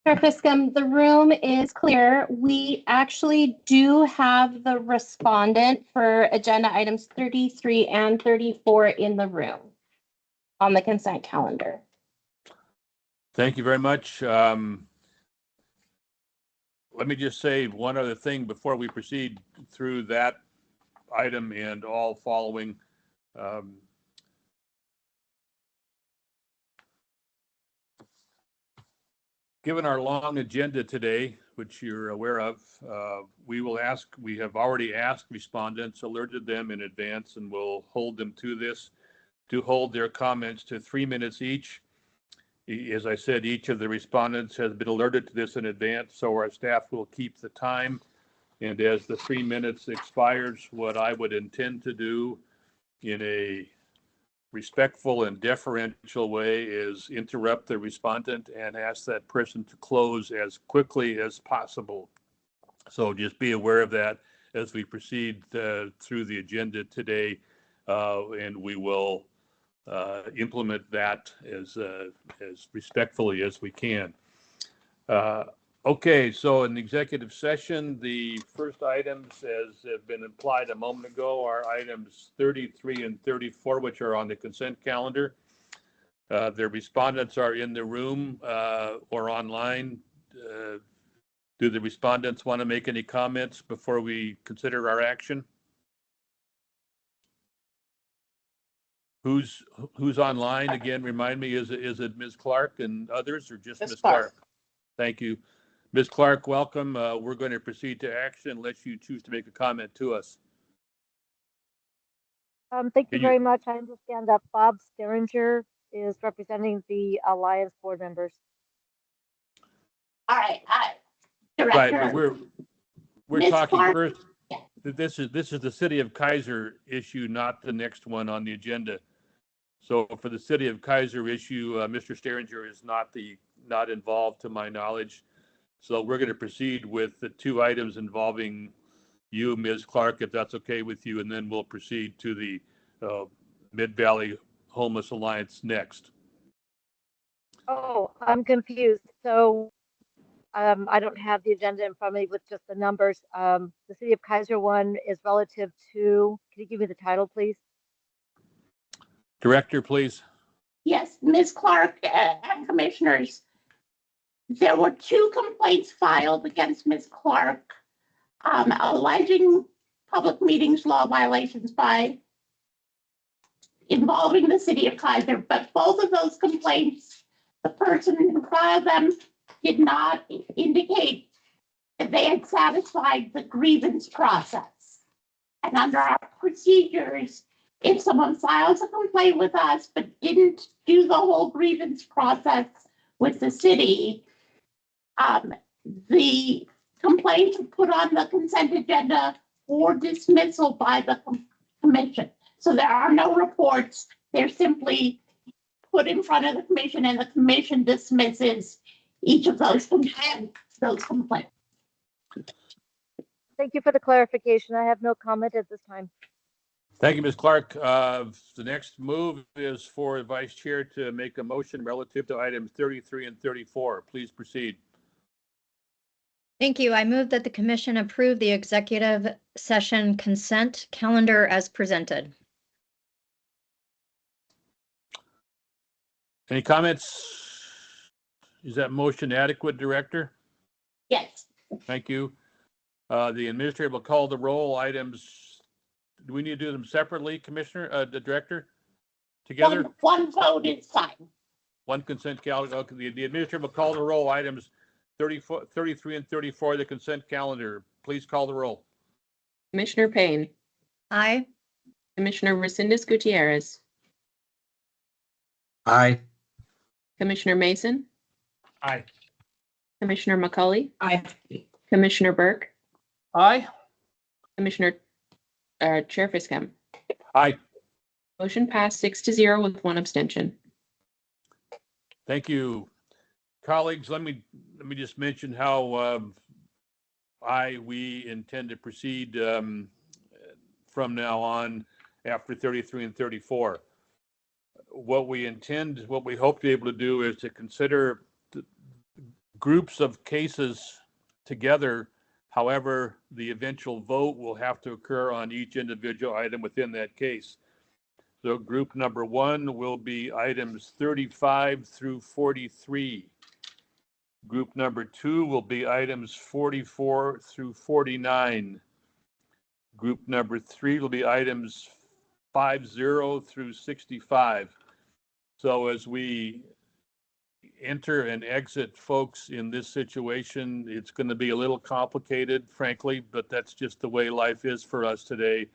Chair Fiscum, the room is clear. We actually do have the respondent for agenda items 33 and 34 in the room on the consent calendar. Thank you very much. Let me just say one other thing before we proceed through that item and all following. Given our long agenda today, which you're aware of, we have already asked respondents, alerted them in advance, and will hold them to this, to hold their comments to 3 minutes each. As I said, each of the respondents has been alerted to this in advance, so our staff will keep the time. And as the 3 minutes expires, what I would intend to do in a respectful and deferential way is interrupt the respondent and ask that person to close as quickly as possible. So just be aware of that as we proceed through the agenda today, and we will implement that as respectfully as we can. Okay, so in the executive session, the first items, as have been implied a moment ago, are items 33 and 34, which are on the consent calendar. The respondents are in the room or online. Do the respondents want to make any comments before we consider our action? Who's online? Again, remind me, is it Ms. Clark and others, or just Ms. Clark? Thank you. Ms. Clark, welcome. We're going to proceed to action unless you choose to make a comment to us. Thank you very much. I understand that Bob Steringer is representing the Alliance board members. All right, Director. Right, but we're Ms. talking Clark. first. Yeah. This is the City of Kaiser issue, not the next one on the agenda. So for the City of Kaiser issue, Mr. Steringer is not involved to my knowledge. So we're going to proceed with the two items involving you, Ms. Clark, if that's okay with you, and then we'll proceed to the Mid-Valley Homeless Alliance next. Oh, I'm confused. So I don't have the agenda in front of me with just the numbers. The City of Kaiser one is relative to, can you give me the title, please? Director, please. Yes, Ms. Clark and commissioners, there were 2 complaints filed against Ms. Clark alleging public meetings law violations involving the City of Kaiser, but both of those complaints, the person who filed them did not indicate that they had satisfied the grievance process. And under our procedures, if someone files a complaint with us but didn't do the whole grievance process with the city, the complaints are put on the consent agenda for dismissal by the commission. So there are no reports. They're simply put in front of the commission, and the commission dismisses each of those complaints. Thank you for the clarification. I have no comment at this time. Thank you, Ms. Clark. The next move is for the Vice Chair to make a motion relative to items 33 and 34. Please proceed. Thank you. I move that the commission approve the executive session consent calendar as presented. Any comments? Is that motion adequate, Director? Yes. Thank you. The administrator will call the roll. Items, do we need to do them separately, Commissioner, the Director? Together? One vote is fine. One consent calendar. Okay, the administrator will call the roll. Items 33 and 34, the consent calendar. Please call the roll. Commissioner Payne. Aye. Commissioner Resendez Gutierrez. Aye. Commissioner Mason. Aye. Commissioner McCulley. Aye. Commissioner Burke. Aye. Commissioner Chair Fiscum. Aye. Motion passed 6-0 with 1 abstention. Thank you. Colleagues, let me just mention how we intend to proceed from now on after 33 and 34. What we hope to be able to do is to consider groups of cases together. However, the eventual vote will have to occur on each individual item within that case. So group number 1 will be items 35 through 43. Group number 2 will be items 44 through 49. Group number 3 will be items 50 through 65. So as we enter and exit folks in this situation, it's going to be a little complicated, frankly, but that's just the way life is for us today.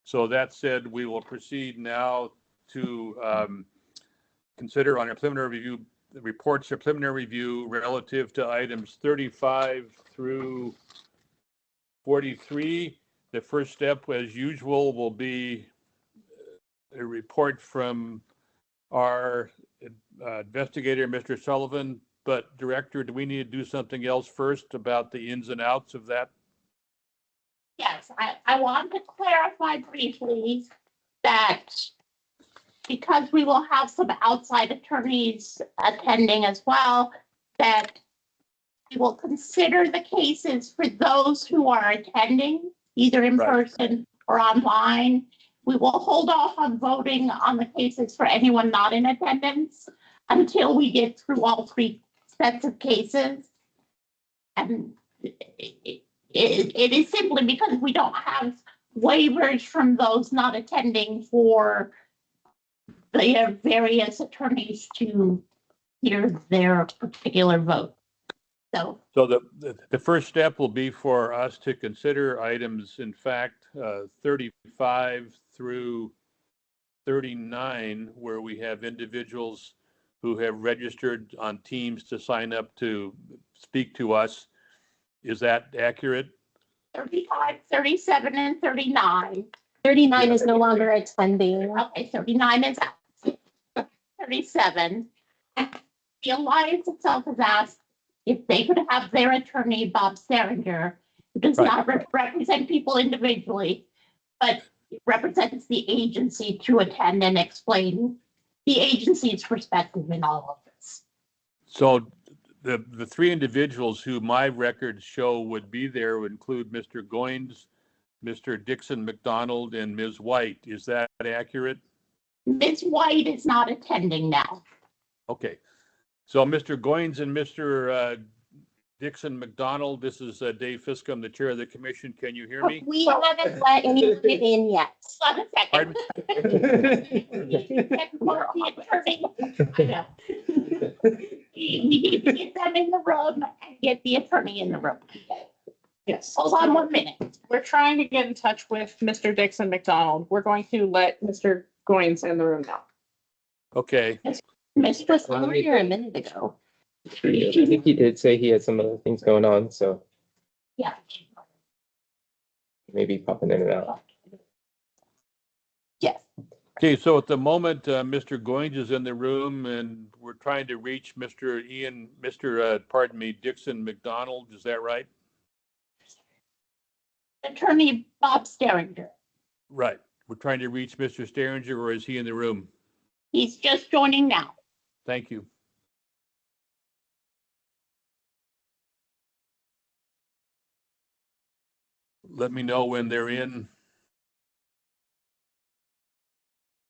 So that said, we will proceed now to consider on a preliminary review, the reports or preliminary review relative to items 35 through 43. The first step, as usual, will be a report from our investigator, Mr. Sullivan. But Director, do we need to do something else first about the ins and outs of that? Yes, I want to clarify briefly that because we will have some outside attorneys attending as well, that we will consider the cases for those who are attending, either in person or online. We will hold off on voting on the cases for anyone not in attendance until we get through all 3 sets of cases. And it is simply because we don't have waivers from those not attending for the various attorneys to hear their particular vote. So the first step will be for us to consider items, in fact, 35 through 39, where we have individuals who have registered on Teams to sign up to speak to us. Is that accurate? 35, 37, and 39. 39 is no longer attending. Okay, 39 is out. 37. The Alliance itself has asked if they could have their attorney, Bob Seringer, who does not represent people individually, but represents the agency, to attend and explain the agency's perspective in all of this. So the 3 individuals who my records show would be there would include Mr. Goins, Mr. Dixon McDonald, and Ms. White. Is that accurate? Ms. White is not attending now. Okay. So Mr. Goins and Mr. Dixon McDonald, this is Dave Fiscum, the chair of the commission. Can you hear me? We haven't let anyone in yet. Hold on a second. The attorney. I know. We need to get them in the room and get the attorney in the room. Yes. Hold on 1 minute. We're trying to get in touch with Mr. Dixon McDonald. We're going to let Mr. Goins in the room now. Okay. Mr. Was over here a minute ago. I think he did say he had some other things going on, so Yeah. maybe popping in and out. Yes. Okay, so at the moment, Mr. Goins is in the room and we're trying to reach Mr. Dixon McDonald. Is that right? Attorney Bob Steringer. Right. We're trying to reach Mr. Steringer, or is he in the room? He's just joining now. Thank you. Let me know when they're in.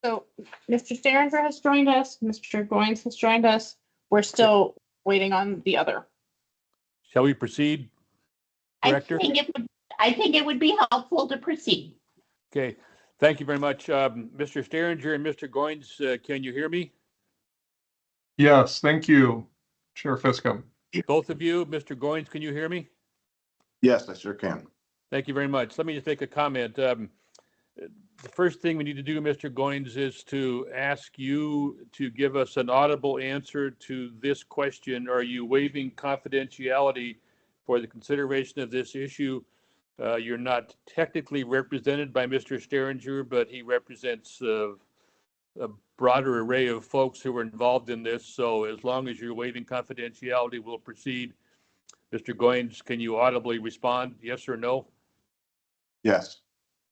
So Mr. Steringer has joined us. Mr. Goins has joined us. We're still waiting on the other. Shall we proceed, Director? I think it would be helpful to proceed. Okay, thank you very much. Mr. Steringer and Mr. Goins, can you hear me? Yes, thank you, Chair Fiscum. Both of you, Mr. Goins, can you hear me? Yes, I sure can. Thank you very much. Let me just make a comment. The first thing we need to do, Mr. Goins, is to ask you to give us an audible answer to this question. Are you waiving confidentiality for the consideration of this issue? You're not technically represented by Mr. Steringer, but he represents a broader array of folks who are involved in this. So as long as you're waiving confidentiality, we'll proceed. Mr. Goins, can you audibly respond, yes or no? Yes.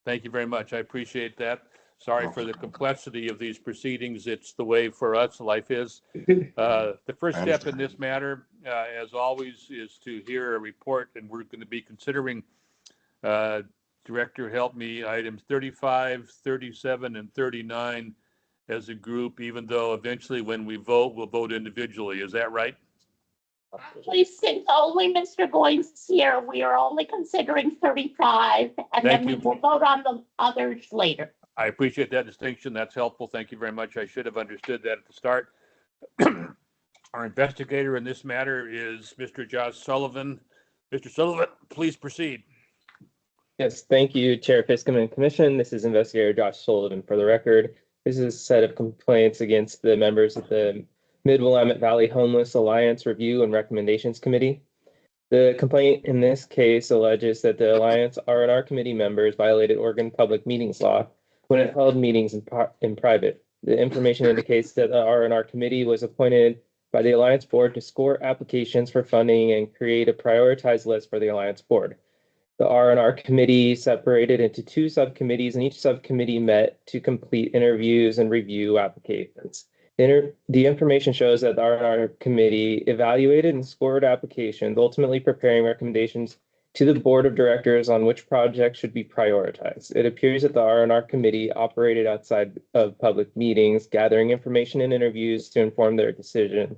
Thank you very much. I appreciate that. Sorry for the complexity of these proceedings. It's the way for us life is. The first I step in understand. this matter, as always, is to hear a report, and we're going to be considering, Director, help me, items 35, 37, and 39 as a group, even though eventually when we vote, we'll vote individually. Is that right? Actually, since only Mr. Goins is here, we are only considering 35, and Thank then we you. will vote on the others later. I appreciate that distinction. That's helpful. Thank you very much. I should have understood that at the start. Our investigator in this matter is Mr. Josh Sullivan. Mr. Sullivan, please proceed. Yes, thank you, Chair Fiscom and Commission. This is Investigator Josh Sullivan for the record. This is a set of complaints against the members of the Mid-Willamette Valley Homeless Alliance Review and Recommendations Committee. The complaint in this case alleges that the Alliance R&R Committee members violated Oregon Public Meetings Law when it held meetings in private. The information indicates that the R&R Committee was appointed by the Alliance Board to score applications for funding and create a prioritized list for the Alliance Board. The R&R Committee separated into two subcommittees, and each subcommittee met to complete interviews and review applications. The information shows that the R&R Committee evaluated and scored applications, ultimately preparing recommendations to the Board of Directors on which projects should be prioritized. It appears that the R&R Committee operated outside of public meetings, gathering information and interviews to inform their decision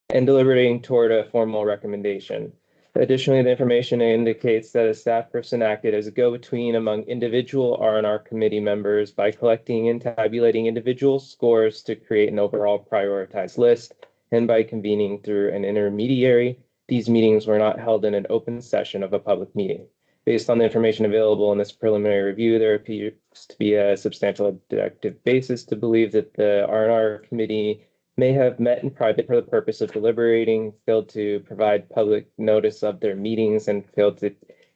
and deliberating toward a formal recommendation. Additionally, the information indicates that a staff person acted as a go-between among individual R&R committee members by collecting and tabulating individual scores to create an overall prioritized list, and by convening through an intermediary. These meetings were not held in an open session of a public meeting. Based on the information available in this preliminary review, there appears to be a substantial objective basis to believe that the R&R committee may have met in private for the purpose of deliberating, failed to provide public notice of their meetings, and failed to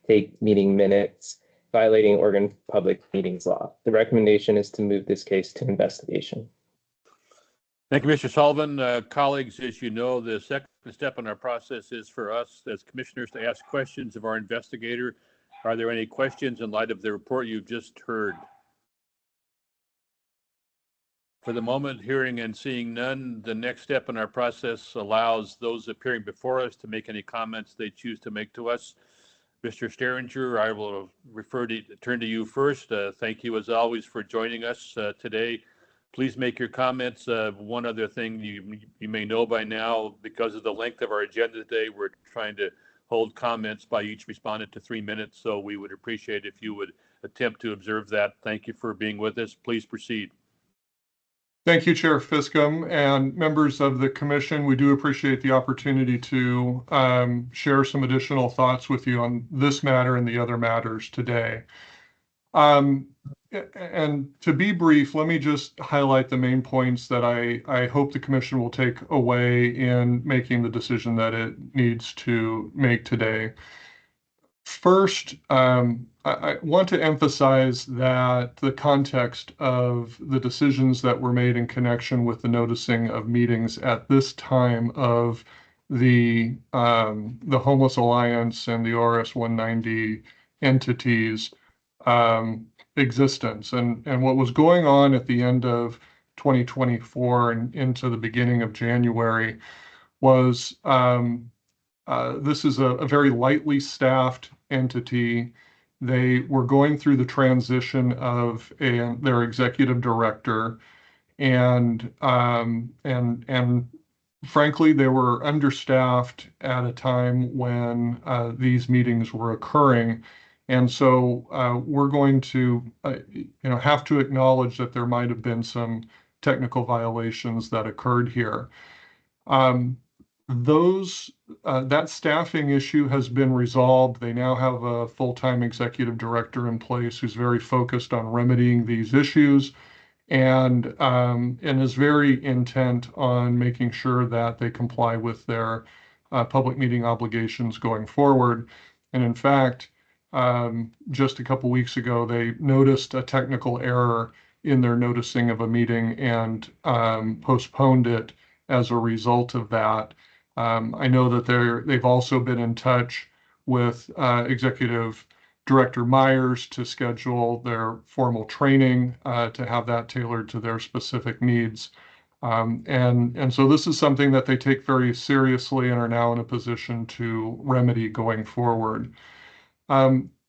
take meeting minutes, violating Oregon Public Meetings Law. The recommendation is to move this case to investigation. Thank you, Mr. Sullivan. Colleagues, as you know, the second step in our process is for us as commissioners to ask questions of our investigator. Are there any questions in light of the report you've just heard? For the moment, hearing and seeing none, the next step in our process allows those appearing before us to make any comments they choose to make to us. Mr. Sterringer, I will turn to you first. Thank you as always for joining us today. Please make your comments. One other thing you may know by now, because of the length of our agenda today, we're trying to hold comments by each respondent to 3 minutes. So we would appreciate if you would attempt to observe that. Thank you for being with us. Please proceed. Thank you, Chair Fiscom and members of the commission. We do appreciate the opportunity to share some additional thoughts with you on this matter and the other matters today. And to be brief, let me just highlight the main points that I hope the commission will take away in making the decision that it needs to make today. First, I want to emphasize that the context of the decisions that were made in connection with the noticing of meetings at this time of the Homeless Alliance and the ORS 190 entities existence and what was going on at the end of 2024 and into the beginning of January was this is a very lightly staffed entity. They were going through the transition of their executive director, and frankly, they were understaffed at a time when these meetings were occurring. And so we're going to have to acknowledge that there might have been some technical violations that occurred here. That staffing issue has been resolved. They now have a full-time executive director in place who's very focused on remedying these issues and is very intent on making sure that they comply with their public meeting obligations going forward. And in fact, just a couple weeks ago, they noticed a technical error in their noticing of a meeting and postponed it as a result of that. I know that they've also been in touch with Executive Director Myers to schedule their formal training to have that tailored to their specific needs. And so this is something that they take very seriously and are now in a position to remedy going forward.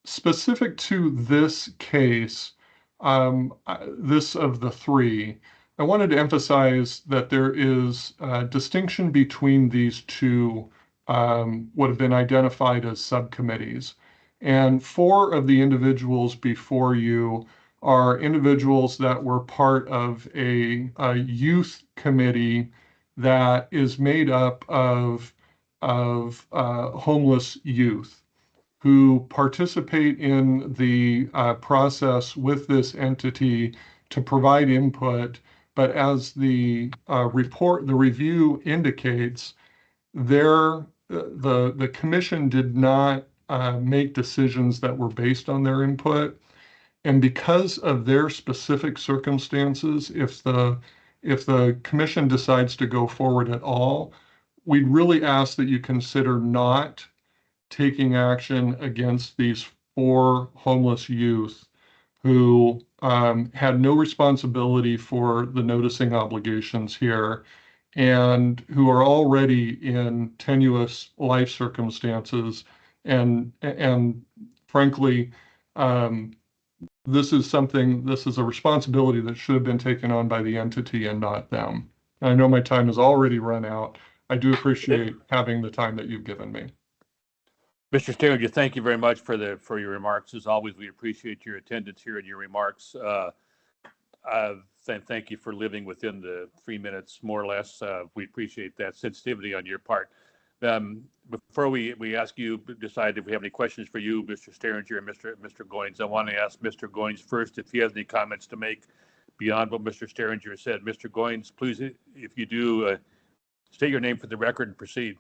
Specific to this case, this of the three, I wanted to emphasize that there is a distinction between these two, what have been identified as subcommittees. And 4 of the individuals before you are individuals that were part of a youth committee that is made up of homeless youth who participate in the process with this entity to provide input. But as the review indicates, the commission did not make decisions that were based on their input. And because of their specific circumstances, if the commission decides to go forward at all, we'd really ask that you consider not taking action against these 4 homeless youth who had no responsibility for the noticing obligations here and who are already in tenuous life circumstances. And frankly, this is a responsibility that should have been taken on by the entity and not them. I know my time has already run out. I do appreciate having the time that you've given me. Mr. Sterringer, thank you very much for your remarks. As always, we appreciate your attendance here and your remarks. Thank you for living within the 3 minutes, more or less. We appreciate that sensitivity on your part. Before we ask you, decide if we have any questions for you, Mr. Sterringer and Mr. Goins, I want to ask Mr. Goins first if he has any comments to make beyond what Mr. Sterringer said. Mr. Goins, please, if you do, state your name for the record and proceed.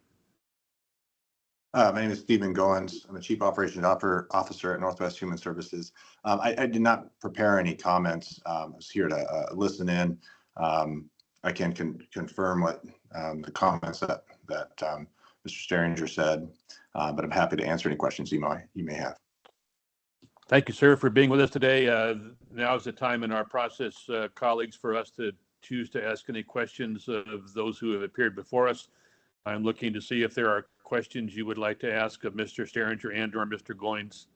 My name is Stephen Goins. I'm a Chief Operations Officer at Northwest Human Services. I did not prepare any comments. I was here to listen in. I can confirm what the comments that Mr. Sterringer said, but I'm happy to answer any questions you may have. Thank you, sir, for being with us today. Now is the time in our process, colleagues, for us to choose to ask any questions of those who have appeared before us. I'm looking to see if there are questions you would like to ask of Mr. Sterringer and or Mr. Goins.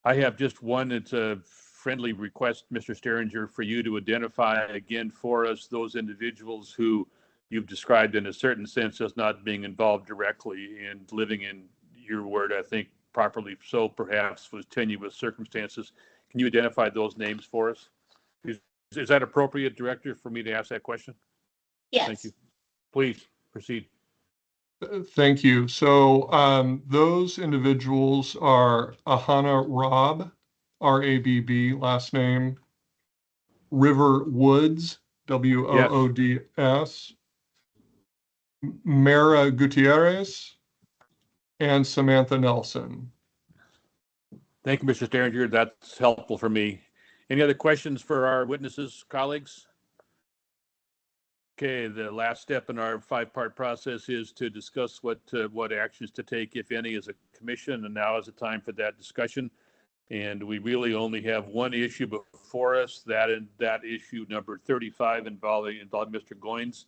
I have just one. It's a friendly request, Mr. Sterringer, for you to identify again for us those individuals who you've described in a certain sense as not being involved directly and living in your word, I think properly so, perhaps with tenuous circumstances. Can you identify those names for us? Is that appropriate, Director, for me to ask that question? Yes. Thank you. Please proceed. Thank you. So those individuals are Ahana Robb, R-A-B-B, last name, River Woods, W-O-O-D-S, Mara Gutierrez, and Samantha Nelson. Thank you, Mr. Sterringer. That's helpful for me. Any other questions for our witnesses, colleagues? Okay, the last step in our 5-part process is to discuss what actions to take, if any, as a commission, and now is the time for that discussion. And we really only have one issue before us, that issue number 35 involving Mr. Goins.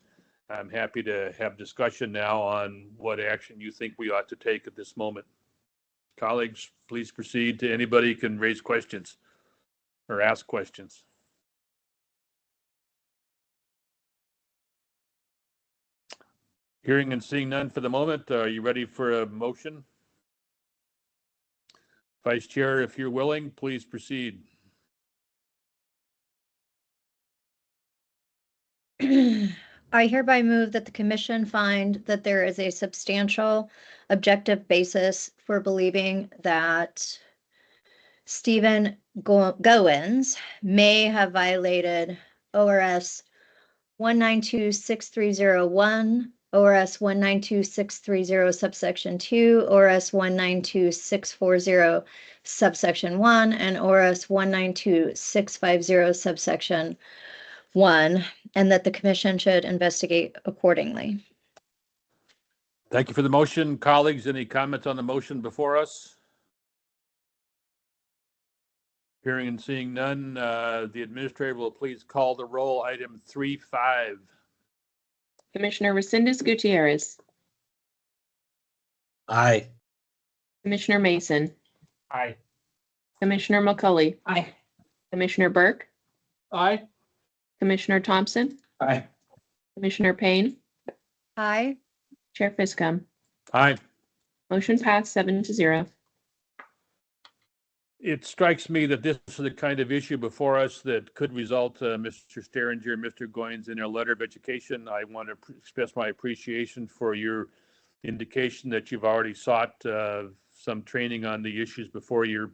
I'm happy to have discussion now on what action you think we ought to take at this moment. Colleagues, please proceed. To anybody can raise questions or ask questions. Hearing and seeing none for the moment, are you ready for a motion? Vice Chair, if you're willing, please proceed. I hereby move that the commission find that there is a substantial objective basis for believing that Stephen Goins may have violated ORS 1926301, ORS 1926330 subsection 2, ORS 1926440 subsection 1, and ORS 1926550 subsection 1, and that the commission should investigate accordingly. Thank you for the motion. Colleagues, any comments on the motion before us? Hearing and seeing none, the administrator will please call the roll. Item 3.5. Commissioner Resendez Gutierrez, Aye. Commissioner Mason, Aye. Commissioner McCully, Aye. Commissioner Burke, Aye. Commissioner Thompson, Aye. Commissioner Payne, Aye. Chair Fiscom. Aye. Motion passed 7-0. It strikes me that this is the kind of issue before us that could result, Mr. Sterringer and Mr. Goins, in a letter of education. I want to express my appreciation for your indication that you've already sought some training on the issues before your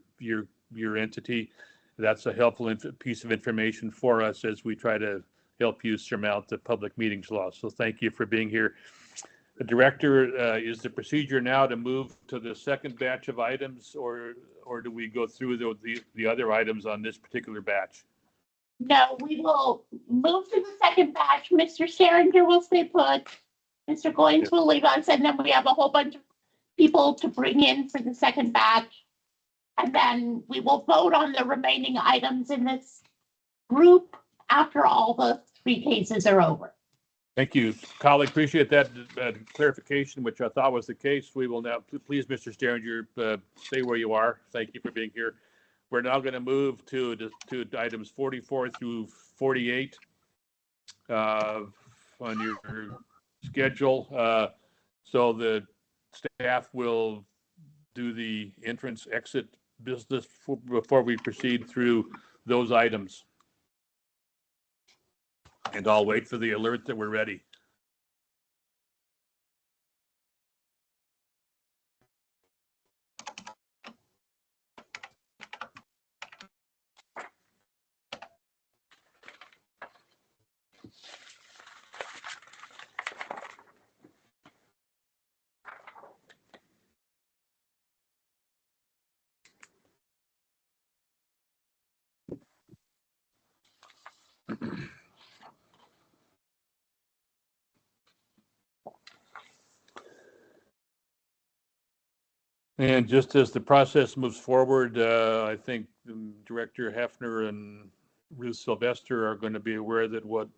entity. That's a helpful piece of information for us as we try to help you surmount the public meetings law. So thank you for being here. The director, is the procedure now to move to the second batch of items, or do we go through the other items on this particular batch? No, we will move to the second batch. Mr. Sherringer will stay put. Mr. Goins will leave us, and then we have a whole bunch of people to bring in for the second batch. And then we will vote on the remaining items in this group after all the 3 cases are over. Thank you, colleague. Appreciate that clarification, which I thought was the case. We will now, please, Mr. Sterringer, stay where you are. Thank you for being here. We're now going to move to items 44 through 48 on your schedule. So the staff will do the entrance exit business before we proceed through those items. And I'll wait for the alert that we're ready. And just as the process moves forward, I think Director Hefner and Ruth Sylvester are going to be aware that what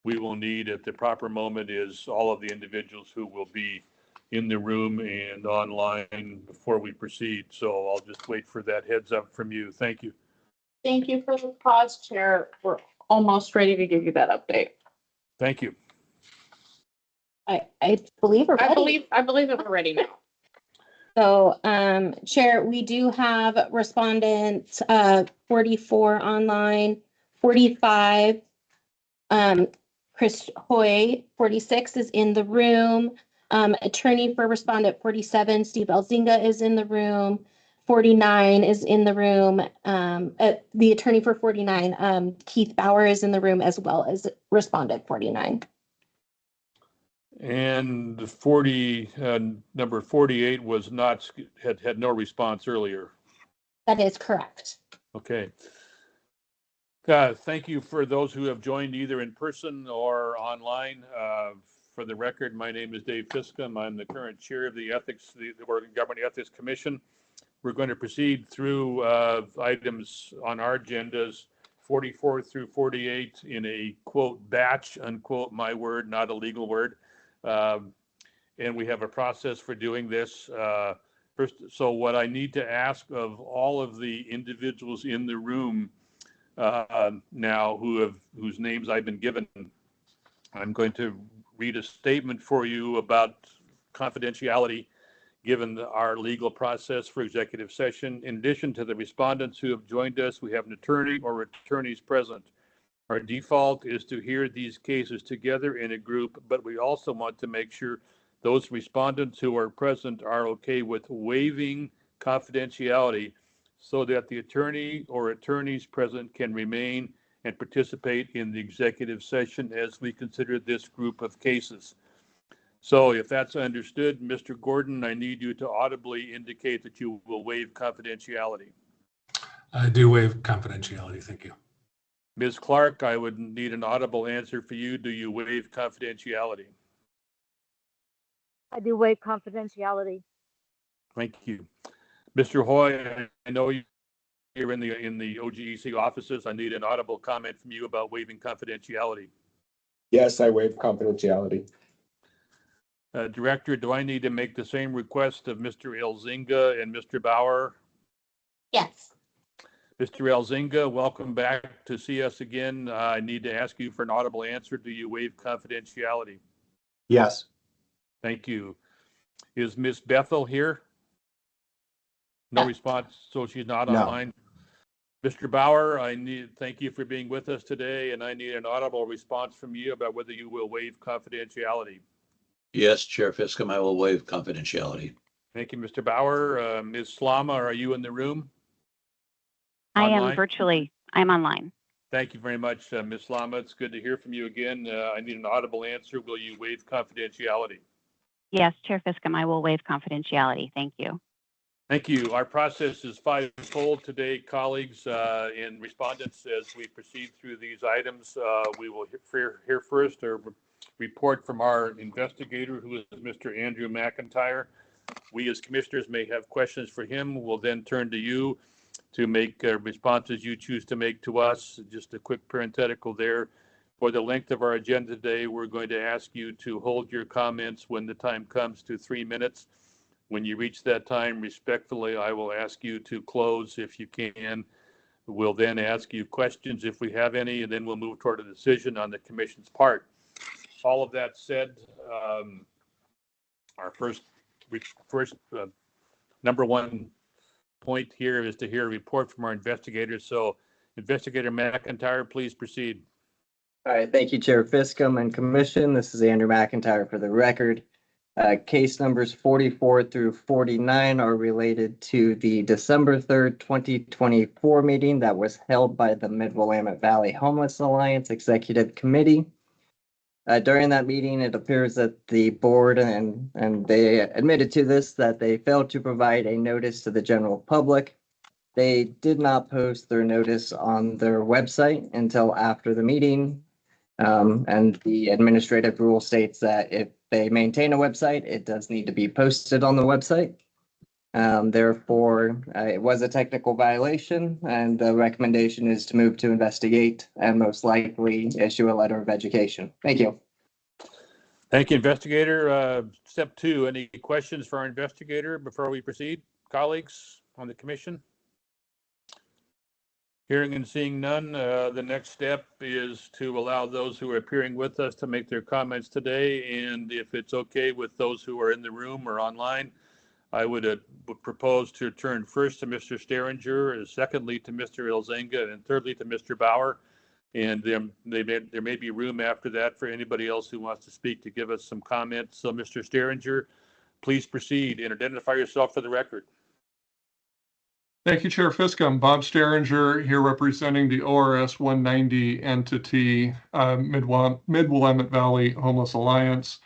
we will need at the proper moment is all of the individuals who will be in the room and online before we proceed. So I'll just wait for that heads up from you. Thank you. Thank you for the pause, Chair. We're almost ready to give you that update. Thank you. I believe we're ready. I believe that we're ready now. So, Chair, we do have respondents, 44 online, 45. Chris Hoy, 46 is in the room. Attorney for respondent 47, Steve Elzinga is in the room. 49 is in the room. The attorney for 49, Keith Bauer, is in the room, as well as respondent 49. And number 48 was not, had no response earlier. That is correct. Okay. Thank you for those who have joined either in person or online. For the record, my name is Dave Fiscom. I'm the current chair of the Oregon Government Ethics Commission. We're going to proceed through items on our agendas 44 through 48 in a quote batch, unquote, my word, not a legal word. And we have a process for doing this. First, so what I need to ask of all of the individuals in the room now whose names I've been given, I'm going to read a statement for you about confidentiality given our legal process for executive session. In addition to the respondents who have joined us, we have an attorney or attorneys present. Our default is to hear these cases together in a group, but we also want to make sure those respondents who are present are okay with waiving confidentiality so that the attorney or attorneys present can remain and participate in the executive session as we consider this group of cases. So if that's understood, Mr. Gordon, I need you to audibly indicate that you will waive confidentiality. I do waive confidentiality. Thank you. Ms. Clark, I would need an audible answer for you. Do you waive confidentiality? I do waive confidentiality. Thank you. Mr. Hoy, I know you're in the OGEC offices. I need an audible comment from you about waiving confidentiality. Yes, I waive confidentiality. Director, do I need to make the same request of Mr. Elzinga and Mr. Bauer? Yes. Mr. Elzinga, welcome back to see us again. I need to ask you for an audible answer. Do you waive confidentiality? Yes. Thank you. Is Ms. Bethel here? No No. response, so she's not No. online. Mr. Bauer, thank you for being with us today, and I need an audible response from you about whether you will waive confidentiality. Yes, Chair Fiscom, I will waive confidentiality. Thank you, Mr. Bauer. Ms. Slama, are you in the room? I Online? am virtually. I'm online. Thank you very much, Ms. Slama. It's good to hear from you again. I need an audible answer. Will you waive confidentiality? Yes, Chair Fiscom, I will waive confidentiality. Thank you. Thank you. Our process is fivefold today, colleagues and respondents. As we proceed through these items, we will hear first a report from our investigator, who is Mr. Andrew McIntyre. We as commissioners may have questions for him. We'll then turn to you to make responses you choose to make to us. Just a quick parenthetical there. For the length of our agenda today, we're going to ask you to hold your comments when the time comes to 3 minutes. When you reach that time, respectfully, I will ask you to close if you can. We'll then ask you questions if we have any, and then we'll move toward a decision on the commission's part. All of that said, our first number one point here is to hear a report from our investigators. So Investigator McIntyre, please proceed. All right, thank you, Chair Fiscom and Commission. This is Andrew McIntyre for the record. Case numbers 44 through 49 are related to the December 3rd, 2024 meeting that was held by the Mid-Willamette Valley Homeless Alliance Executive Committee. During that meeting, it appears that the board, and they admitted to this, that they failed to provide a notice to the general public. They did not post their notice on their website until after the meeting. And the administrative rule states that if they maintain a website, it does need to be posted on the website. Therefore, it was a technical violation, and the recommendation is to move to investigate and most likely issue a letter of education. Thank you. Thank you, investigator. Step 2, any questions for our investigator before we proceed? Colleagues on the commission? Hearing and seeing none, the next step is to allow those who are appearing with us to make their comments today. And if it's okay with those who are in the room or online, I would propose to turn first to Mr. Steringer, secondly to Mr. Elzinga, and thirdly to Mr. Bauer. And there may be room after that for anybody else who wants to speak to give us some comments. So Mr. Steringer, please proceed and identify yourself for the record. Thank you, Chair Fiscom. Bob Steringer here representing the ORS 190 entity, Mid-Willamette Valley Homeless Alliance.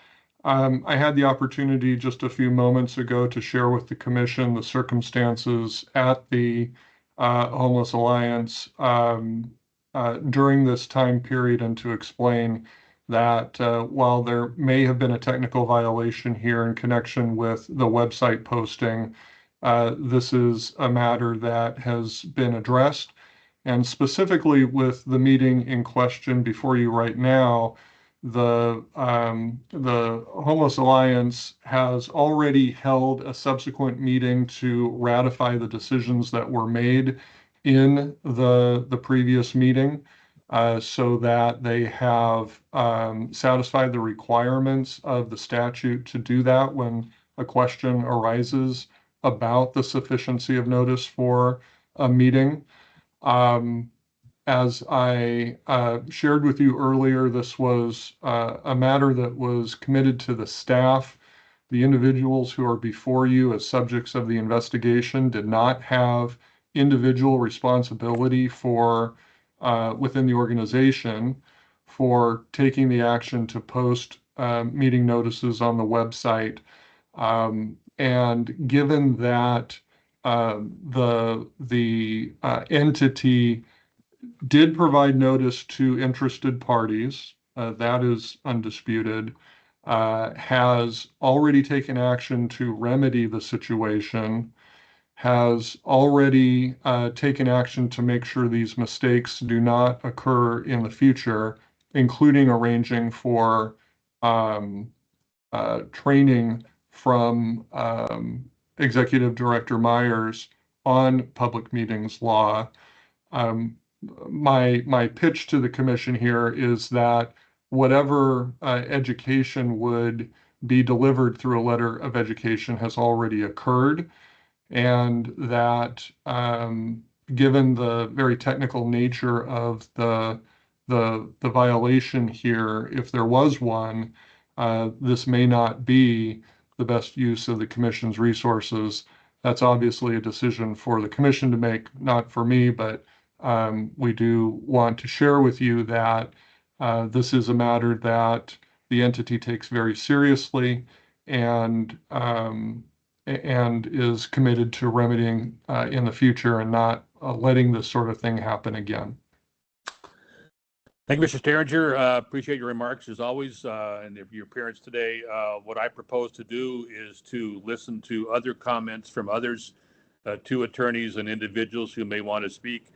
I had the opportunity just a few moments ago to share with the commission the circumstances at the Homeless Alliance during this time period, and to explain that while there may have been a technical violation here in connection with the website posting, this is a matter that has been addressed, and specifically with the meeting in question before you right now, the Homeless Alliance has already held a subsequent meeting to ratify the decisions that were made in the previous meeting, so that they have satisfied the requirements of the statute to do that when a question arises about the sufficiency of notice for a meeting. As I shared with you earlier, this was a matter that was committed to the staff. The individuals who are before you as subjects of the investigation did not have individual responsibility for within the organization for taking the action to post meeting notices on the website. And given that the entity did provide notice to interested parties, that is undisputed. has already taken action to remedy the situation, has already taken action to make sure these mistakes do not occur in the future, including arranging for training from Executive Director Myers on public meetings law. My pitch to the commission here is that whatever education would be delivered through a letter of education has already occurred, and that given the very technical nature of the violation here, if there was one, this may not be the best use of the commission's resources. That's obviously a decision for the commission to make, not for me, but we do want to share with you that this is a matter that the entity takes very seriously and is committed to remedying in the future and not letting this sort of thing happen again. Thank you, Mr. Sterringer. Appreciate your remarks as always, and your appearance today. What I propose to do is to listen to other comments from others, two attorneys and individuals who may want to speak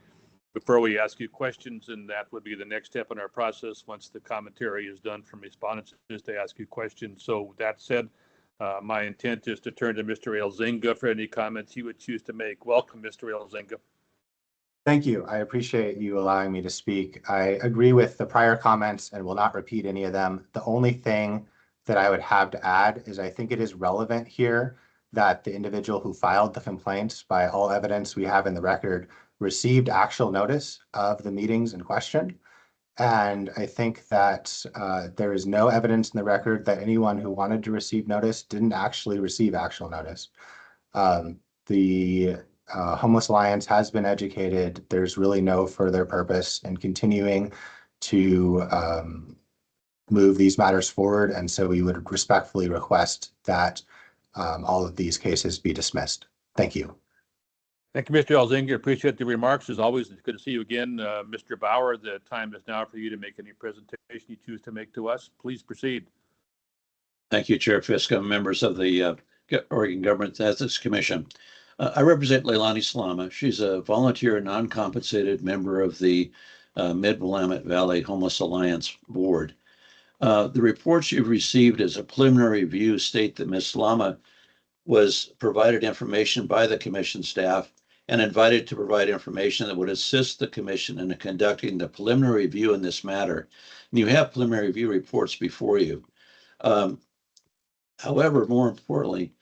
before we ask you questions, and that would be the next step in our process. Once the commentary is done from respondents, is to ask you questions. So with that said, my intent is to turn to Mr. Elzinga for any comments he would choose to make. Welcome, Mr. Elzinga. Thank you. I appreciate you allowing me to speak. I agree with the prior comments and will not repeat any of them. The only thing that I would have to add is I think it is relevant here that the individual who filed the complaints, by all evidence we have in the record, received actual notice of the meetings in question. And I think that there is no evidence in the record that anyone who wanted to receive notice didn't actually receive actual notice. The Homeless Alliance has been educated. There's really no further purpose in continuing to move these matters forward. And so we would respectfully request that all of these cases be dismissed. Thank you. Thank you, Mr. Elzinga. Appreciate the remarks. As always, it's good to see you again. Mr. Bauer, the time is now for you to make any presentation you choose to make to us. Please proceed. Thank you, Chair Fiscum, members of the Oregon Government Ethics Commission. I represent Leilani Slama. She's a volunteer, non-compensated member of the Mid-Willamette Valley Homeless Alliance Board. The reports you've received as a preliminary review state that Ms. Slama was provided information by the commission staff and invited to provide information that would assist the commission in conducting the preliminary review in this matter. And you have preliminary review reports before you. However, more importantly,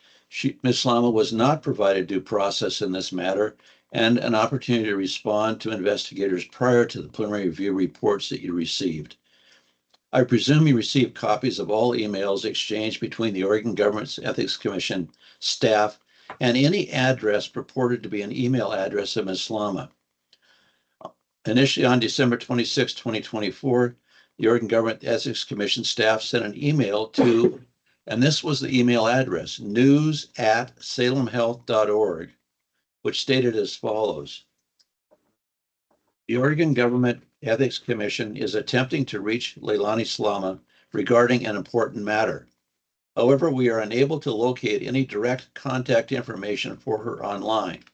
Ms. Slama was not provided due process in this matter and an opportunity to respond to investigators prior to the preliminary review reports that you received. I presume you received copies of all emails exchanged between the Oregon Government Ethics Commission staff and any address purported to be an email address of Ms. Slama. Initially on December 26, 2024, the Oregon Government Ethics Commission staff sent an email to, and this was the email address, news@salemhealth.org, which stated as follows. The Oregon Government Ethics Commission is attempting to reach Leilani Slama regarding an important matter. However, we are unable to locate any direct contact information for her online.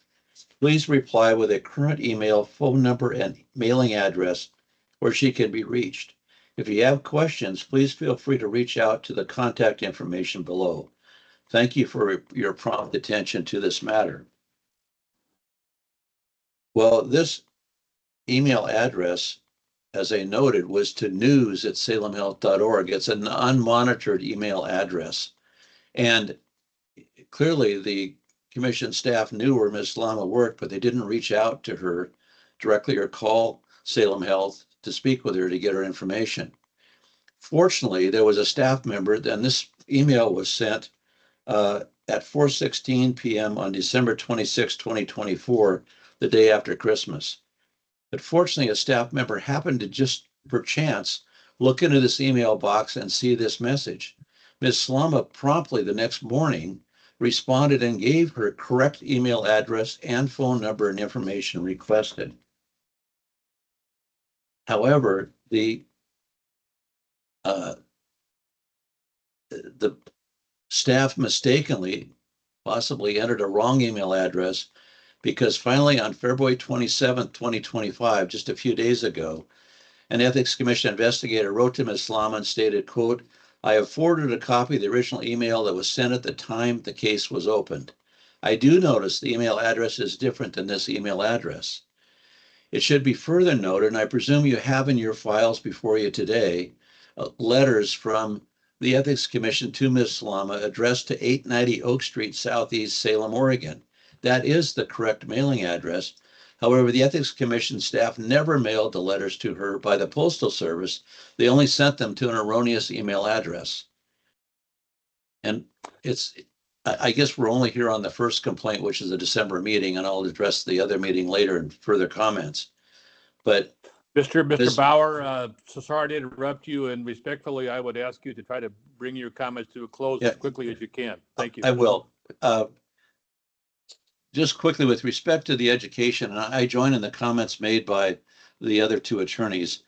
Please reply with a current email, phone number, and mailing address where she can be reached. If you have questions, please feel free to reach out to the contact information below. Thank you for your prompt attention to this matter. Well, this email address, as I noted, was to news@salemhealth.org. It's an unmonitored email address. And clearly the commission staff knew where Ms. Slama worked, but they didn't reach out to her directly or call Salem Health to speak with her to get her information. Fortunately, there was a staff member, and this email was sent at 4:16 p.m. on December 26, 2024, the day after Christmas. But fortunately, a staff member happened to just, perchance, look into this email box and see this message. Ms. Slama promptly the next morning responded and gave her correct email address and phone number and information requested. However, the the staff mistakenly possibly entered a wrong email address, because finally on February 27th, 2025, just a few days ago, an Ethics Commission investigator wrote to Ms. Slama and stated, quote, "I have forwarded a copy of the original email that was sent at the time the case was opened. I do notice the email address is different than this email address. It should be further noted, and I presume you have in your files before you today, letters from the Ethics Commission to Ms. Slama addressed to 890 Oak Street Southeast, Salem, Oregon. That is the correct mailing address. However, the Ethics Commission staff never mailed the letters to her by the Postal Service. They only sent them to an erroneous email address." And I guess we're only here on the first complaint, which is the December meeting, and I'll address the other meeting later in further comments. But Mr. Bauer, so sorry to interrupt you, and respectfully, I would ask you to try to bring your comments to a close as quickly as you can. Thank you. I will. Just quickly, with respect to the education, and I join in the comments made by the other two attorneys.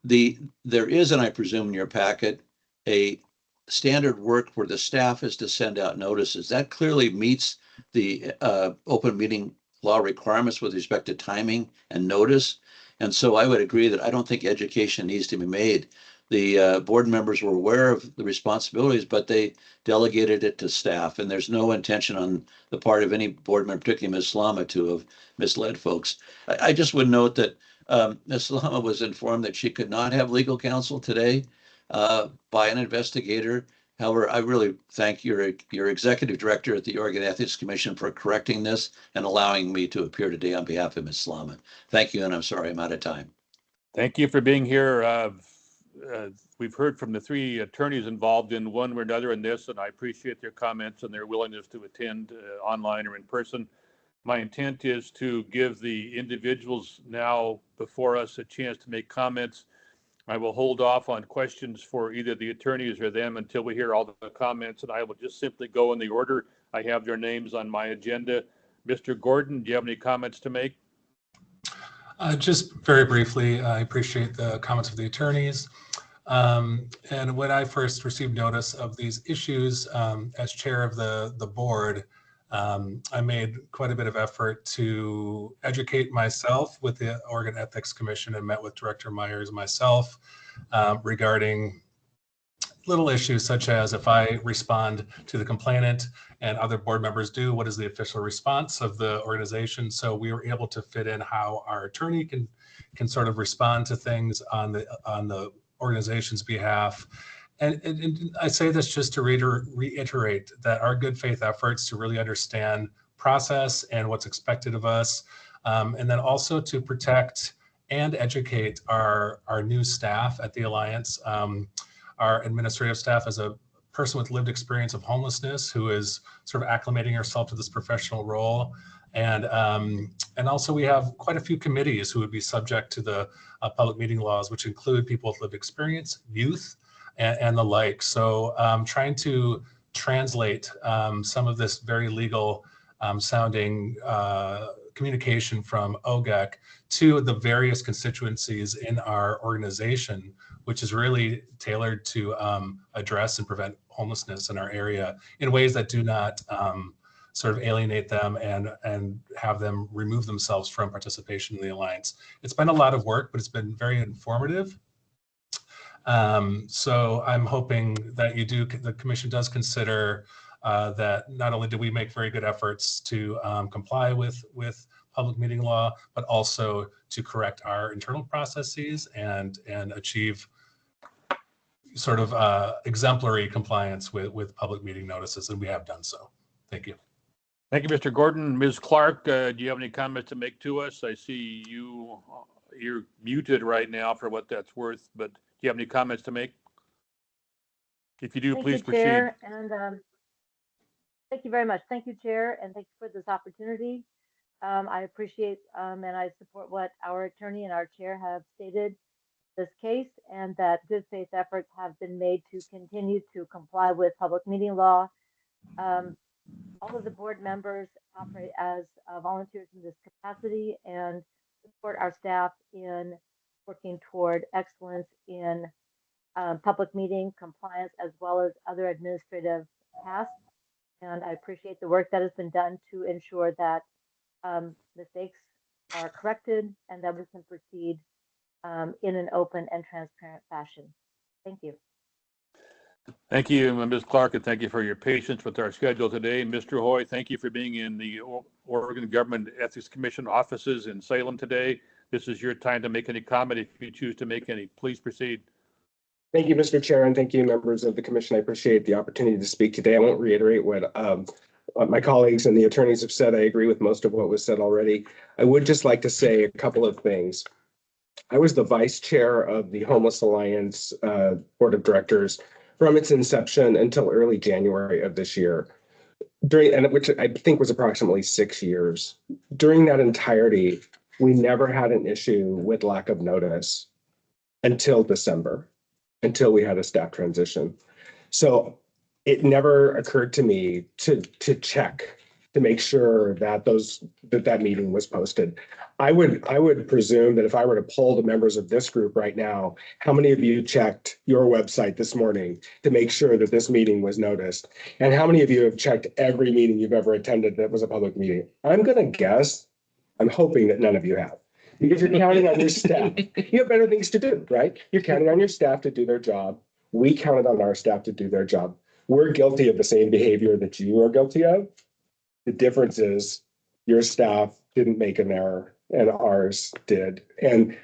There is, and I presume in your packet, a standard work where the staff is to send out notices. That clearly meets the open meeting law requirements with respect to timing and notice. And so I would agree that I don't think education needs to be made. The board members were aware of the responsibilities, but they delegated it to staff. And there's no intention on the part of any board member, particularly Ms. Slama, to have misled folks. I just would note that Ms. Slama was informed that she could not have legal counsel today by an investigator. However, I really thank your executive director at the Oregon Ethics Commission for correcting this and allowing me to appear today on behalf of Ms. Slama. Thank you, and I'm sorry I'm out of time. Thank you for being here. We've heard from the three attorneys involved in one or another in this, and I appreciate their comments and their willingness to attend online or in person. My intent is to give the individuals now before us a chance to make comments. I will hold off on questions for either the attorneys or them until we hear all the comments, and I will just simply go in the order. I have their names on my agenda. Mr. Gordon, do you have any comments to make? Just very briefly, I appreciate the comments of the attorneys. And when I first received notice of these issues as chair of the board, I made quite a bit of effort to educate myself with the Oregon Ethics Commission and met with Director Myers and myself regarding little issues such as if I respond to the complainant and other board members do, what is the official response of the organization? So we were able to fit in how our attorney can sort of respond to things on the organization's behalf. And I say this just to reiterate that our good faith efforts to really understand process and what's expected of us, and then also to protect and educate our new staff at the Alliance. Our administrative staff as a person with lived experience of homelessness who is sort of acclimating herself to this professional role. And also we have quite a few committees who would be subject to the public meeting laws, which include people with lived experience, youth, and the like. So trying to translate some of this very legal sounding communication from OGEC to the various constituencies in our organization, which is really tailored to address and prevent homelessness in our area in ways that do not sort of alienate them and have them remove themselves from participation in the Alliance. It's been a lot of work, but it's been very informative. So I'm hoping that the commission does consider that not only do we make very good efforts to comply with public meeting law, but also to correct our internal processes and achieve sort of exemplary compliance with public meeting notices, and we have done so. Thank you. Thank you, Mr. Gordon. Ms. Clark, do you have any comments to make to us? I see you're muted right now for what that's worth, but do you have any comments to make? If you do, please proceed. Chair, and thank you very much. Thank you, Chair, and thank you for this opportunity. I appreciate and I support what our attorney and our chair have stated this case, and that good faith efforts have been made to continue to comply with public meeting law. All of the board members operate as volunteers in this capacity and support our staff in working toward excellence in public meeting compliance as well as other administrative tasks. And I appreciate the work that has been done to ensure that mistakes are corrected and that we can proceed in an open and transparent fashion. Thank you. Thank you, Ms. Clark, and thank you for your patience with our schedule today. Mr. Hoy, thank you for being in the Oregon Government Ethics Commission offices in Salem today. This is your time to make any comment. If you choose to make any, please proceed. Thank you, Mr. Chair, and thank you, members of the commission. I appreciate the opportunity to speak today. I won't reiterate what my colleagues and the attorneys have said. I agree with most of what was said already. I would just like to say a couple of things. I was the vice chair of the Homeless Alliance Board of Directors from its inception until early January of this year, which I think was approximately 6 years. During that entirety, we never had an issue with lack of notice until December, until we had a staff transition. So it never occurred to me to check to make sure that that meeting was posted. I would presume that if I were to poll the members of this group right now, how many of you checked your website this morning to make sure that this meeting was noticed? And how many of you have checked every meeting you've ever attended that was a public meeting? I'm gonna guess, I'm hoping that none of you have, because you're counting on your staff. You have better things to do, right? You're counting on your staff to do their job. We counted on our staff to do their job. We're guilty of the same behavior that you are guilty of. The difference is your staff didn't make an error and ours did. And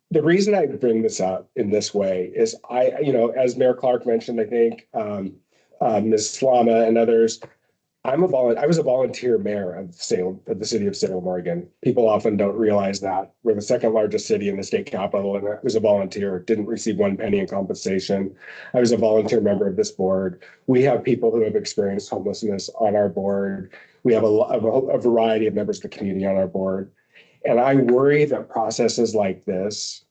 the reason I bring this up in this way is as Mayor Clark mentioned, I think Ms. Slama and others, I was a volunteer mayor of Salem, of the city of Salem, Oregon. People often don't realize that. We're the second largest city in the state capital, and I was a volunteer, didn't receive 1 penny in compensation. I was a volunteer member of this board. We have people who have experienced homelessness on our board. We have a variety of members of the community on our board. And I worry that processes like this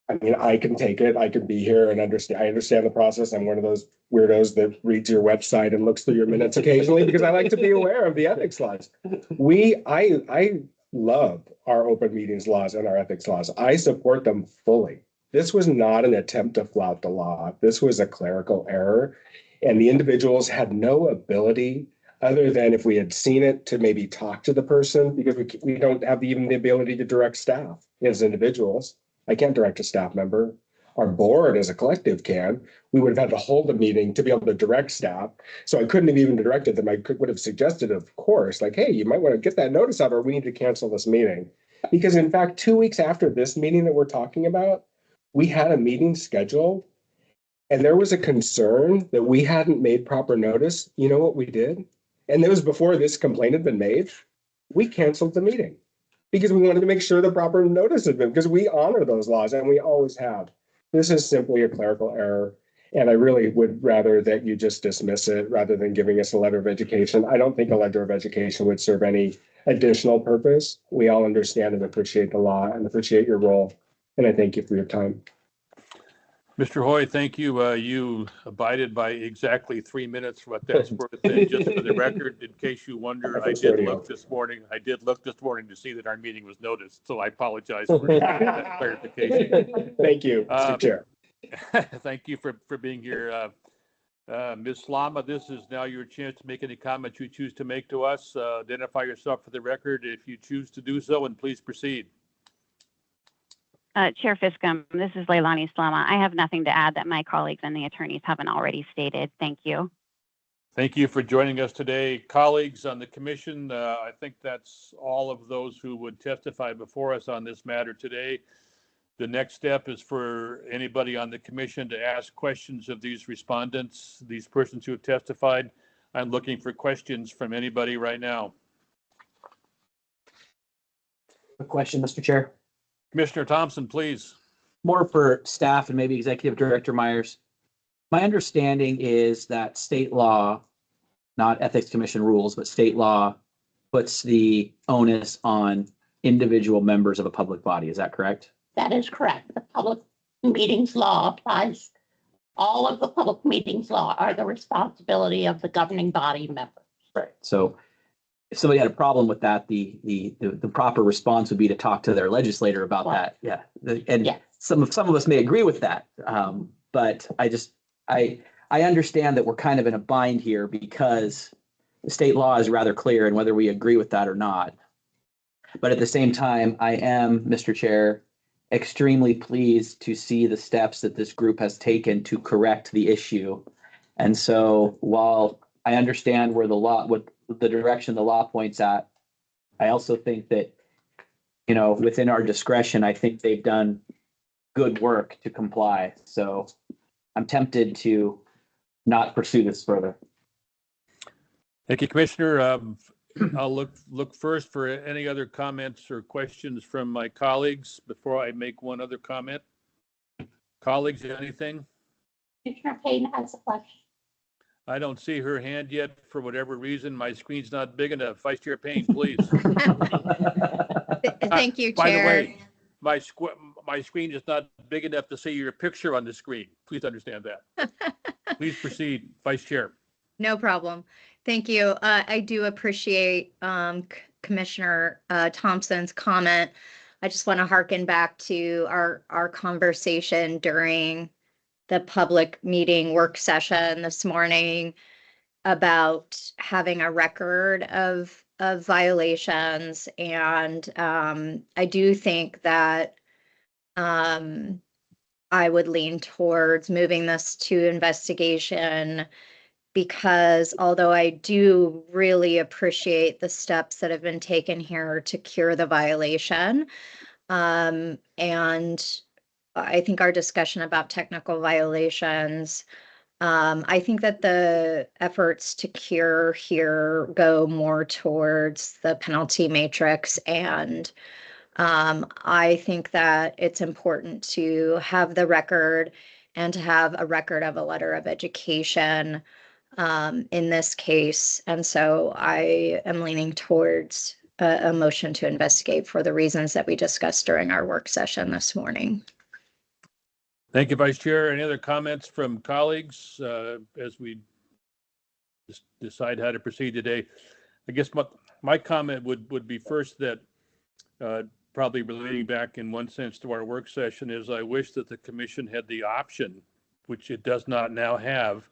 I can take it. I can be here and understand. I understand the process. I'm one of those weirdos that reads your website and looks through your minutes occasionally because I like to be aware of the ethics laws. I love our open meetings laws and our ethics laws. I support them fully. This was not an attempt to flout the law. This was a clerical error, and the individuals had no ability other than if we had seen it to maybe talk to the person, because we don't have even the ability to direct staff as individuals. I can't direct a staff member. Our board as a collective can. We would have had to hold a meeting to be able to direct staff. So I couldn't have even directed them. I would have suggested, of course, like, hey, you might want to get that notice out or we need to cancel this meeting. Because in fact, 2 weeks after this meeting that we're talking about, we had a meeting scheduled and there was a concern that we hadn't made proper notice. You know what we did? And it was before this complaint had been made. We canceled the meeting because we wanted to make sure the proper notice had been, because we honor those laws and we always have. This is simply a clerical error. And I really would rather that you just dismiss it rather than giving us a letter of education. I don't think a letter of education would serve any additional purpose. We all understand and appreciate the law and appreciate your role. And I thank you for your time. Mr. Hoy, thank you. You abided by exactly 3 minutes for what that's worth. And just for the record, in case you wonder, I did look this morning to see that our meeting was noticed. So I apologize for that clarification. Thank you, Mr. Chair. Thank you for being here. Ms. Slama, this is now your chance to make any comments you choose to make to us. Identify yourself for the record if you choose to do so, and please proceed. Chair Fiscum, this is Leilani Slama. I have nothing to add that my colleagues and the attorneys haven't already stated. Thank you. Thank you for joining us today. Colleagues on the commission, I think that's all of those who would testify before us on this matter today. The next step is for anybody on the commission to ask questions of these respondents, these persons who have testified. I'm looking for questions from anybody right now. A question, Mr. Chair. Commissioner Thompson, please. More for staff and maybe Executive Director Myers. My understanding is that state law, not Ethics Commission rules, but state law puts the onus on individual members of a public body. Is that correct? That is correct. The public meetings law applies. All of the public meetings law are the responsibility of the governing body members. Right. So if somebody had a problem with that, the proper response would be to talk to their legislator about that. Yeah. And yes. some of us may agree with that. But I understand that we're kind of in a bind here because the state law is rather clear and whether we agree with that or not. But at the same time, I am, Mr. Chair, extremely pleased to see the steps that this group has taken to correct the issue. And so while I understand where what the direction the law points at, I also think that, within our discretion, I think they've done good work to comply. So I'm tempted to not pursue this further. Thank you, Commissioner. I'll look first for any other comments or questions from my colleagues before I make one other comment. Colleagues, anything? Commissioner Payne has a question. I don't see her hand yet for whatever reason. My screen's not big enough. Vice Chair Payne, please. Thank you, By the Chair. way, my screen is not big enough to see your picture on the screen. Please understand that. Please proceed, Vice Chair. No problem. Thank you. I do appreciate Commissioner Thompson's comment. I just want to harken back to our conversation during the public meeting work session this morning about having a record of violations. And I do think that I would lean towards moving this to investigation, because although I do really appreciate the steps that have been taken here to cure the violation, and I think our discussion about technical violations, I think that the efforts to cure here go more towards the penalty matrix. And I think that it's important to have the record and to have a record of a letter of education in this case. And so I am leaning towards a motion to investigate for the reasons that we discussed during our work session this morning. Thank you, Vice Chair. Any other comments from colleagues as we decide how to proceed today? I guess my comment would be first that probably relating back in one sense to our work session is I wish that the commission had the option, which it does not now have,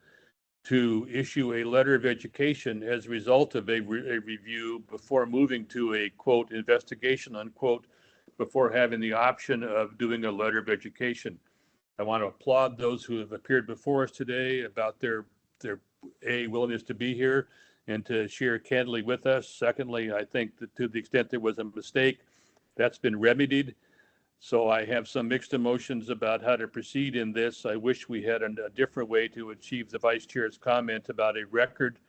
to issue a letter of education as a result of a review before moving to a quote investigation unquote before having the option of doing a letter of education. I want to applaud those who have appeared before us today about their willingness to be here and to share candidly with us. Secondly, I think that to the extent there was a mistake, that's been remedied. So I have some mixed emotions about how to proceed in this. I wish we had a different way to achieve the Vice Chair's comment about a record.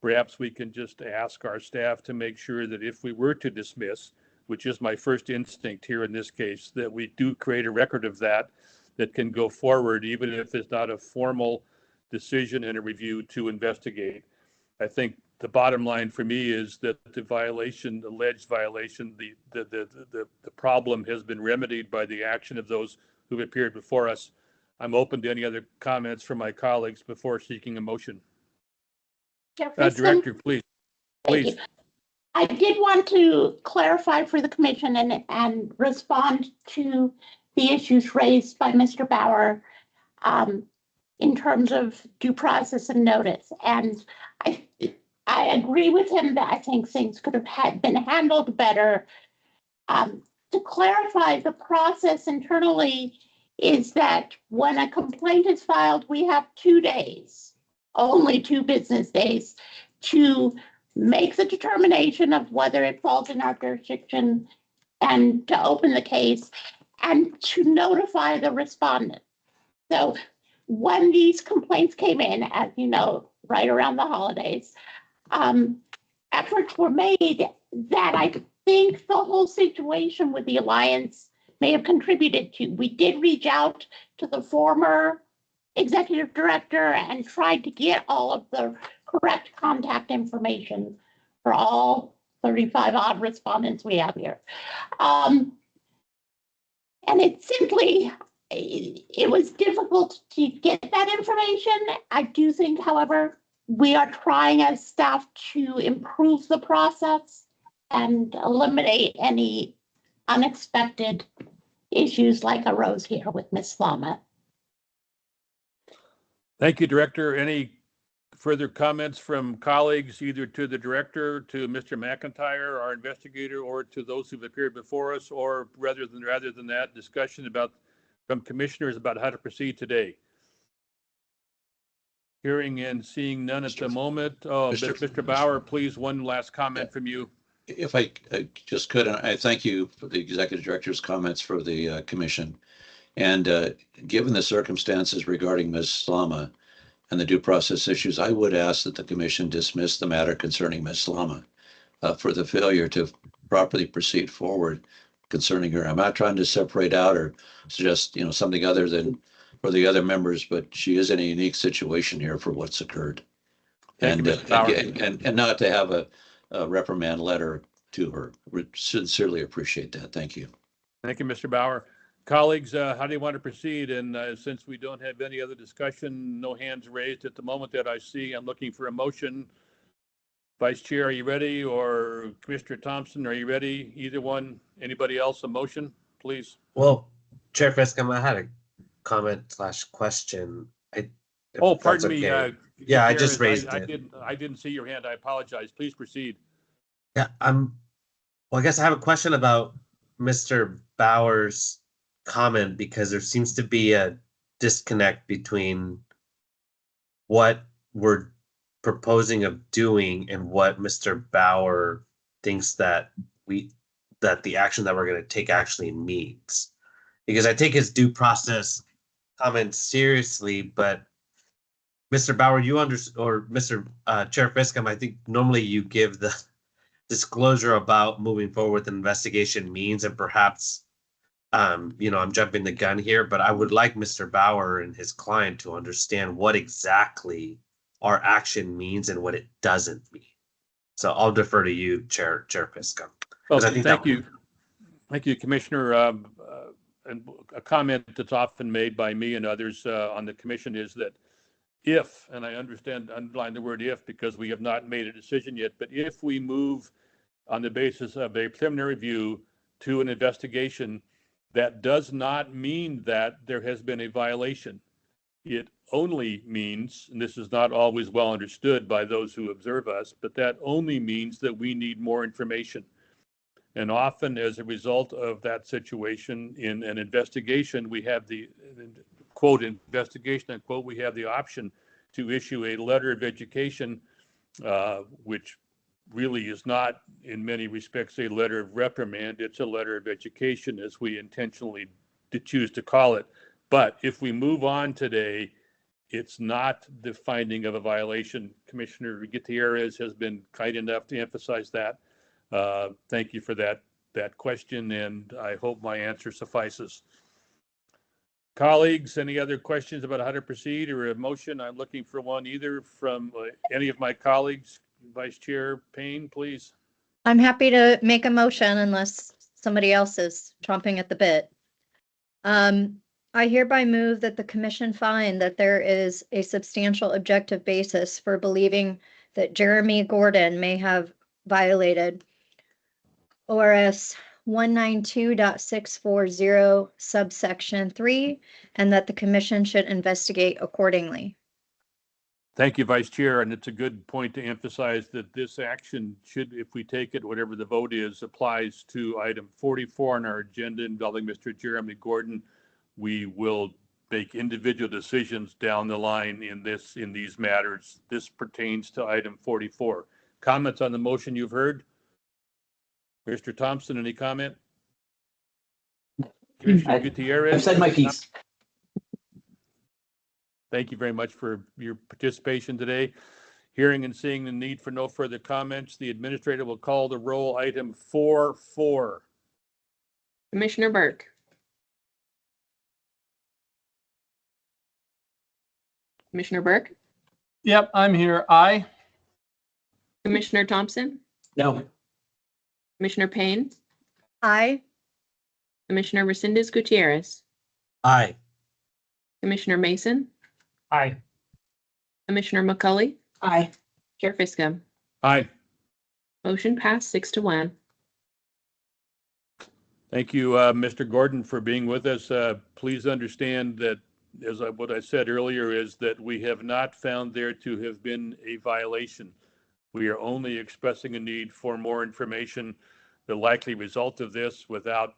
Perhaps we can just ask our staff to make sure that if we were to dismiss, which is my first instinct here in this case, that we do create a record of that can go forward, even if it's not a formal decision and a review to investigate. I think the bottom line for me is that the alleged violation, the problem has been remedied by the action of those who've appeared before us. I'm open to any other comments from my colleagues before seeking a motion. Director, please. Please. I did want to clarify for the commission and respond to the issues raised by Mr. Bauer in terms of due process and notice. And I agree with him that I think things could have been handled better. To clarify, the process internally is that when a complaint is filed, we have 2 days, only 2 business days, to make the determination of whether it falls in our jurisdiction and to open the case and to notify the respondent. So when these complaints came in, as you know, right around the holidays, efforts were made that I think the whole situation with the Alliance may have contributed to. We did reach out to the former executive director and tried to get all of the correct contact information for all 35 odd respondents we have here. And it was difficult to get that information. I do think, however, we are trying as staff to improve the process and eliminate any unexpected issues like arose here with Ms. Lama. Thank you, Director. Any further comments from colleagues, either to the Director, to Mr. McIntyre, our investigator, or to those who've appeared before us, or rather than that, discussion from commissioners about how to proceed today? Hearing and seeing none at the moment. Oh, Mr. Bauer, please, one last comment from you. If I just could, and I thank you for the executive director's comments for the commission. And given the circumstances regarding Ms. Lama and the due process issues, I would ask that the commission dismiss the matter concerning Ms. Lama for the failure to properly proceed forward concerning her. I'm not trying to separate out or suggest, something other than for the other members, but she is in a unique situation here for what's occurred. And not to have a reprimand letter to her. We sincerely appreciate that. Thank you. Thank you, Mr. Bauer. Colleagues, how do you want to proceed? And since we don't have any other discussion, no hands raised at the moment that I see, I'm looking for a motion. Vice Chair, are you ready? Or Commissioner Thompson, are you ready? Either one. Anybody else? A motion, please. Well, Chair Fiscom, I had a comment/question. Pardon me. Yeah, I just raised it. I didn't see your hand. I apologize. Please proceed. Yeah, well, I guess I have a question about Mr. Bauer's comment, because there seems to be a disconnect between what we're proposing of doing and what Mr. Bauer thinks that the action that we're going to take actually means. Because I take his due process comments seriously, but Mr. Bauer, or Mr. Chair Fiscom, I think normally you give the disclosure about moving forward with an investigation means, and perhaps I'm jumping the gun here, but I would like Mr. Bauer and his client to understand what exactly our action means and what it doesn't mean. So I'll defer to you, Chair Fiscom. Well, thank you. Thank you, Commissioner. And a comment that's often made by me and others on the commission is that if, and I underline the word if, because we have not made a decision yet, but if we move on the basis of a preliminary review to an investigation, that does not mean that there has been a violation. It only means, and this is not always well understood by those who observe us, but that only means that we need more information. And often as a result of that situation in an investigation, we have the, quote, investigation, unquote, we have the option to issue a letter of education, which really is not in many respects a letter of reprimand. It's a letter of education, as we intentionally choose to call it. But if we move on today, it's not the finding of a violation. Commissioner Gutierrez has been kind enough to emphasize that. Thank you for that question, and I hope my answer suffices. Colleagues, any other questions about how to proceed or a motion? I'm looking for one either from any of my colleagues. Vice Chair Payne, please. I'm happy to make a motion unless somebody else is chomping at the bit. I hereby move that the commission find that there is a substantial objective basis for believing that Jeremy Gordon may have violated ORS 192.640 subsection 3, and that the commission should investigate accordingly. Thank you, Vice Chair. And it's a good point to emphasize that this action should, if we take it, whatever the vote is, applies to item 44 on our agenda involving Mr. Jeremy Gordon. We will make individual decisions down the line in these matters. This pertains to item 44. Comments on the motion you've heard? Mr. Thompson, any comment? Commissioner Gutierrez? I've said my piece. Thank you very much for your participation today. Hearing and seeing the need for no further comments, the administrator will call the roll. Item 4.4. Commissioner Burke. Commissioner Burke? Yep, I'm here. Aye. Commissioner Thompson? No. Commissioner Payne? Aye. Commissioner Resendez Gutierrez? Aye. Commissioner Mason? Aye. Commissioner McCulley? Aye. Chair Fiscom? Aye. Motion passed 6-1. Thank you, Mr. Gordon, for being with us. Please understand that, what I said earlier, is that we have not found there to have been a violation. We are only expressing a need for more information. The likely result of this, without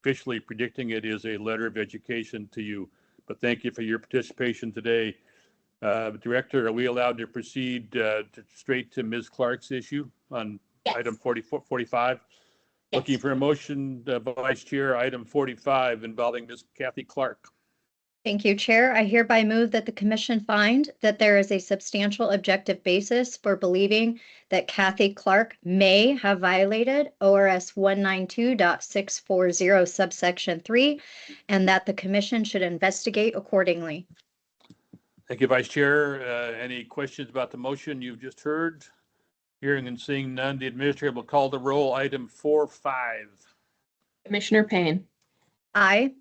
officially predicting it, is a letter of education to you. But thank you for your participation today. Director, are we allowed to proceed straight to Ms. Clark's issue on item 45? Yes. Looking for a motion, Vice Chair, item 45 involving Ms. Kathy Clark. Thank you, Chair. I hereby move that the Commission find that there is a substantial objective basis for believing that Kathy Clark may have violated ORS 192.640 subsection 3, and that the Commission should investigate accordingly. Thank you, Vice Chair. Any questions about the motion you've just heard? Hearing and seeing none, the Administrator will call the roll. Item 45. Commissioner Payne. Aye.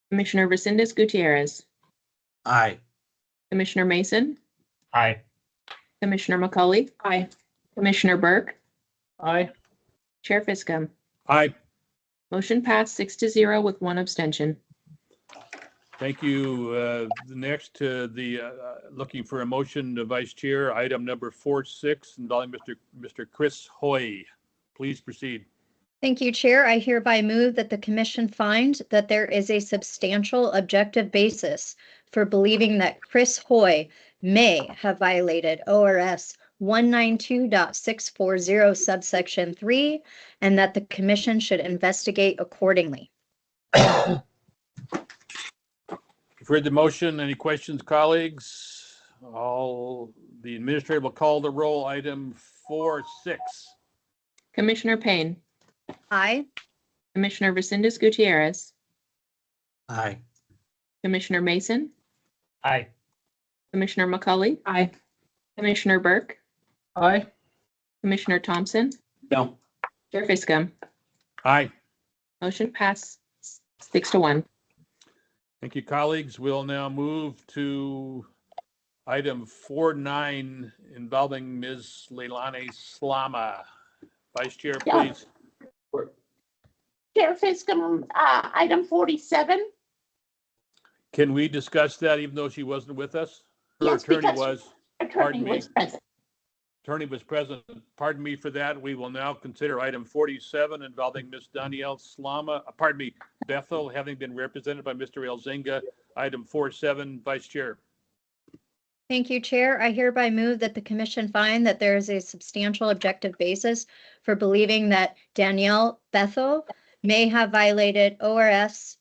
Commissioner Resendez Gutierrez. Aye. Commissioner Mason. Aye. Commissioner McCauley. Aye. Commissioner Burke. Aye. Chair Fiscum. Aye. Motion passed 6-0 with 1 abstention. Thank you. The next, looking for a motion, Vice Chair, item number 46, involving Mr. Chris Hoy. Please proceed. Thank you, Chair. I hereby move that the Commission find that there is a substantial objective basis for believing that Chris Hoy may have violated ORS 192.640 subsection 3, and that the Commission should investigate accordingly. You've heard the motion. Any questions, colleagues? The Administrator will call the roll. Item 46. Commissioner Payne. Aye. Commissioner Resendez Gutierrez. Aye. Commissioner Mason. Aye. Commissioner McCauley. Aye. Commissioner Burke. Aye. Commissioner Thompson. No. Chair Fiscum. Aye. Motion passed 6-1. Thank you, colleagues. We'll now move to item 49 involving Ms. Leilani Slama. Vice Chair, please. Chair Fiscum, item 47. Can we discuss that even though she wasn't with us? Her Yes, attorney because was. Attorney was present. Attorney was present. Pardon me for that. We will now consider item 47 involving Ms. Danielle Slama, Bethel, having been represented by Mr. Elzinga. Item 47, Vice Chair. Thank you, Chair. I hereby move that the Commission find that there is a substantial objective basis for believing that Danielle Bethel may have violated ORS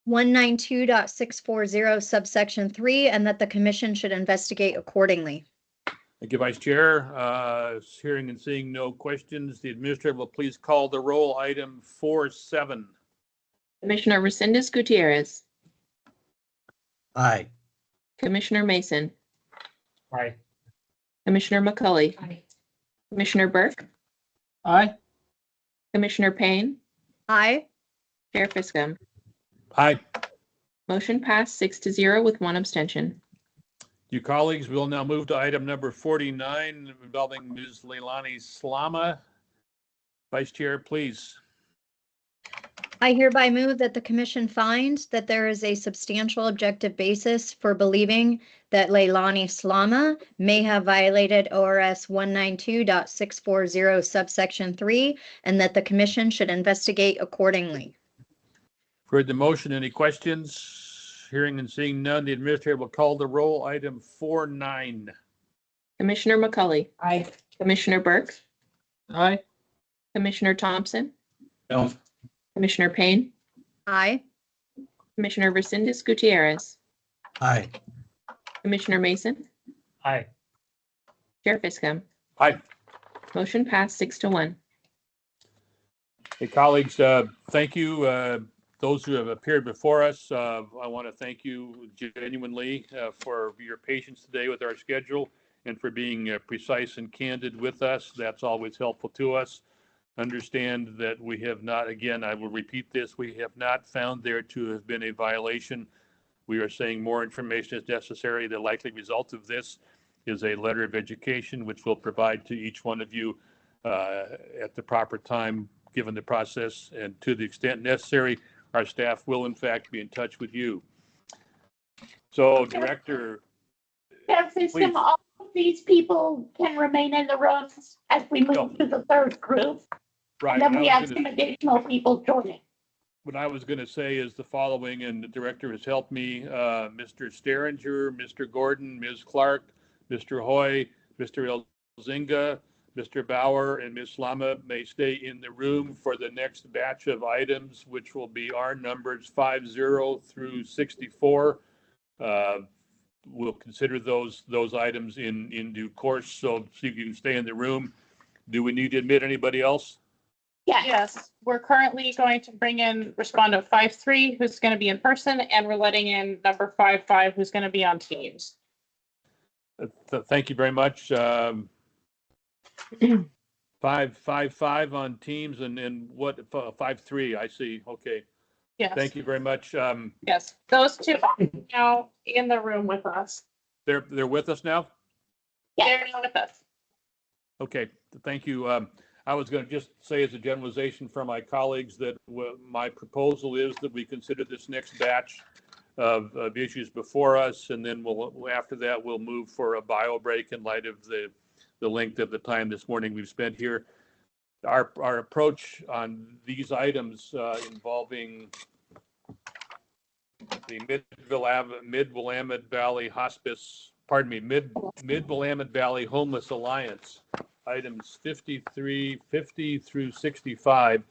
192.640 subsection 3, and that the Commission should investigate accordingly. Thank you, Vice Chair. Hearing and seeing no questions, the Administrator will please call the roll. Item 47. Commissioner Resendez Gutierrez. Aye. Commissioner Mason. Aye. Commissioner McCauley. Aye. Commissioner Burke. Aye. Commissioner Payne. Aye. Chair Fiscum. Aye. Motion passed 6-0 with 1 abstention. You colleagues, we'll now move to item number 49 involving Ms. Leilani Slama. Vice Chair, please. I hereby move that the Commission find that there is a substantial objective basis for believing that Leilani Slama may have violated ORS 192.640 subsection 3, and that the Commission should investigate accordingly. Heard the motion. Any questions? Hearing and seeing none, the Administrator will call the roll. Item 49. Commissioner McCauley. Aye. Commissioner Burke. Aye. Commissioner Thompson. No. Commissioner Payne. Aye. Commissioner Resendez Gutierrez. Aye. Commissioner Mason. Aye. Chair Fiscum. Aye. Motion passed 6-1. Hey, colleagues, thank you. Those who have appeared before us, I want to thank you genuinely for your patience today with our schedule and for being precise and candid with us. That's always helpful to us. Understand that we have not, again, I will repeat this, we have not found there to have been a violation. We are saying more information is necessary. The likely result of this is a letter of education, which we'll provide to each one of you at the proper time given the process, and to the extent necessary, our staff will in fact be in touch with you. So, Director, Chair Fiskum, all of these people can remain in the rooms as we move to the third group. right, And then we have some additional people joining. what I was going to say is the following, and the director has helped me, Mr. Steringer, Mr. Gordon, Ms. Clark, Mr. Hoy, Mr. Elzinga, Mr. Bauer, and Ms. Slama may stay in the room for the next batch of items, which will be our numbers 50 through 64. We'll consider those items in due course, so you can stay in the room. Do we need to admit anybody else? Yes, we're currently going to bring in respondent 53, who's going to be in person, and we're letting in number 55, who's going to be on Teams. Thank you very much. 555 on Teams, and what 53? I see. Okay. Yes. Thank you very much. Yes, those two are now in the room with us. They're with us now. They're now with us. Okay. Thank you. I was going to just say as a generalization from my colleagues that my proposal is that we consider this next batch of issues before us, and then after that we'll move for a bio break in light of the length of the time this morning we've spent here. Our approach on these items involving the Mid-Willamette Valley Hospice, pardon me, Mid-Willamette Valley Homeless Alliance, items 50 through 65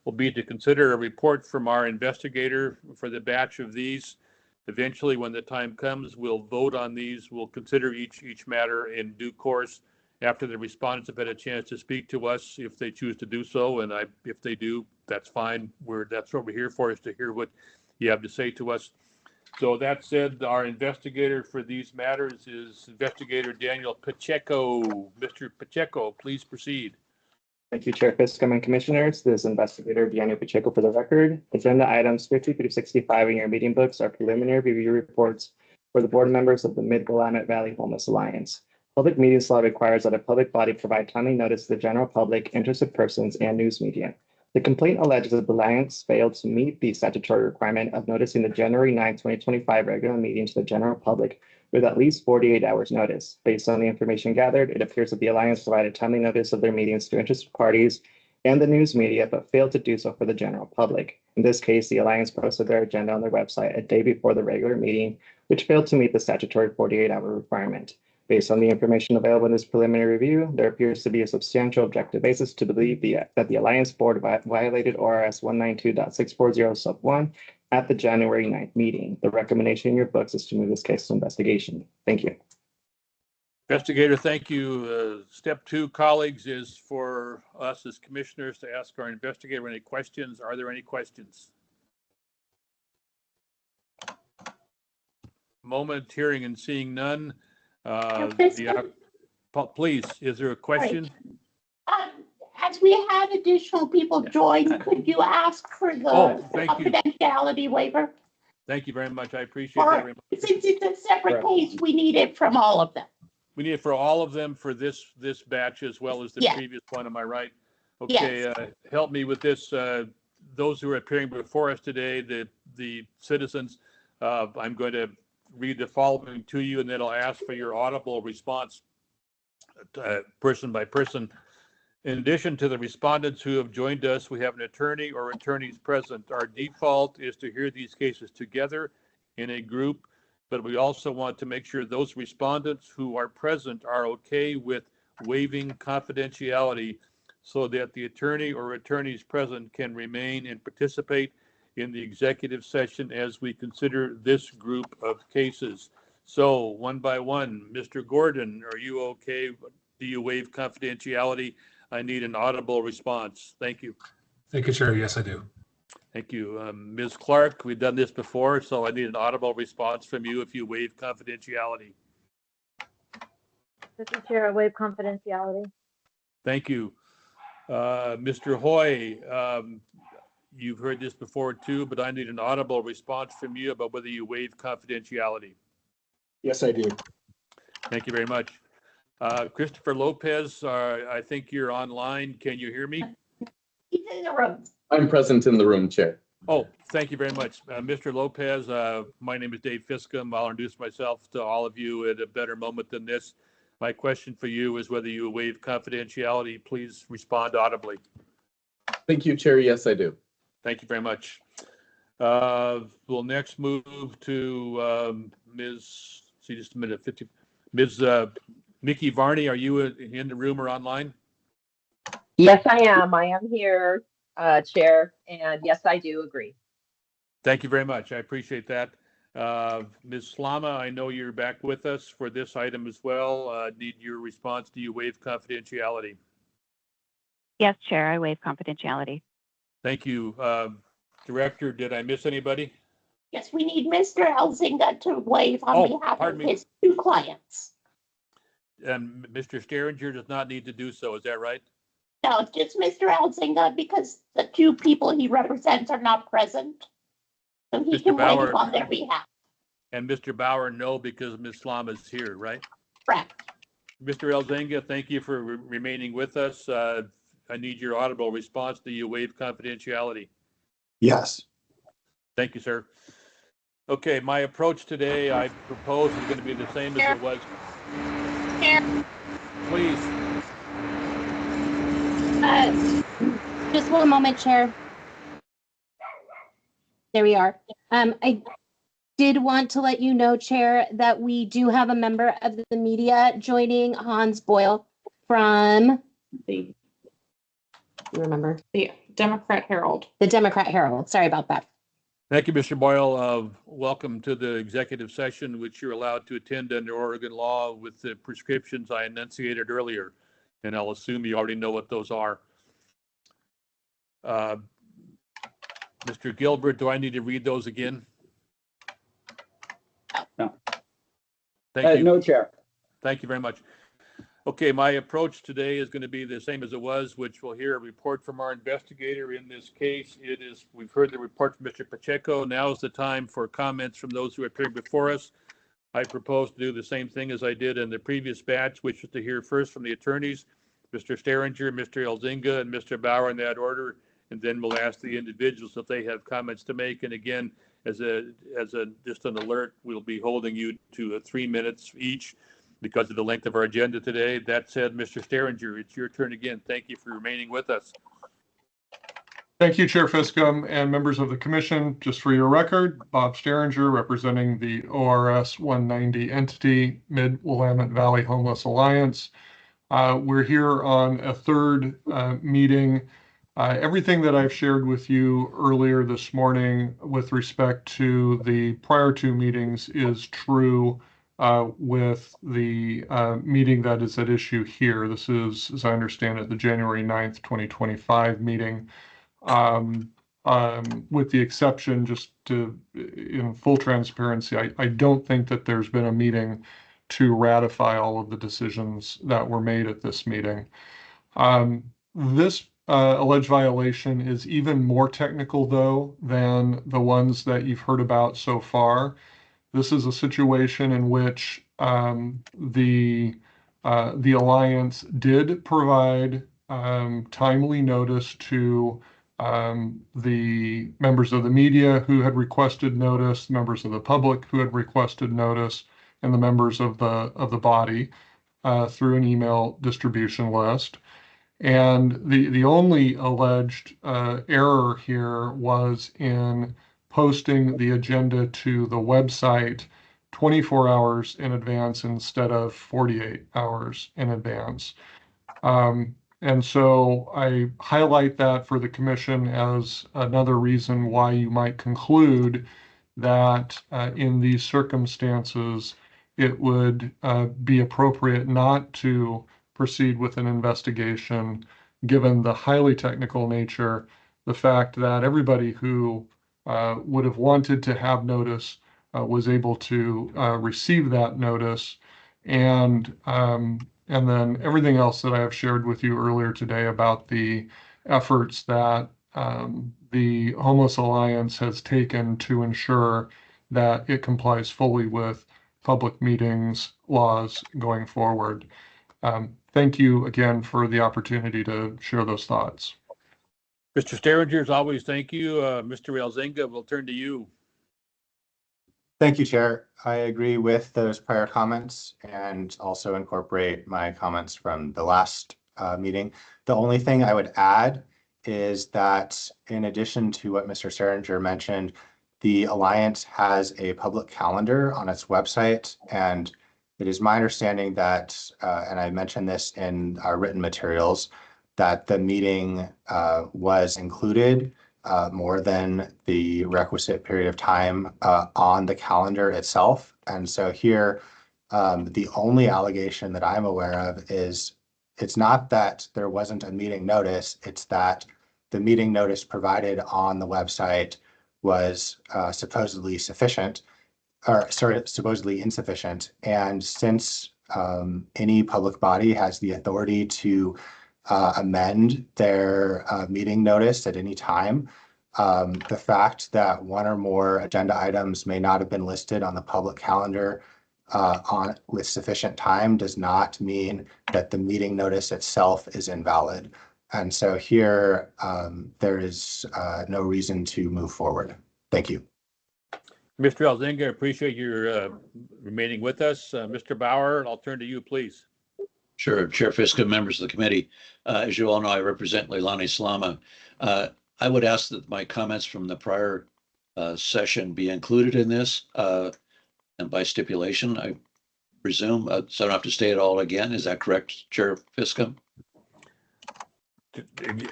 will be to consider a report from our investigator for the batch of these. Eventually, when the time comes, we'll vote on these. We'll consider each matter in due course after the respondents have had a chance to speak to us, if they choose to do so. And if they do, that's fine. That's what we're here for, is to hear what you have to say to us. So that said, our investigator for these matters is Investigator Daniel Pacheco. Mr. Pacheco, please proceed. Thank you, Chair Fiskum and Commissioners. This is Investigator Daniel Pacheco for the record. Agenda items 50 through 65 in your meeting books are preliminary review reports for the board members of the Mid-Willamette Valley Homeless Alliance. Public meetings law requires that a public body provide timely notice to the general public, interested persons, and news media. The complaint alleges that the Alliance failed to meet the statutory requirement of noticing the January 9, 2025 regular meeting to the general public with at least 48 hours notice. Based on the information gathered, it appears that the Alliance provided timely notice of their meetings to interested parties and the news media, but failed to do so for the general public. In this case, the Alliance posted their agenda on their website a day before the regular meeting, which failed to meet the statutory 48-hour requirement. Based on the information available in this preliminary review, there appears to be a substantial objective basis to believe that the Alliance Board violated ORS 192.640 sub 1 at the January 9th meeting. The recommendation in your books is to move this case to investigation. Thank you. Investigator, thank you. Step 2, colleagues, is for us as commissioners to ask our investigator any questions. Are there any questions? Moment, hearing and seeing none. Please, is there a question? As we had additional people join, could you ask for the confidentiality waiver? Thank you very much. I appreciate that very much. Since it's a separate case, we need it from all of them. We need it for all of them for this batch as well as the previous one. Am I right? Okay. Yes. Help me with this. Those who are appearing before us today, the citizens, I'm going to read the following to you, and then I'll ask for your audible response person by person. In addition to the respondents who have joined us, we have an attorney or attorneys present. Our default is to hear these cases together in a group, but we also want to make sure those respondents who are present are okay with waiving confidentiality so that the attorney or attorneys present can remain and participate in the executive session as we consider this group of cases. So one by one, Mr. Gordon, are you okay? Do you waive confidentiality? I need an audible response. Thank you. Thank you, Chair. Yes, I do. Thank you. Ms. Clark, we've done this before, so I need an audible response from you if you waive confidentiality. Mr. Chair, I waive confidentiality. Thank you. Mr. Hoy, you've heard this before too, but I need an audible response from you about whether you waive confidentiality. Yes, I do. Thank you very much. Christopher Lopez, I think you're online. Can you hear me? He in the room. I'm present in the room, Chair. Oh, thank you very much. Mr. Lopez, my name is Dave Fiscum. I'll introduce myself to all of you at a better moment than this. My question for you is whether you waive confidentiality. Please respond audibly. Thank you, Chair. Yes, I do. Thank you very much. We'll next move to Ms. See just a minute. Ms. Nikki Varney, are you in the room or online? Yes, I am. I am here, Chair, and yes, I do agree. Thank you very much. I appreciate that. Ms. Slama, I know you're back with us for this item as well. Need your response. Do you waive confidentiality? Yes, Chair, I waive confidentiality. Thank you. Director, did I miss anybody? Yes, we need Mr. Elzinga to waive on behalf of his two clients. And Mr. Steringer does not need to do so. Is that right? No, just Mr. Elzinga because the two people he represents are not present. So he can waive on their behalf. And Mr. Bauer, no, because Ms. Slama is here, right? Correct. Mr. Elzinga, thank you for remaining with us. I need your audible response. Do you waive confidentiality? Yes. Thank you, sir. Okay, my approach today, I propose, is going to be the same as it was. Please. Just one moment, Chair. There we are. I did want to let you know, Chair, that we do have a member of the media joining, Hans Boyle from the, you remember? The Democrat Herald. The Democrat Herald. Sorry about that. Thank you, Mr. Boyle. Welcome to the executive session, which you're allowed to attend under Oregon law with the prescriptions I enunciated earlier. And I'll assume you already know what those are. Mr. Gilbert, do I need to read those again? No. Thank you. No, Chair. Thank you very much. Okay, my approach today is going to be the same as it was, which we'll hear a report from our investigator. In this case, we've heard the report from Mr. Pacheco. Now is the time for comments from those who appeared before us. I propose to do the same thing as I did in the previous batch, which is to hear first from the attorneys, Mr. Steringer, Mr. Elzinga, and Mr. Bauer in that order, and then we'll ask the individuals if they have comments to make. And again, as just an alert, we'll be holding you to 3 minutes each because of the length of our agenda today. That said, Mr. Steringer, it's your turn again. Thank you for remaining with us. Thank you, Chair Fiscum and members of the commission. Just for your record, Bob Steringer, representing the ORS 190 entity, Mid-Willamette Valley Homeless Alliance. We're here on a third meeting. Everything that I've shared with you earlier this morning with respect to the prior two meetings is true with the meeting that is at issue here. This is, as I understand it, the January 9th, 2025 meeting. With the exception, just to, in full transparency, I don't think that there's been a meeting to ratify all of the decisions that were made at this meeting. This alleged violation is even more technical, though, than the ones that you've heard about so far. This is a situation in which the Alliance did provide timely notice to the members of the media who had requested notice, members of the public who had requested notice, and the members of the body through an email distribution list. And the only alleged error here was in posting the agenda to the website 24 hours in advance instead of 48 hours in advance. And so I highlight that for the commission as another reason why you might conclude that in these circumstances, it would be appropriate not to proceed with an investigation, given the highly technical nature, the fact that everybody who would have wanted to have notice was able to receive that notice, and then everything else that I have shared with you earlier today about the efforts that the Homeless Alliance has taken to ensure that it complies fully with public meetings laws going forward. Thank you again for the opportunity to share those thoughts. Mr. Sterringer, as always, thank you. Mr. Elzinga, we'll turn to you. Thank you, Chair. I agree with those prior comments and also incorporate my comments from the last meeting. The only thing I would add is that in addition to what Mr. Sterringer mentioned, the Alliance has a public calendar on its website, and it is my understanding that, and I mentioned this in our written materials, that the meeting was included more than the requisite period of time on the calendar itself. And so here, the only allegation that I'm aware of is it's not that there wasn't a meeting notice, it's that the meeting notice provided on the website was supposedly sufficient, or sorry, supposedly insufficient. And since any public body has the authority to amend their meeting notice at any time, the fact that one or more agenda items may not have been listed on the public calendar with sufficient time does not mean that the meeting notice itself is invalid. And so here, there is no reason to move forward. Thank you. Mr. Elzinga, I appreciate your remaining with us. Mr. Bauer, I'll turn to you, please. Sure, Chair Fiska, members of the committee. As you all know, I represent Leilani Slama. I would ask that my comments from the prior session be included in this, and by stipulation, I presume, so I don't have to state it all again. Is that correct, Chair Fiska?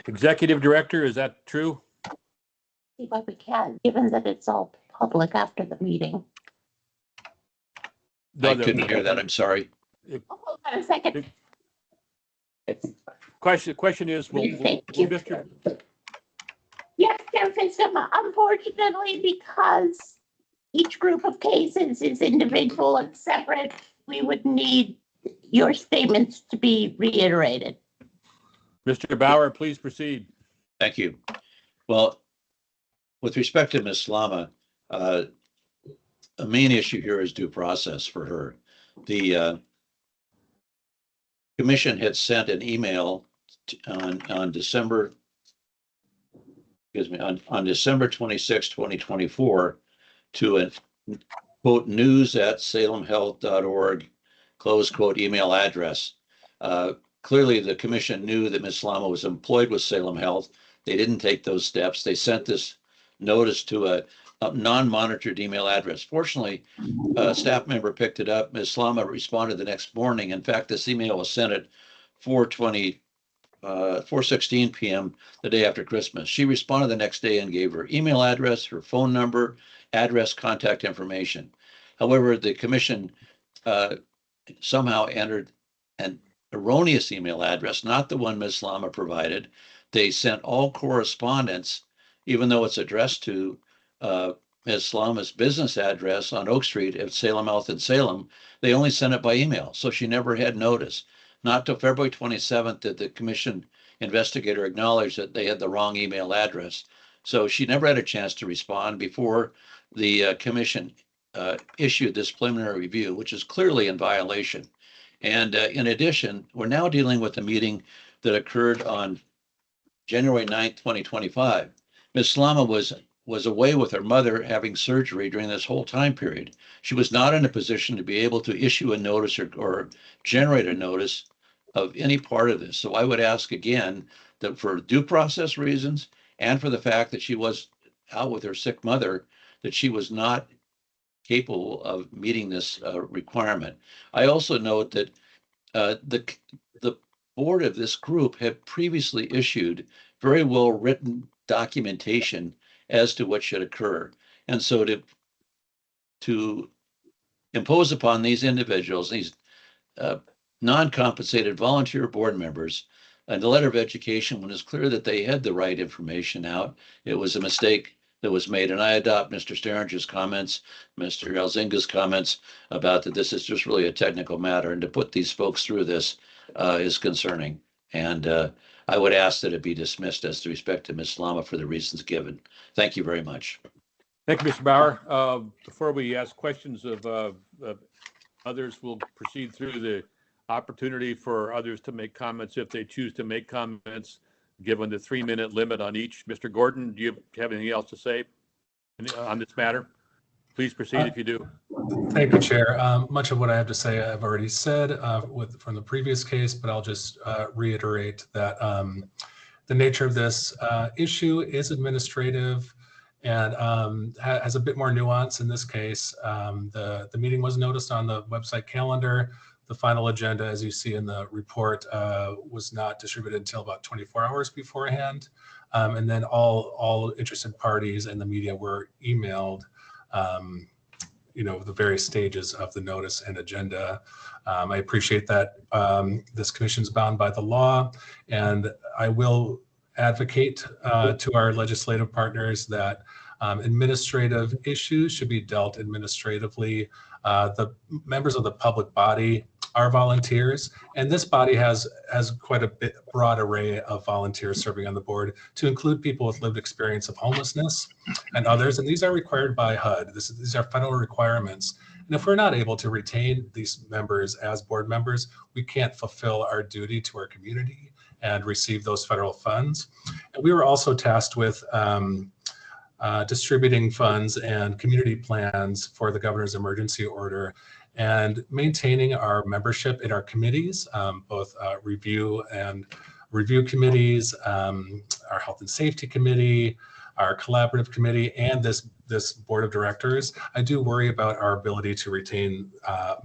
Executive Director, is that true? See what we can, given that it's all public after the meeting. I couldn't hear that. I'm sorry. Hold on a second. Question is, will Mr. Yes, Chair Fiskam, unfortunately, because each group of cases is individual and separate, we would need your statements to be reiterated. Mr. Bauer, please proceed. Thank you. Well, with respect to Ms. Slama, a main issue here is due process for her. The commission had sent an email on December 26, 2024 to a quote news@salemhealth.org close quote email address. Clearly, the commission knew that Ms. Slama was employed with Salem Health. They didn't take those steps. They sent this notice to a non-monitored email address. Fortunately, a staff member picked it up. Ms. Slama responded the next morning. In fact, this email was sent at 4:16 p.m. the day after Christmas. She responded the next day and gave her email address, her phone number, address, contact information. However, the commission somehow entered an erroneous email address, not the one Ms. Slama provided. They sent all correspondence, even though it's addressed to Ms. Slama's business address on Oak Street at Salem Health in Salem. They only sent it by email, so she never had notice. Not till February 27th did the commission investigator acknowledge that they had the wrong email address. So she never had a chance to respond before the commission issued this preliminary review, which is clearly in violation. And in addition, we're now dealing with a meeting that occurred on January 9th, 2025. Ms. Slama was away with her mother having surgery during this whole time period. She was not in a position to be able to issue a notice or generate a notice of any part of this. So I would ask again that for due process reasons and for the fact that she was out with her sick mother, that she was not capable of meeting this requirement. I also note that the board of this group had previously issued very well written documentation as to what should occur. And so to impose upon these individuals, these non-compensated volunteer board members, and the letter of education, when it's clear that they had the right information out, it was a mistake that was made. And I adopt Mr. Sterringer's comments, Mr. Elzinga's comments about that this is just really a technical matter, and to put these folks through this is concerning. And I would ask that it be dismissed as to respect to Ms. Slama for the reasons given. Thank you very much. Thank you, Mr. Bauer. Before we ask questions of others, we'll proceed through the opportunity for others to make comments if they choose to make comments. given the 3-minute limit on each. Mr. Gordon, do you have anything else to say on this matter? Please proceed if you do. Thank you, Chair. Much of what I have to say I've already said from the previous case, but I'll just reiterate that the nature of this issue is administrative and has a bit more nuance in this case. The meeting was noticed on the website calendar. The final agenda, as you see in the report, was not distributed until about 24 hours beforehand. And then all interested parties and the media were emailed the various stages of the notice and agenda. I appreciate that this commission is bound by the law, and I will advocate to our legislative partners that administrative issues should be dealt administratively. The members of the public body are volunteers, and this body has quite a broad array of volunteers serving on the board, to include people with lived experience of homelessness and others, and these are required by HUD. These are federal requirements, and if we're not able to retain these members as board members, we can't fulfill our duty to our community and receive those federal funds. And we were also tasked with distributing funds and community plans for the governor's emergency order and maintaining our membership in our committees, both review committees, our health and safety committee, our collaborative committee, and this board of directors. I do worry about our ability to retain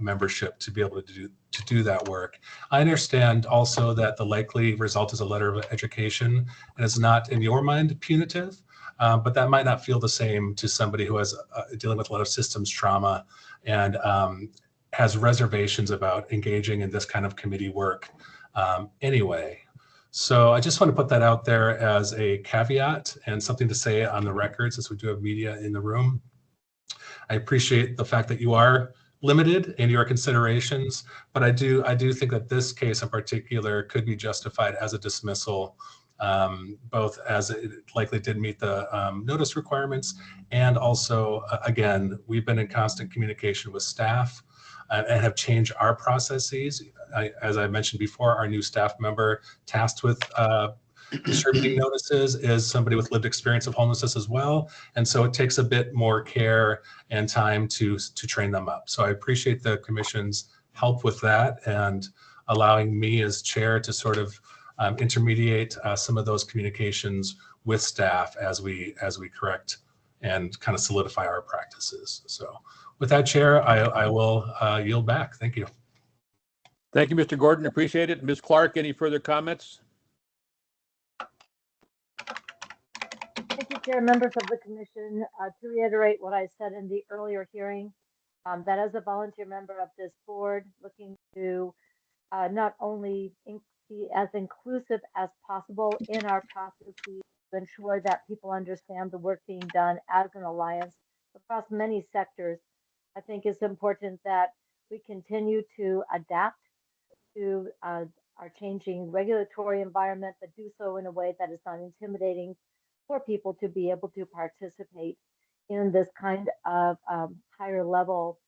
membership to be able to do that work. I understand also that the likely result is a letter of education, and it's not in your mind punitive, but that might not feel the same to somebody who has dealing with a lot of systems trauma and has reservations about engaging in this kind of committee work anyway. So I just want to put that out there as a caveat and something to say on the record, since we do have media in the room. I appreciate the fact that you are limited in your considerations, but I do think that this case in particular could be justified as a dismissal, both as it likely did meet the notice requirements, and also, again, we've been in constant communication with staff and have changed our processes. As I mentioned before, our new staff member tasked with distributing notices is somebody with lived experience of homelessness as well. And so it takes a bit more care and time to train them up. So I appreciate the commission's help with that and allowing me as chair to sort of intermediate some of those communications with staff as we correct and kind of solidify our practices. So with that, Chair, I will yield back. Thank you. Thank you, Mr. Gordon. Appreciate it. Ms. Clark, any further comments? Thank you, Chair, members of the commission. To reiterate what I said in the earlier hearing, that as a volunteer member of this board, looking to not only be as inclusive as possible in our processes to ensure that people understand the work being done as an alliance across many sectors, I think it's important that we continue to adapt to our changing regulatory environment, but do so in a way that is not intimidating for people to be able to participate in this kind of higher level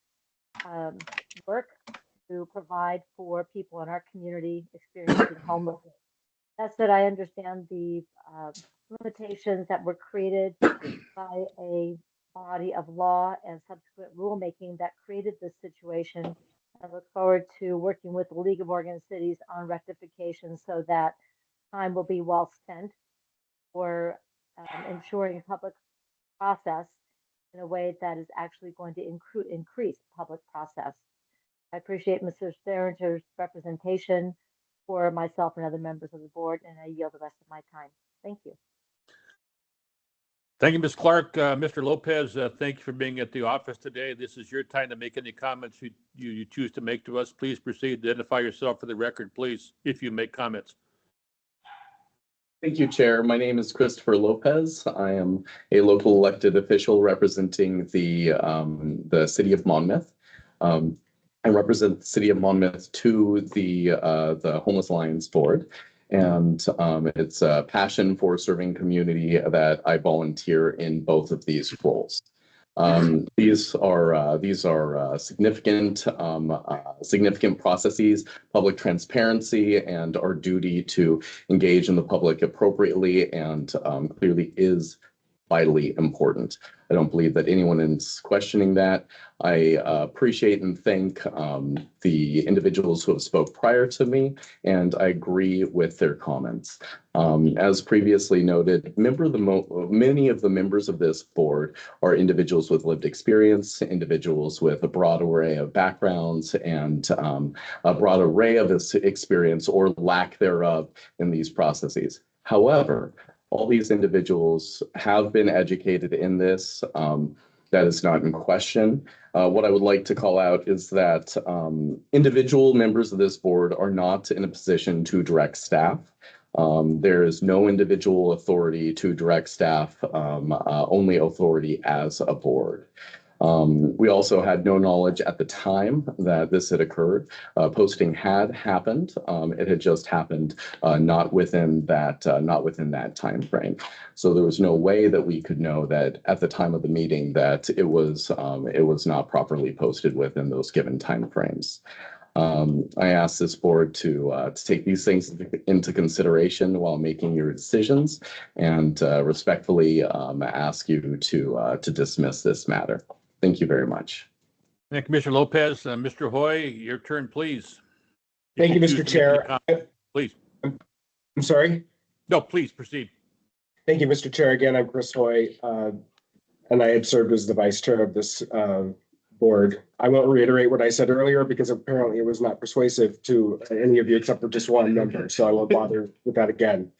work to provide for people in our community experiencing homelessness. That said, I understand the limitations that were created by a body of law and subsequent rulemaking that created this situation. I look forward to working with the League of Oregon Cities on rectification so that time will be well spent for ensuring public process in a way that is actually going to increase public process. I appreciate Mr. Therenter's representation for myself and other members of the board, and I yield the rest of my time. Thank you. Thank you, Ms. Clark. Mr. Lopez, thank you for being at the office today. This is your time to make any comments you choose to make to us. Please proceed. Identify yourself for the record, please, if you make comments. Thank you, Chair. My name is Christopher Lopez. I am a local elected official representing the city of Monmouth. I represent the city of Monmouth to the Homeless Alliance Board, and it's a passion for serving community that I volunteer in both of these roles. These are significant processes, public transparency, and our duty to engage in the public appropriately and clearly is vitally important. I don't believe that anyone is questioning that. I appreciate and thank the individuals who have spoke prior to me, and I agree with their comments. As previously noted, many of the members of this board are individuals with lived experience, individuals with a broad array of backgrounds and a broad array of this experience or lack thereof in these processes. However, all these individuals have been educated in this. That is not in question. What I would like to call out is that individual members of this board are not in a position to direct staff. There is no individual authority to direct staff, only authority as a board. We also had no knowledge at the time that this had occurred. Posting had happened. It had just happened not within that time frame. So there was no way that we could know that at the time of the meeting that it was not properly posted within those given time frames. I ask this board to take these things into consideration while making your decisions, and respectfully ask you to dismiss this matter. Thank you very much. Thank you, Commissioner Lopez. Mr. Hoy, your turn, please. Thank you, Mr. Chair. Please. I'm sorry? No, please proceed. Thank you, Mr. Chair. Again, I'm Chris Hoy, and I had served as the vice chair of this board. I won't reiterate what I said earlier because apparently it was not persuasive to any of you except for just one member, so I won't bother with that again.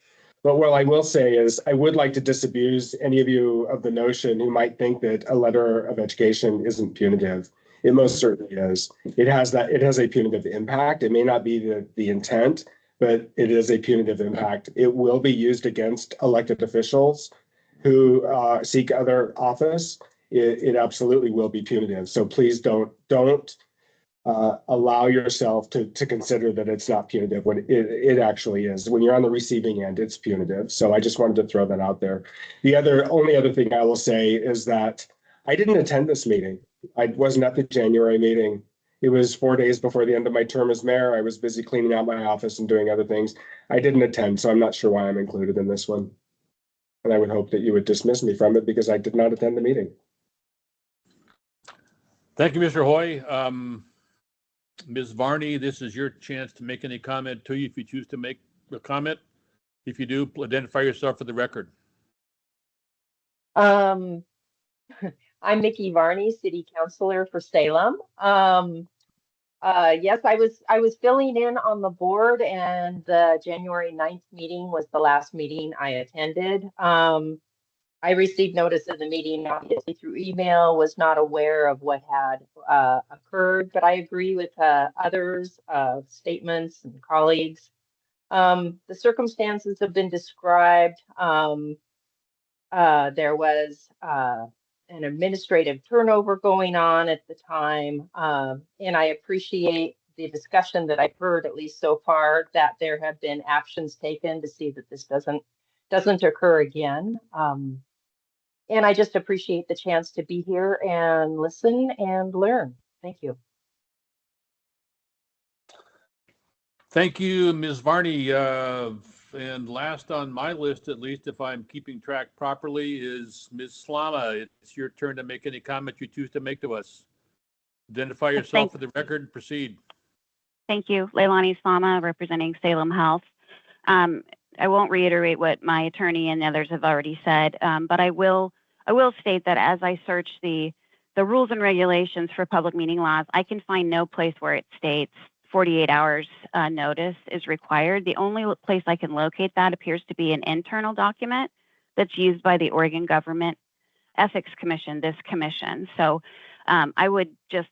But what I will say is I would like to disabuse any of you of the notion who might think that a letter of education isn't punitive. It most certainly is. It has a punitive impact. It may not be the intent, but it is a punitive impact. It will be used against elected officials who seek other office. It absolutely will be punitive. So please don't allow yourself to consider that it's not punitive when it actually is. When you're on the receiving end, it's punitive. So I just wanted to throw that out there. The only other thing I will say is that I didn't attend this meeting. I wasn't at the January meeting. It was 4 days before the end of my term as mayor. I was busy cleaning out my office and doing other things. I didn't attend, so I'm not sure why I'm included in this one. And I would hope that you would dismiss me from it because I did not attend the meeting. Thank you, Mr. Hoy. Ms. Varney, this is your chance to make any comment to you if you choose to make a comment. If you do, identify yourself for the record. I'm Mickey Varney, City Councilor for Salem. Yes, I was filling in on the board, and the January 9th meeting was the last meeting I attended. I received notice of the meeting, obviously through email, was not aware of what had occurred, but I agree with others' statements and colleagues. The circumstances have been described. There was an administrative turnover going on at the time, and I appreciate the discussion that I've heard, at least so far, that there have been actions taken to see that this doesn't occur again. And I just appreciate the chance to be here and listen and learn. Thank you. Thank you, Ms. Varney. And last on my list, at least if I'm keeping track properly, is Ms. Slama. It's your turn to make any comment you choose to make to us. Identify yourself for the record and proceed. Thank you. Leilani Slama, representing Salem Health. I won't reiterate what my attorney and others have already said, but I will state that as I search the rules and regulations for public meeting laws, I can find no place where it states 48 hours notice is required. The only place I can locate that appears to be an internal document that's used by the Oregon Government Ethics Commission, this commission. So I would just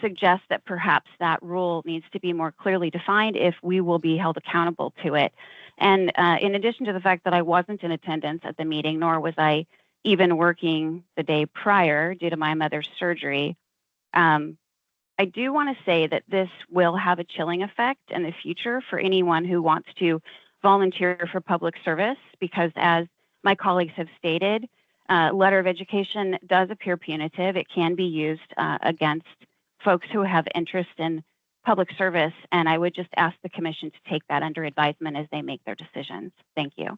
suggest that perhaps that rule needs to be more clearly defined if we will be held accountable to it. And in addition to the fact that I wasn't in attendance at the meeting, nor was I even working the day prior due to my mother's surgery, I do want to say that this will have a chilling effect in the future for anyone who wants to volunteer for public service, because as my colleagues have stated, Letter of education does appear punitive. It can be used against folks who have interest in public service, and I would just ask the commission to take that under advisement as they make their decisions. Thank you.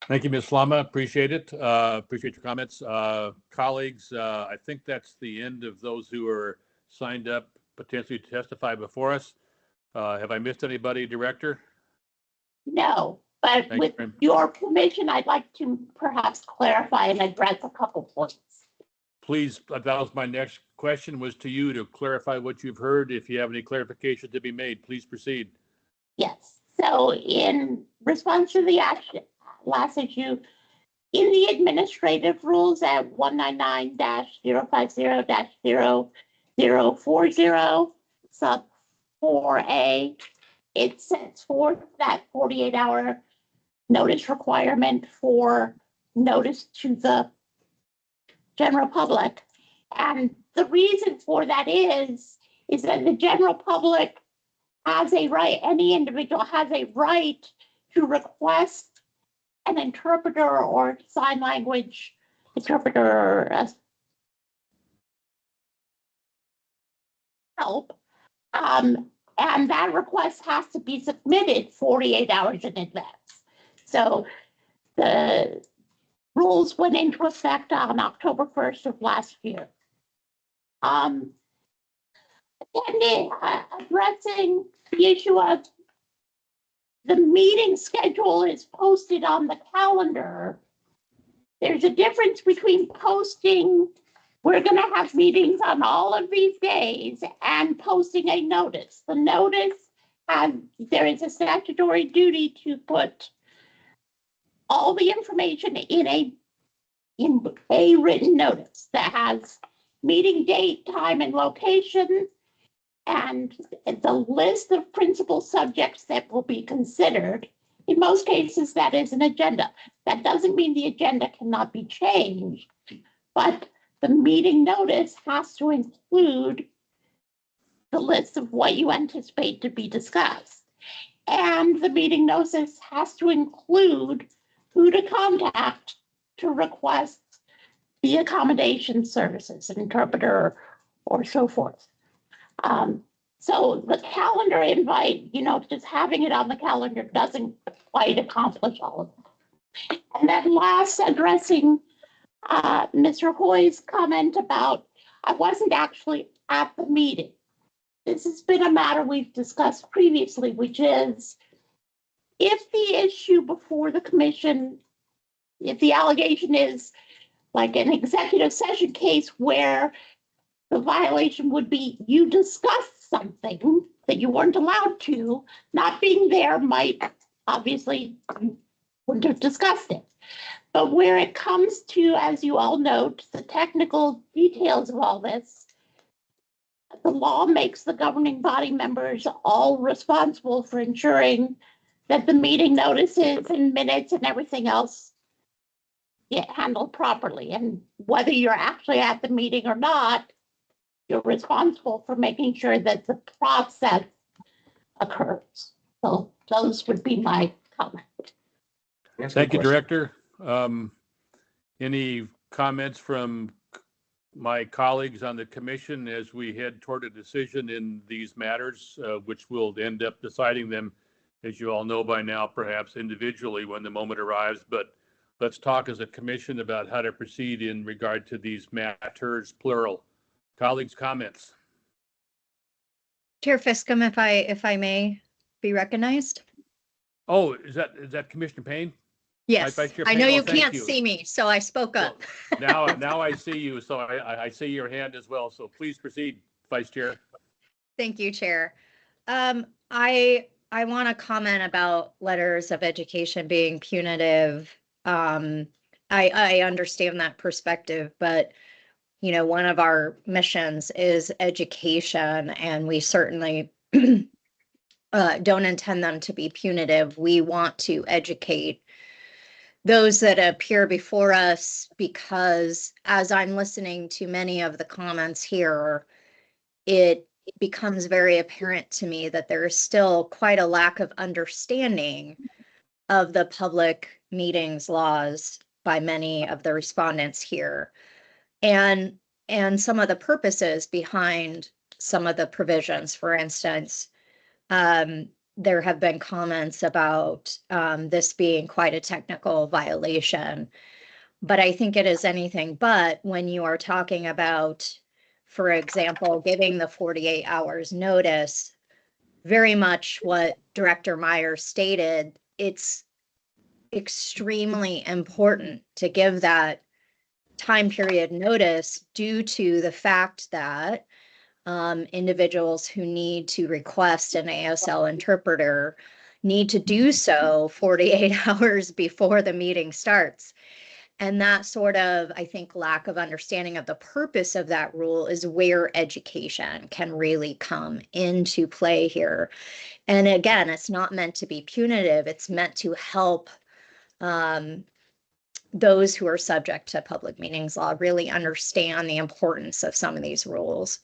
Thank you, Ms. Lama. Appreciate it. Appreciate your comments. Colleagues, I think that's the end of those who are signed up potentially to testify before us. Have I missed anybody, Director? No, but Thank with you. your permission, I'd like to perhaps clarify and address a couple points. Please, that was my next question, was to you to clarify what you've heard. If you have any clarification to be made, please proceed. Yes. So in response to the last issue, in the administrative rules at 199-050-0040, sub 4A, it sets forth that 48-hour notice requirement for notice to the general public. And the reason for that is that the general public has a right, any individual has a right to request an interpreter or sign language interpreter help. And that request has to be submitted 48 hours in advance. So the rules went into effect on October 1st of last year. Addressing the issue of the meeting schedule is posted on the calendar. There's a difference between posting, we're going to have meetings on all of these days, and posting a notice. The notice there is a statutory duty to put all the information in a written notice that has meeting date, time, and location, and the list of principal subjects that will be considered. In most cases, that is an agenda. That doesn't mean the agenda cannot be changed, but the meeting notice has to include the list of what you anticipate to be discussed. And the meeting notice has to include who to contact to request the accommodation services, an interpreter or so forth. So the calendar invite, just having it on the calendar doesn't quite accomplish all of that. And then last, addressing Mr. Hoy's comment about, I wasn't actually at the meeting. This has been a matter we've discussed previously, which is if the issue before the commission, if the allegation is like an executive session case where the violation would be you discussed something that you weren't allowed to, not being there might obviously wouldn't have discussed it. But where it comes to, as you all note, the technical details of all this, the law makes the governing body members all responsible for ensuring that the meeting notices and minutes and everything else get handled properly. And whether you're actually at the meeting or not, you're responsible for making sure that the process occurs. So those would be my comments. Thank you, Director. Any comments from my colleagues on the commission as we head toward a decision in these matters, which will end up deciding them, as you all know by now, perhaps individually when the moment arrives, but let's talk as a commission about how to proceed in regard to these matters, plural. Colleagues, comments? Chair Fiscom, if I may be recognized. Oh, is that Commissioner Payne? Yes, Vice Chair I Payne? know Oh, you thank can't see me, so I spoke up. Now I see you, so I see your hand as well. So please proceed, Vice Chair. Thank you, Chair. I want to comment about letters of education being punitive. I understand that perspective, but one of our missions is education, and we certainly don't intend them to be punitive. We want to educate those that appear before us because as I'm listening to many of the comments here, it becomes very apparent to me that there is still quite a lack of understanding of the public meetings laws by many of the respondents here. And some of the purposes behind some of the provisions, for instance, there have been comments about this being quite a technical violation, but I think it is anything but when you are talking about, for example, giving the 48 hours notice. Very much what Director Myers stated, it's extremely important to give that time period notice due to the fact that individuals who need to request an ASL interpreter need to do so 48 hours before the meeting starts. And that sort of, I think, lack of understanding of the purpose of that rule is where education can really come into play here. And again, it's not meant to be punitive. It's meant to help those who are subject to public meetings law really understand the importance of some of these rules.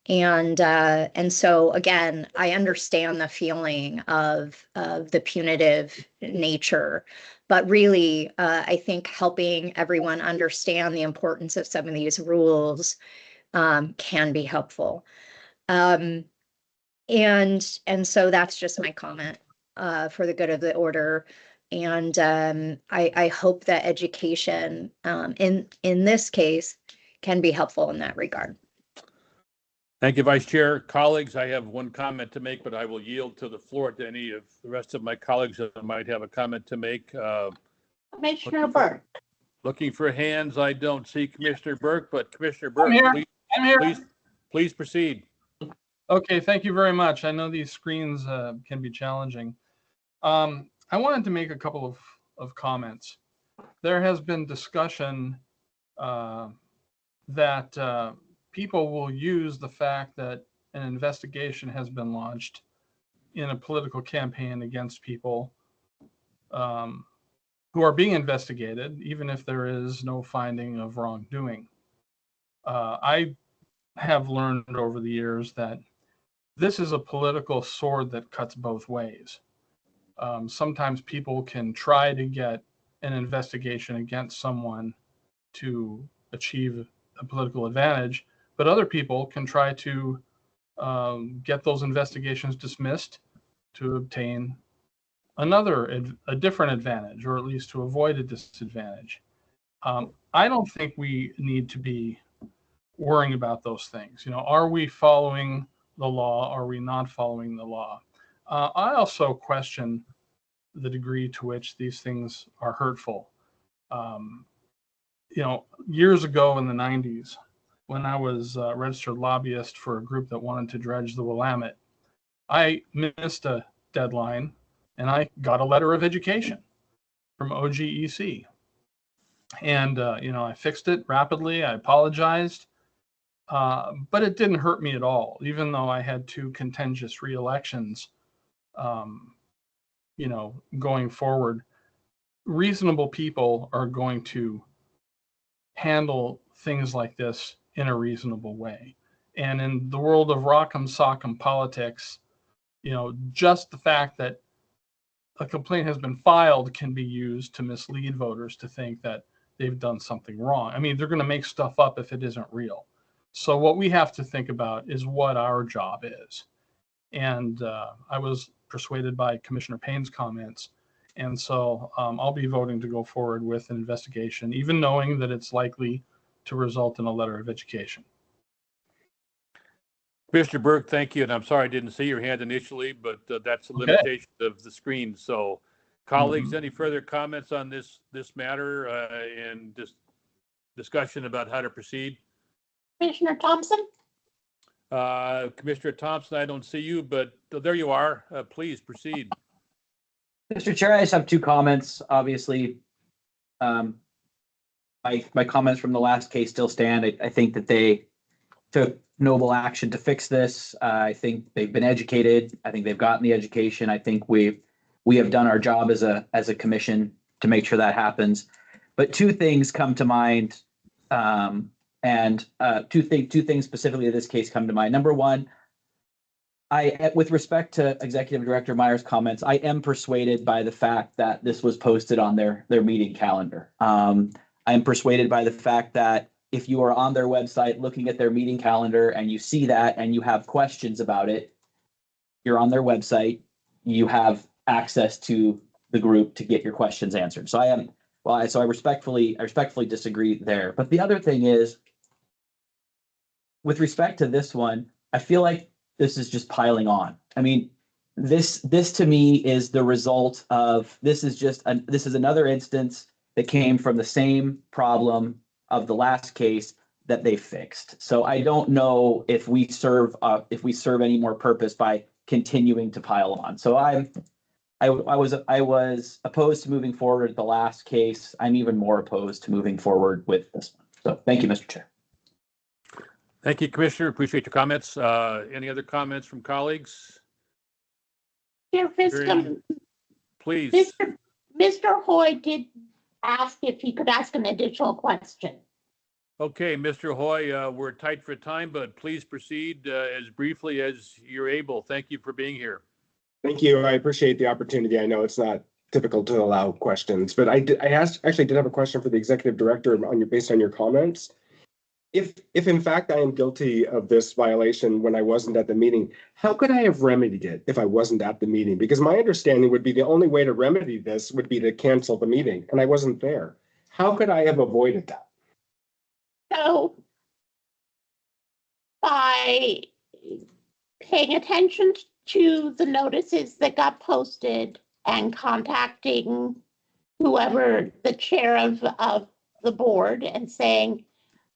And so again, I understand the feeling of the punitive nature, but really, I think helping everyone understand the importance of some of these rules can be helpful. And so that's just my comment for the good of the order. And I hope that education in this case can be helpful in that regard. Thank you, Vice Chair. Colleagues, I have one comment to make, but I will yield to the floor to any of the rest of my colleagues that might have a comment to make. Commissioner Burke. Looking for hands. I don't see Commissioner Burke, but Commissioner Burke, please proceed. Okay, thank you very much. I know these screens can be challenging. I wanted to make a couple of comments. There has been discussion that people will use the fact that an investigation has been launched in a political campaign against people who are being investigated, even if there is no finding of wrongdoing. I have learned over the years that this is a political sword that cuts both ways. Sometimes people can try to get an investigation against someone to achieve a political advantage, but other people can try to get those investigations dismissed to obtain a different advantage, or at least to avoid a disadvantage. I don't think we need to be worrying about those things. Are we following the law? Are we not following the law? I also question the degree to which these things are hurtful. Years ago in the 90s, when I was a registered lobbyist for a group that wanted to dredge the Willamette, I missed a deadline and I got a letter of education from OGEC. And, I fixed it rapidly. I apologized. But it didn't hurt me at all, even though I had 2 contentious re-elections, going forward. Reasonable people are going to handle things like this in a reasonable way. And in the world of rock'em sock'em politics, just the fact that a complaint has been filed can be used to mislead voters to think that they've done something wrong. I mean, they're going to make stuff up if it isn't real. So what we have to think about is what our job is. And I was persuaded by Commissioner Payne's comments. And so I'll be voting to go forward with an investigation, even knowing that it's likely to result in a letter of education. Mr. Burke, thank you. And I'm sorry I didn't see your hand initially, but that's the limitation of the screen. So colleagues, any further comments on this matter and just discussion about how to proceed? Commissioner Thompson? Commissioner Thompson, I don't see you, but there you are. Please proceed. Mr. Chair, I just have 2 comments. Obviously, my comments from the last case still stand. I think that they took noble action to fix this. I think they've been educated. I think they've gotten the education. I think we have done our job as a commission to make sure that happens. But 2 things come to mind, and two things specifically in this case come to mind. Number one, with respect to Executive Director Meyer's comments, I am persuaded by the fact that this was posted on their meeting calendar. I am persuaded by the fact that if you are on their website looking at their meeting calendar and you see that and you have questions about it, you're on their website, you have access to the group to get your questions answered. So I respectfully disagree there. But the other thing is, with respect to this one, I feel like this is just piling on. I mean, this to me is the result of, this is another instance that came from the same problem of the last case that they fixed. So I don't know if we serve any more purpose by continuing to pile on. So I was opposed to moving forward with the last case. I'm even more opposed to moving forward with this one. So thank you, Mr. Chair. Thank you, Commissioner. Appreciate your comments. Any other comments from colleagues? Chair Fiscom, please. Mr. Hoy did ask if he could ask an additional question. Okay, Mr. Hoy, we're tight for time, but please proceed as briefly as you're able. Thank you for being here. Thank you. I appreciate the opportunity. I know it's not typical to allow questions, but I actually did have a question for the executive director based on your comments. If in fact I am guilty of this violation when I wasn't at the meeting, how could I have remedied it if I wasn't at the meeting? Because my understanding would be the only way to remedy this would be to cancel the meeting, and I wasn't there. How could I have avoided that? So by paying attention to the notices that got posted and contacting whoever the chair of the board and saying,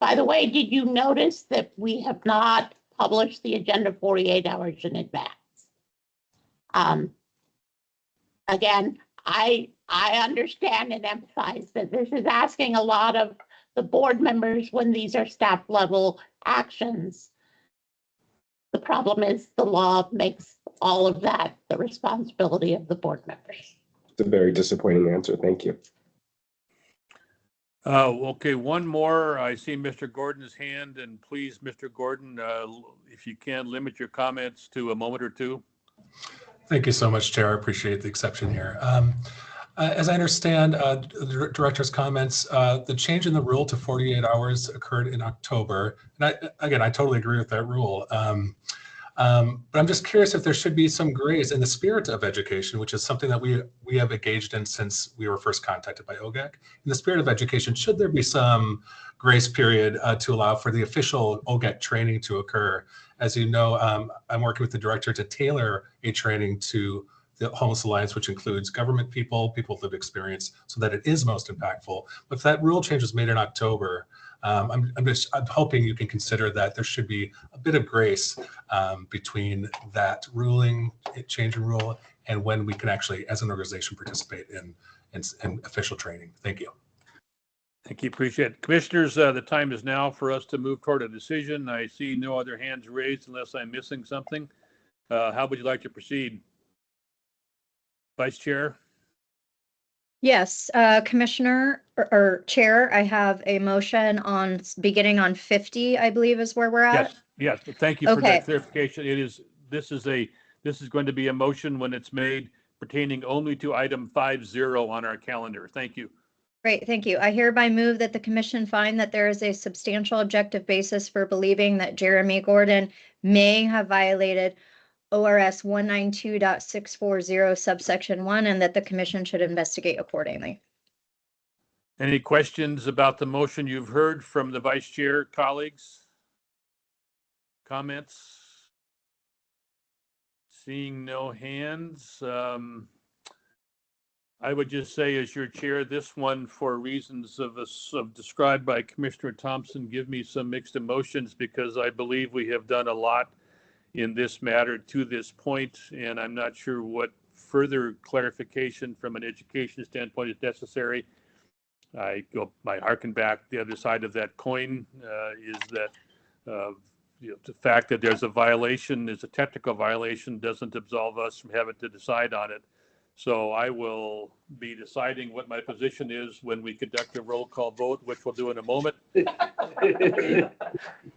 by the way, did you notice that we have not published the agenda 48 hours in advance? Again, I understand and empathize that this is asking a lot of the board members when these are staff level actions. The problem is the law makes all of that the responsibility of the board members. It's a very disappointing answer. Thank you. Okay, one more. I see Mr. Gordon's hand, and please, Mr. Gordon, if you can, limit your comments to a moment or two. Thank you so much, Chair. I appreciate the exception here. As I understand the director's comments, the change in the rule to 48 hours occurred in October. And I totally agree with that rule. But I'm just curious if there should be some grace in the spirit of education, which is something that we have engaged in since we were first contacted by OGEC. In the spirit of education, should there be some grace period to allow for the official OGEC training to occur? As you know, I'm working with the director to tailor a training to the Homeless Alliance, which includes government people with lived experience, so that it is most impactful. But if that rule change was made in October, I'm hoping you can consider that there should be a bit of grace between that change in rule, and when we can actually, as an organization, participate in official training. Thank you. Thank you. Appreciate it. Commissioners, the time is now for us to move toward a decision. I see no other hands raised unless I'm missing something. How would you like to proceed? Vice Chair? Yes, Commissioner or Chair, I have a motion on beginning on 50, I believe is where we're at. Yes. Thank you for that clarification. This is going to be a motion when it's made pertaining only to item 50 on our calendar. Thank you. Great, thank you. I hereby move that the commission find that there is a substantial objective basis for believing that Jeremy Gordon may have violated ORS 192.640 subsection 1, and that the commission should investigate accordingly. Any questions about the motion you've heard from the Vice Chair, colleagues? Comments? Seeing no hands. I would just say, as your chair, this one, for reasons of described by Commissioner Thompson, give me some mixed emotions, because I believe we have done a lot in this matter to this point, and I'm not sure what further clarification from an education standpoint is necessary. I harken back the other side of that coin is that the fact that there's a violation is a technical violation doesn't absolve us from having to decide on it. So I will be deciding what my position is when we conduct a roll call vote, which we'll do in a moment.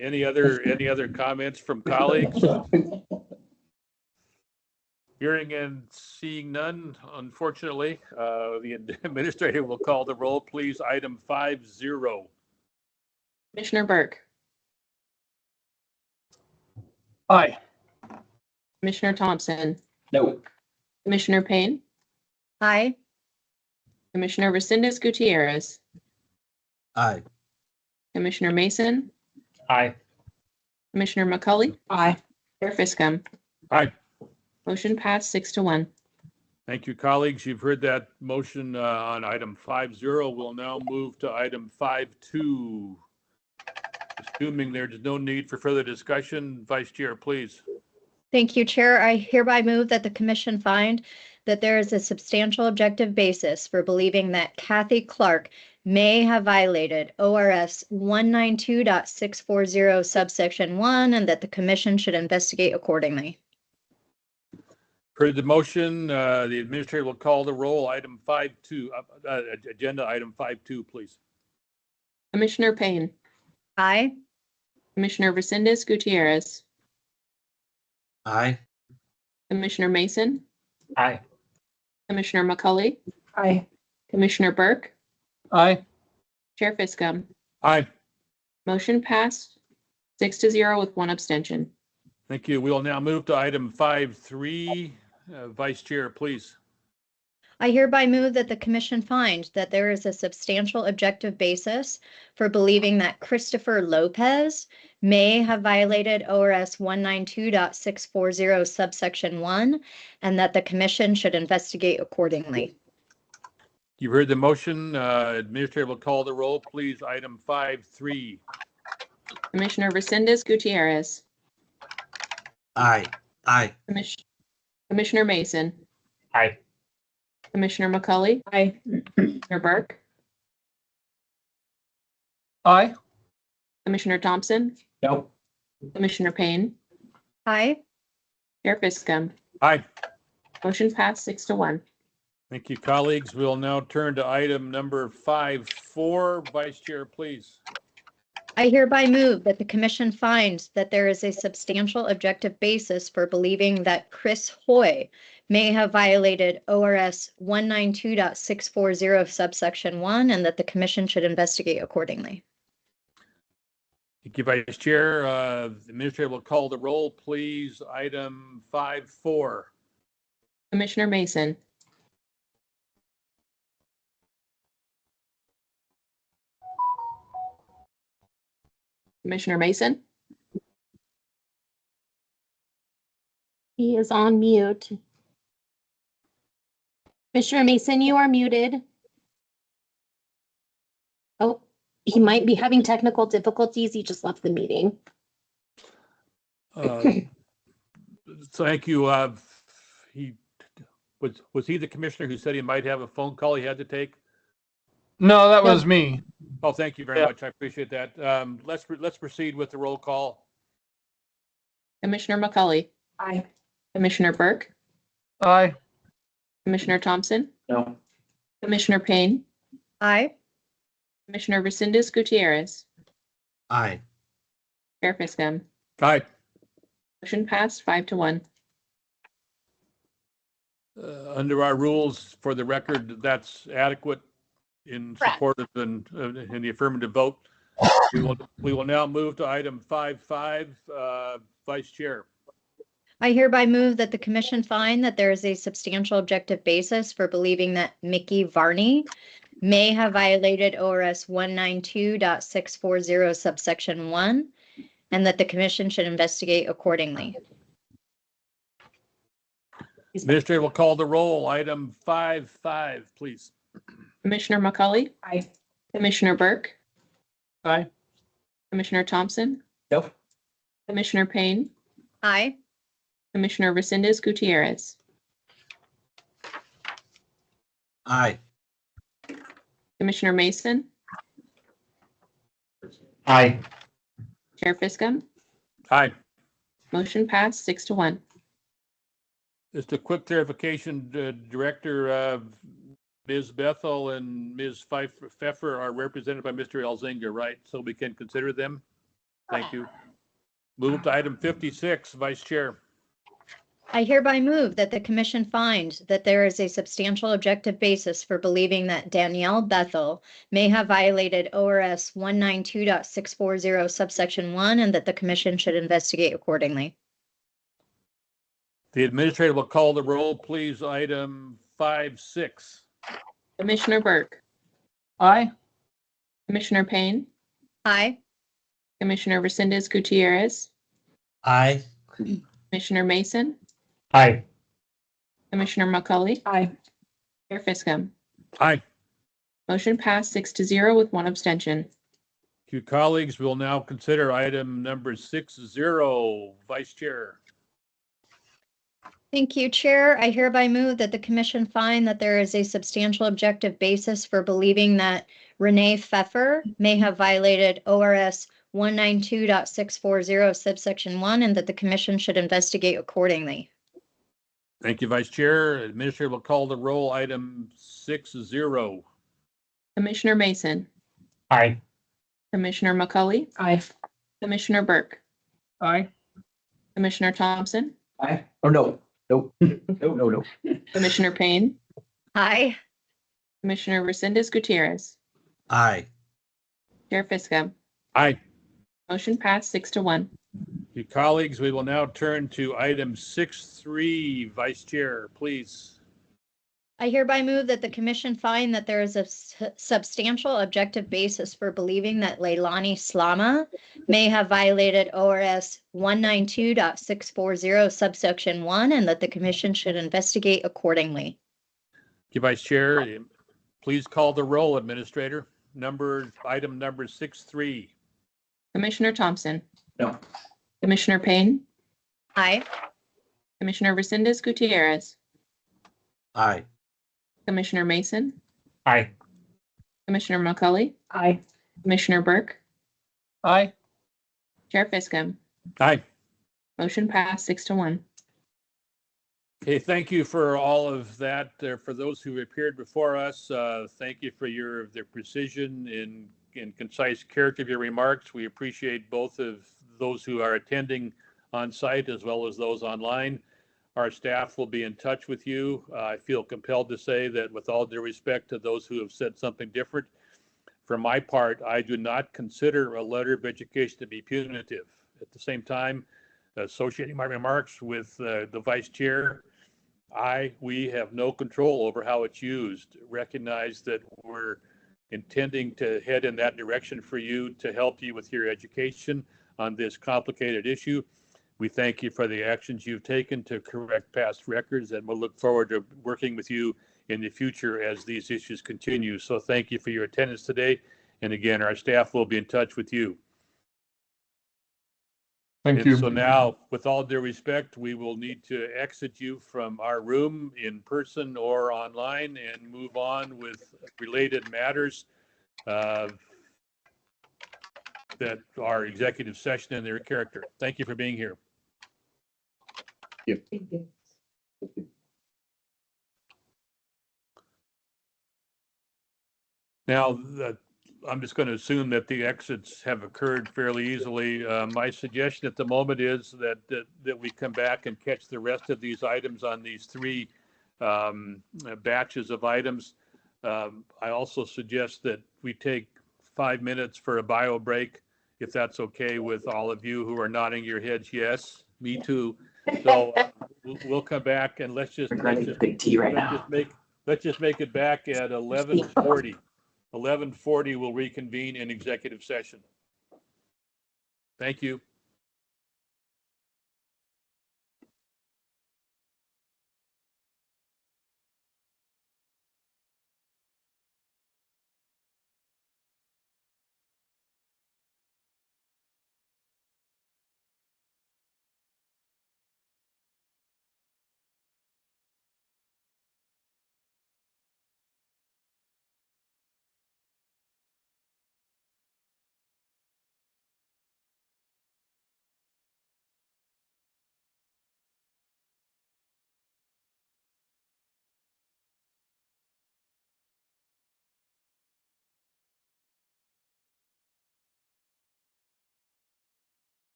Any other comments from colleagues? Hearing and seeing none, unfortunately, the administrator will call the roll, please. Item 5-0. Commissioner Burke, Aye. Commissioner Thompson, No. Commissioner Payne, Aye. Commissioner Resendez Gutierrez, Aye. Commissioner Mason, Aye. Commissioner McCully. Aye. Chair Fiscom. Aye. Motion passed 6-1. Thank you, colleagues. You've heard that motion on item 5-0. We'll now move to item 5-2. Assuming there's no need for further discussion, Vice Chair, please. Thank you, Chair. I hereby move that the commission find that there is a substantial objective basis for believing that Kathy Clark may have violated ORS 192.640 subsection 1 and that the commission should investigate accordingly. Heard the motion. The administrator will call the roll. Item 5-2, agenda item 5-2, please. Commissioner Payne, Aye. Commissioner Resendez Gutierrez, Aye. Commissioner Mason, Aye. Commissioner McCully. Aye. Commissioner Burke, Aye. Chair Fiscom. Aye. Motion passed 6-0 with 1 abstention. Thank you. We will now move to item 5-3. Vice Chair, please. I hereby move that the commission find that there is a substantial objective basis for believing that Christopher Lopez may have violated ORS 192.640 subsection 1 and that the commission should investigate accordingly. You've heard the motion. Administrator will call the roll, please. Item 5-3. Commissioner Resendez Gutierrez, Aye. Aye. Commissioner Mason, Aye. Commissioner McCully. Aye. Commissioner Burke, Aye. Commissioner Thompson, No. Commissioner Payne, Aye. Chair Fiscom. Aye. Motion passed 6-1. Thank you, colleagues. We'll now turn to item number 5-4. Vice Chair, please. I hereby move that the commission finds that there is a substantial objective basis for believing that Chris Hoy may have violated ORS 192.640 subsection 1 and that the commission should investigate accordingly. Thank you, Vice Chair. The administrator will call the roll, please. Item 5-4. Commissioner Mason, Commissioner Mason, He is on mute. Commissioner Mason, you are muted. Oh, he might be having technical difficulties. He just left the meeting. Thank you. He was he the commissioner who said he might have a phone call he had to take? No, that was me. Oh, thank you very much. I appreciate that. Let's proceed with the roll call. Commissioner McCully. Aye. Commissioner Burke, Aye. Commissioner Thompson, No. Commissioner Payne, Aye. Commissioner Resendez Gutierrez, Aye. Chair Fiscom. Aye. Motion passed 5-1. Under our rules, for the record, that's adequate in support of in the affirmative vote. We will now move to item 5-5. Vice Chair. I hereby move that the commission find that there is a substantial objective basis for believing that Mickey Varney may have violated ORS 192.640 subsection 1 and that the commission should investigate accordingly. Administrator will call the roll. Item 5-5, please. Commissioner McCully. Aye. Commissioner Burke, Aye. Commissioner Thompson, No. Commissioner Payne, Aye. Commissioner Resendez Gutierrez, Aye. Commissioner Mason, Aye. Chair Fiscom. Aye. Motion passed 6-1. Just a quick clarification, Director, Ms. Bethel and Ms. Pfeffer are represented by Mr. Elzinga, right? So we can consider them? Thank you. Move to item 56, Vice Chair. I hereby move that the commission find that there is a substantial objective basis for believing that Danielle Bethel may have violated ORS 192.640 subsection 1 and that the commission should investigate accordingly. The administrator will call the roll, please. Item 5.6. Commissioner Burke, Aye. Commissioner Payne, Aye. Commissioner Resendez Gutierrez, Aye. Commissioner Mason, Aye. Commissioner McCauley, Aye. Chair Fiscum. Aye. Motion passed 6-0 with one abstention. Thank you, colleagues. We'll now consider item number 6.0. Vice Chair. Thank you, Chair. I hereby move that the commission find that there is a substantial objective basis for believing that Renee Pfeffer may have violated ORS 192.640 subsection 1 and that the commission should investigate accordingly. Thank you, Vice Chair. Administrator will call the roll. Item 6.0. Commissioner Mason, Aye. Commissioner McCauley, Aye. Commissioner Burke, Aye. Commissioner Thompson, Aye. Oh, no. Nope. No. Commissioner Payne, Aye. Commissioner Resendez Gutierrez, Aye. Chair Fiscum. Aye. Motion passed 6-1. You colleagues, we will now turn to item 6.3. Vice Chair, please. I hereby move that the commission find that there is a substantial objective basis for believing that Leilani Slama may have violated ORS 192.640 subsection 1 and that the commission should investigate accordingly. Thank you, Vice Chair. Please call the roll, Administrator. Item number 6.3. Commissioner Thompson, No. Commissioner Payne, Aye. Commissioner Resendez Gutierrez, Aye. Commissioner Mason, Aye. Commissioner McCauley, Aye. Commissioner Burke, Aye. Chair Fiscum. Aye. Motion passed 6-1. Okay, thank you for all of that. For those who appeared before us, thank you for their precision and concise character of your remarks. We appreciate both of those who are attending on site as well as those online. Our staff will be in touch with you. I feel compelled to say that with all due respect to those who have said something different, for my part, I do not consider a letter of education to be punitive. At the same time, associating my remarks with the Vice Chair, we have no control over how it's used. Recognize that we're intending to head in that direction for you to help you with your education on this complicated issue. We thank you for the actions you've taken to correct past records, and we'll look forward to working with you in the future as these issues continue. So thank you for your attendance today. And again, our staff will be in touch with you. Thank you. So now, with all due respect, we will need to exit you from our room in person or online and move on with related matters that are executive session in their character. Thank you for being here. Yep. Now, I'm just going to assume that the exits have occurred fairly easily. My suggestion at the moment is that we come back and catch the rest of these items on these three batches of items. I also suggest that we take 5 minutes for a bio break, if that's okay with all of you who are nodding your heads. Yes, me too. So we'll come back and let's just big tea right now. Let's just make it back at 11:40. 11:40 we'll reconvene in executive session. Thank you.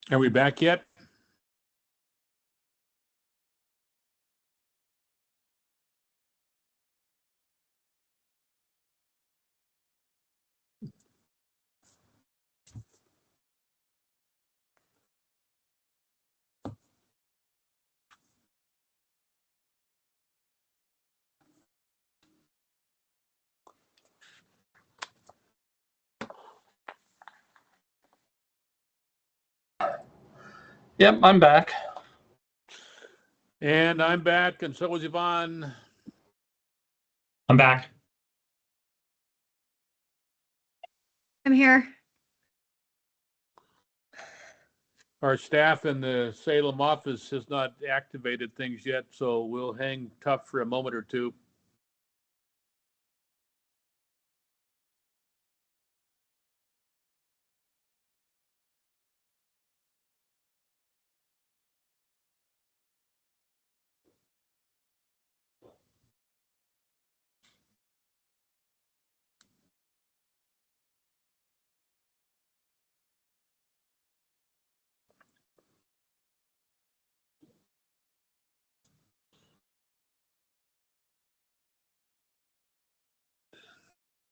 Are we back yet? Yep, I'm back. And I'm back, and so is Yvonne. I'm back. I'm here. Our staff in the Salem office has not activated things yet, so we'll hang tough for a moment or two.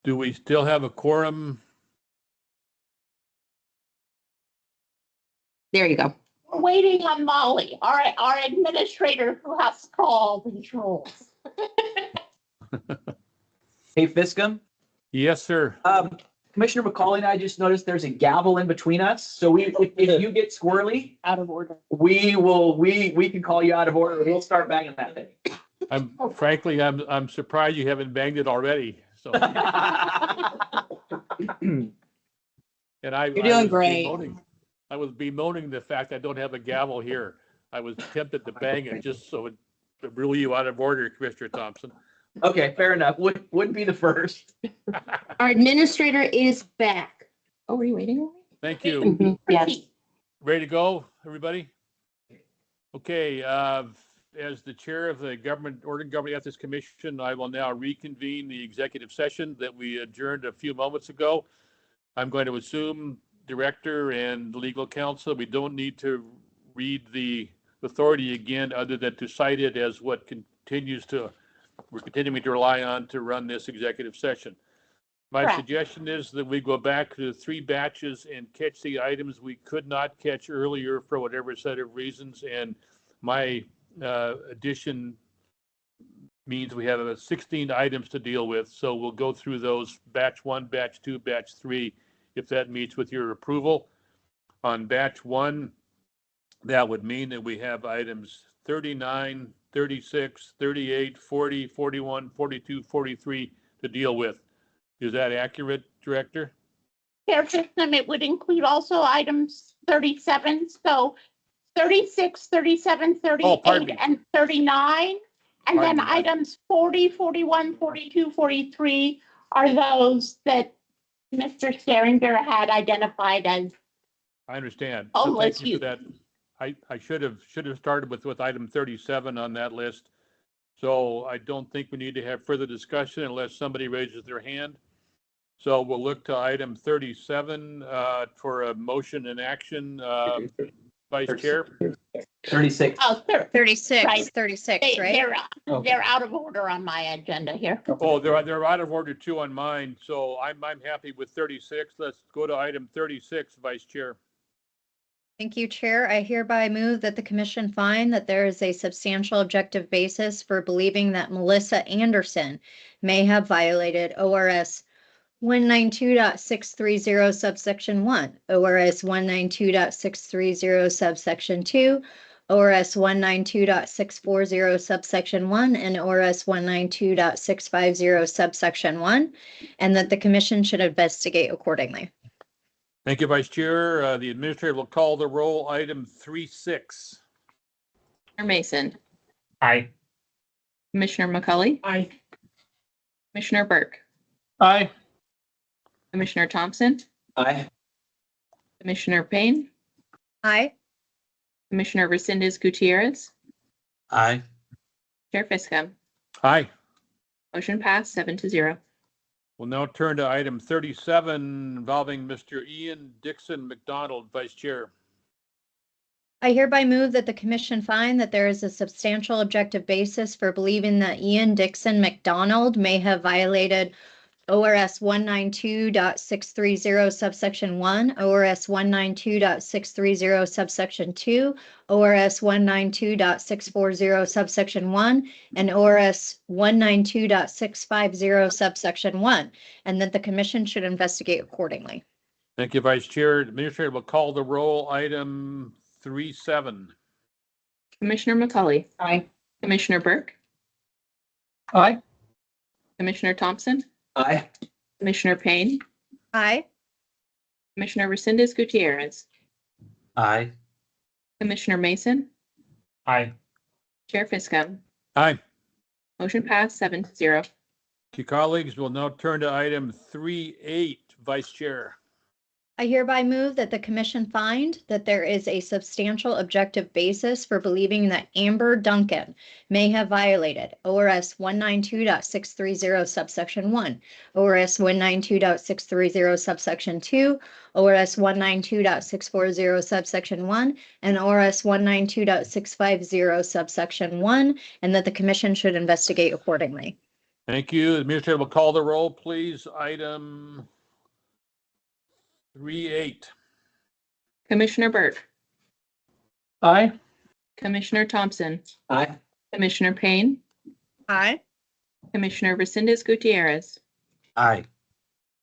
Do we still have a quorum? There you go. We're waiting on Molly, our administrator who has to call these rules. Hey, Fiscum. Yes, sir. Commissioner McCauley and I just noticed there's a gavel in between us. So if you get squirrely, Out of order. we can call you out of order. We'll start banging that thing. Frankly, I'm surprised you haven't banged it already. So. And You're doing great. I was bemoaning the fact I don't have a gavel here. I was tempted to bang it just so it would rule you out of order, Commissioner Thompson. Okay, fair enough. Wouldn't be the first. Our administrator is back. Oh, were you waiting? Thank you. Yes. Ready to go, everybody? Okay, as the chair of the Oregon Government Ethics Commission, I will now reconvene the executive session that we adjourned a few moments ago. I'm going to assume director and legal counsel, we don't need to read the authority again other than to cite it as what we're continuing to rely on to run this executive session. My Correct. suggestion is that we go back to 3 batches and catch the items we could not catch earlier for whatever set of reasons. And my addition means we have 16 items to deal with. So we'll go through those batch 1, batch 2, batch 3, if that meets with your approval. On batch 1, that would mean that we have items 39, 36, 38, 40, 41, 42, 43 to deal with. Is that accurate, Director? Chair System, it would include also items 37, so 36, 37, 38, and 39. And then items 40, 41, 42, 43 are those that Mr. Steringer had identified as. I understand. Oh, So thank you you. for that. I should have started with item 37 on that list. So I don't think we need to have further discussion unless somebody raises their hand. So we'll look to item 37 for a motion and action. Vice Chair. 36. Oh, 36, right. 36, right? They're out of order on my agenda here. Oh, they're out of order too on mine. So I'm happy with 36. Let's go to item 36, Vice Chair. Thank you, Chair. I hereby move that the commission find that there is a substantial objective basis for believing that Melissa Anderson may have violated ORS 192.630 subsection 1, ORS 192.630 subsection 2, ORS 192.640 subsection 1, and ORS 192.650 subsection 1, and that the commission should investigate accordingly. Thank you, Vice Chair. The administrator will call the roll. Item 36. Commissioner Mason. Aye. Commissioner McCauley. Aye. Commissioner Burke. Aye. Commissioner Thompson. Aye. Commissioner Payne. Aye. Commissioner Resendez Gutierrez. Aye. Chair Fiscum. Aye. Motion passed 7-0. We'll now turn to item 37 involving Mr. Ian Dixon McDonald, Vice Chair. I hereby move that the commission find that there is a substantial objective basis for believing that Ian Dixon McDonald may have violated ORS 192.630 subsection 1, ORS 192.630 subsection 2, ORS 192.640 subsection 1, and ORS 192.650 subsection 1, and that the commission should investigate accordingly. Thank you, Vice Chair. Administrator will call the roll. Item 3-7. Commissioner McCauley. Aye. Commissioner Burke. Aye. Commissioner Thompson. Aye. Commissioner Payne. Aye. Commissioner Resendez Gutierrez. Aye. Commissioner Mason. Aye. Chair Fiscom. Aye. Motion passed 7-0. Thank you, colleagues. We'll now turn to item 3-8. Vice Chair. I hereby move that the commission find that there is a substantial objective basis for believing that Amber Duncan may have violated ORS 192.630 subsection 1, ORS 192.630 subsection 2, ORS 192.640 subsection 1, and ORS 192.650 subsection 1, and that the commission should investigate accordingly. Thank you. The Administrator will call the roll, please. Item 3-8. Commissioner Burke. Aye. Commissioner Thompson. Aye. Commissioner Payne. Aye. Commissioner Resendez Gutierrez. Aye.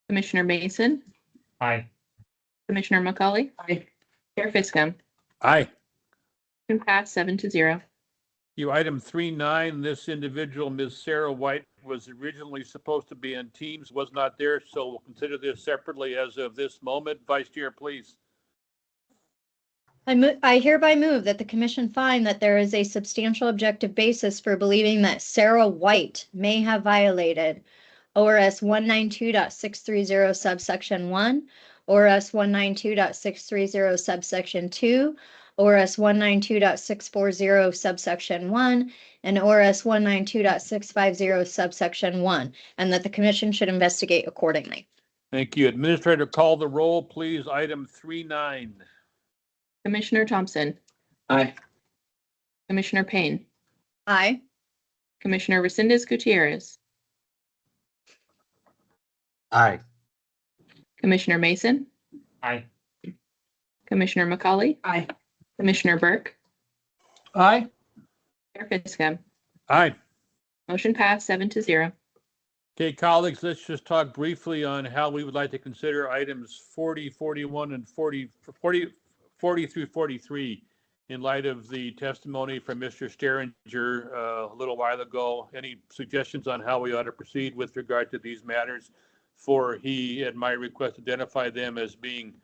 Commissioner Mason. Aye. Commissioner McCauley. Aye. Chair Fiscom. Aye. Motion passed 7-0. You, item 3-9, this individual, Ms. Sarah White, was originally supposed to be in Teams, was not there, so we'll consider this separately as of this moment. Vice Chair, please. I hereby move that the commission find that there is a substantial objective basis for believing that Sarah White may have violated ORS 192.630 subsection 1, ORS 192.630 subsection 2, ORS 192.640 subsection 1, and ORS 192.650 subsection 1, and that the commission should investigate accordingly. Thank you. Administrator, call the roll, please. Item 3-9. Commissioner Thompson. Aye. Commissioner Payne. Aye. Commissioner Resendez Gutierrez. Aye. Commissioner Mason. Aye. Commissioner McCauley. Aye. Commissioner Burke. Aye. Chair Fiscom. Aye. Motion passed 7-0. Okay, colleagues, let's just talk briefly on how we would like to consider items 40, 41, and 40 through 43 in light of the testimony from Mr. Sterringer a little while ago. Any suggestions on how we ought to proceed with regard to these matters? For he, at my request, identified them as being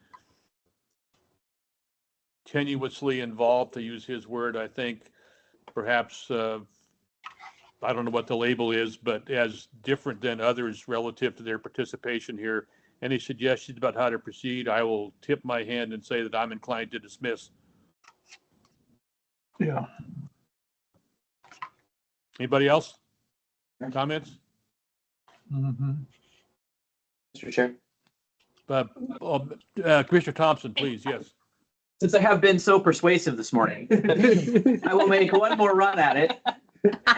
tenuously involved, to use his word. I think perhaps, I don't know what the label is, but as different than others relative to their participation here. Any suggestions about how to proceed? I will tip my hand and say that I'm inclined to dismiss. Yeah. Anybody else? Comments? Mm-hmm. Mr. Chair. Commissioner Thompson, please. Yes. Since I have been so persuasive this morning, I will make one more run at it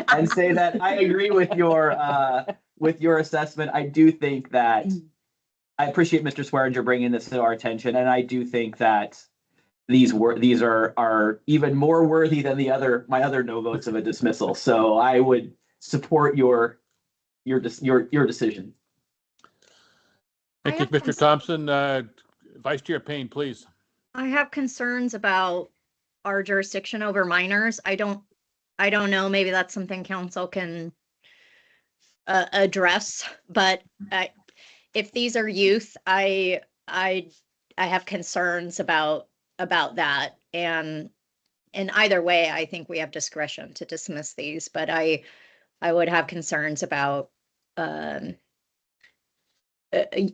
and say that I agree with your assessment. I do think that I appreciate Mr. Swearinger bringing this to our attention, and I do think that these are even more worthy than my other no votes of a dismissal. So I would support your decision. Thank you, Mr. Thompson. Vice Chair Payne, please. I have concerns about our jurisdiction over minors. I don't know, maybe that's something council can address, but if these are youth, I have concerns about that. And in either way, I think we have discretion to dismiss these, but I would have concerns about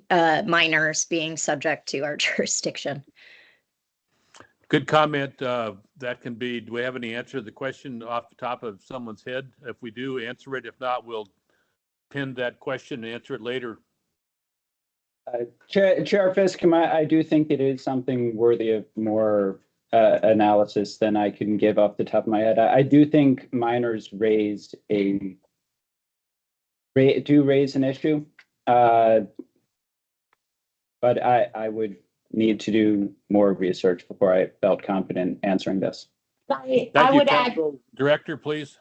minors being subject to our jurisdiction. Good comment. That can be, do we have any answer to the question off the top of someone's head? If we do, answer it. If not, we'll pin that question and answer it later. Chair Fiscom, I do think it is something worthy of more analysis than I can give off the top of my head. I do think minors do raise an issue. But I would need to do more research before I felt confident answering this. I Thank you, would add, Council Director, please.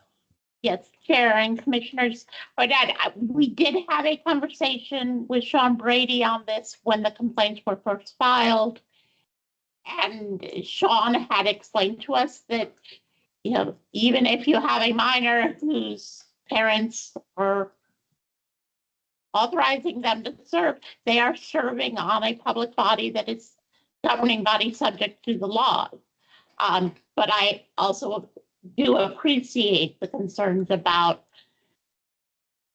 yes, Chair and Commissioners, I would add, we did have a conversation with Sean Brady on this when the complaints were first filed. And Sean had explained to us that, you know, even if you have a minor whose parents are authorizing them to serve, they are serving on a public body that is governing body subject to the law. But I also do appreciate the concerns about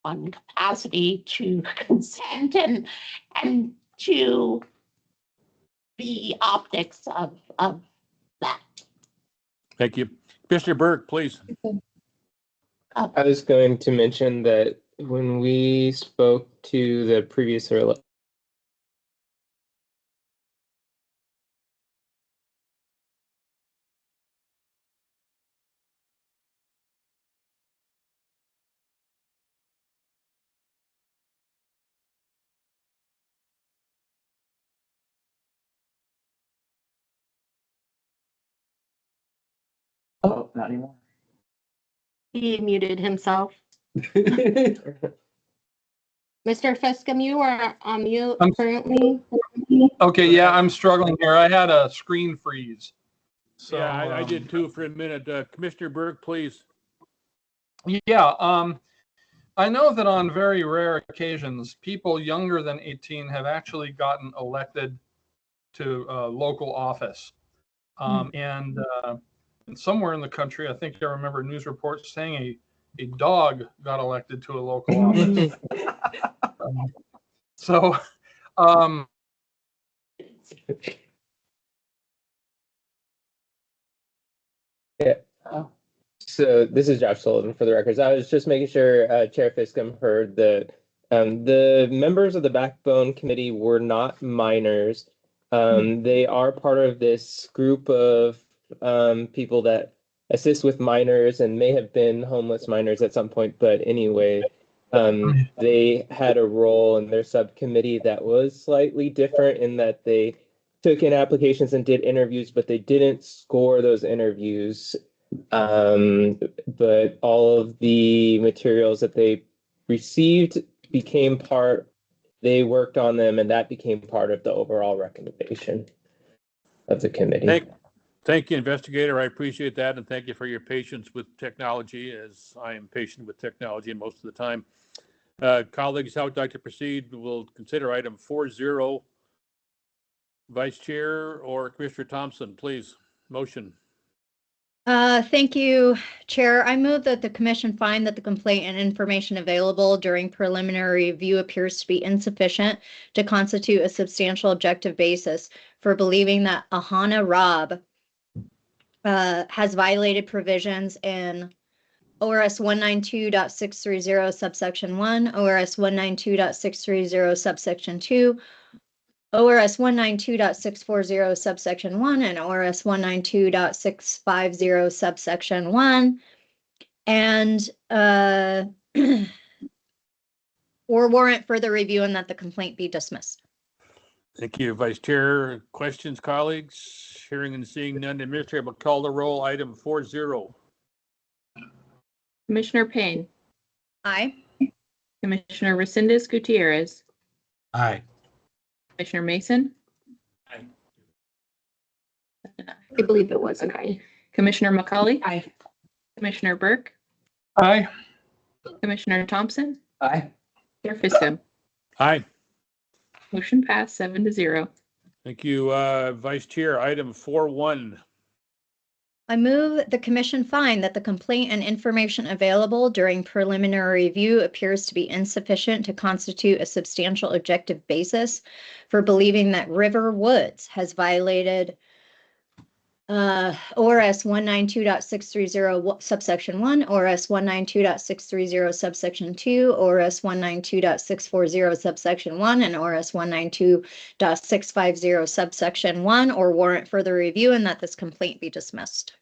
capacity to consent and to the optics of that. Thank you. Commissioner Burke, please. I was going to mention that when we spoke to the previous Oh, not anymore. He muted himself. Mr. Fiscum, you are on mute currently. Okay, yeah, I'm struggling here. I had a screen freeze. So, yeah, I did too for a minute. Commissioner Burke, please. Yeah, I know that on very rare occasions, people younger than 18 have actually gotten elected to local office. And somewhere in the country, I think I remember news reports saying a dog got elected to a local office. Yeah. So this is Josh Sullivan for the records. I was just making sure Chair Fiscum heard that the members of the Backbone Committee were not minors. They are part of this group of people that assist with minors and may have been homeless minors at some point. But anyway, they had a role in their subcommittee that was slightly different in that they took in applications and did interviews, but they didn't score those interviews. But all of the materials that they received became they worked on them, and that became part of the overall recommendation of the committee. Thank you, investigator. I appreciate that, and thank you for your patience with technology, as I am patient with technology most of the time. Colleagues, how would you like to proceed? We'll consider item 4.0. Vice Chair or Commissioner Thompson, please. Motion. Thank you, Chair. I move that the commission find that the complaint and information available during preliminary review appears to be insufficient to constitute a substantial objective basis for believing that Ahana Rob has violated provisions in ORS 192.630 subsection 1, ORS 192.630 subsection 2, ORS 192.640 subsection 1, and ORS 192.650 subsection 1, and or warrant further review and that the complaint be dismissed. Thank you, Vice Chair. Questions, colleagues? Hearing and seeing none, the Administrator will call the roll. Item 4.0. Commissioner Payne. Aye. Commissioner Resendez Gutierrez. Aye. Commissioner Mason. Aye. I believe it was an aye. Commissioner McCauley. Aye. Commissioner Burke. Aye. Commissioner Thompson. Aye. Chair Fiscum. Aye. Motion passed 7-0. Thank you, Vice Chair. Item 4.1. I move the commission find that the complaint and information available during preliminary review appears to be insufficient to constitute a substantial objective basis for believing that River Woods has violated ORS 192.630 subsection 1, ORS 192.630 subsection 2, ORS 192.640 subsection 1, and ORS 192.650 subsection 1, or warrant further review, and that this complaint be dismissed.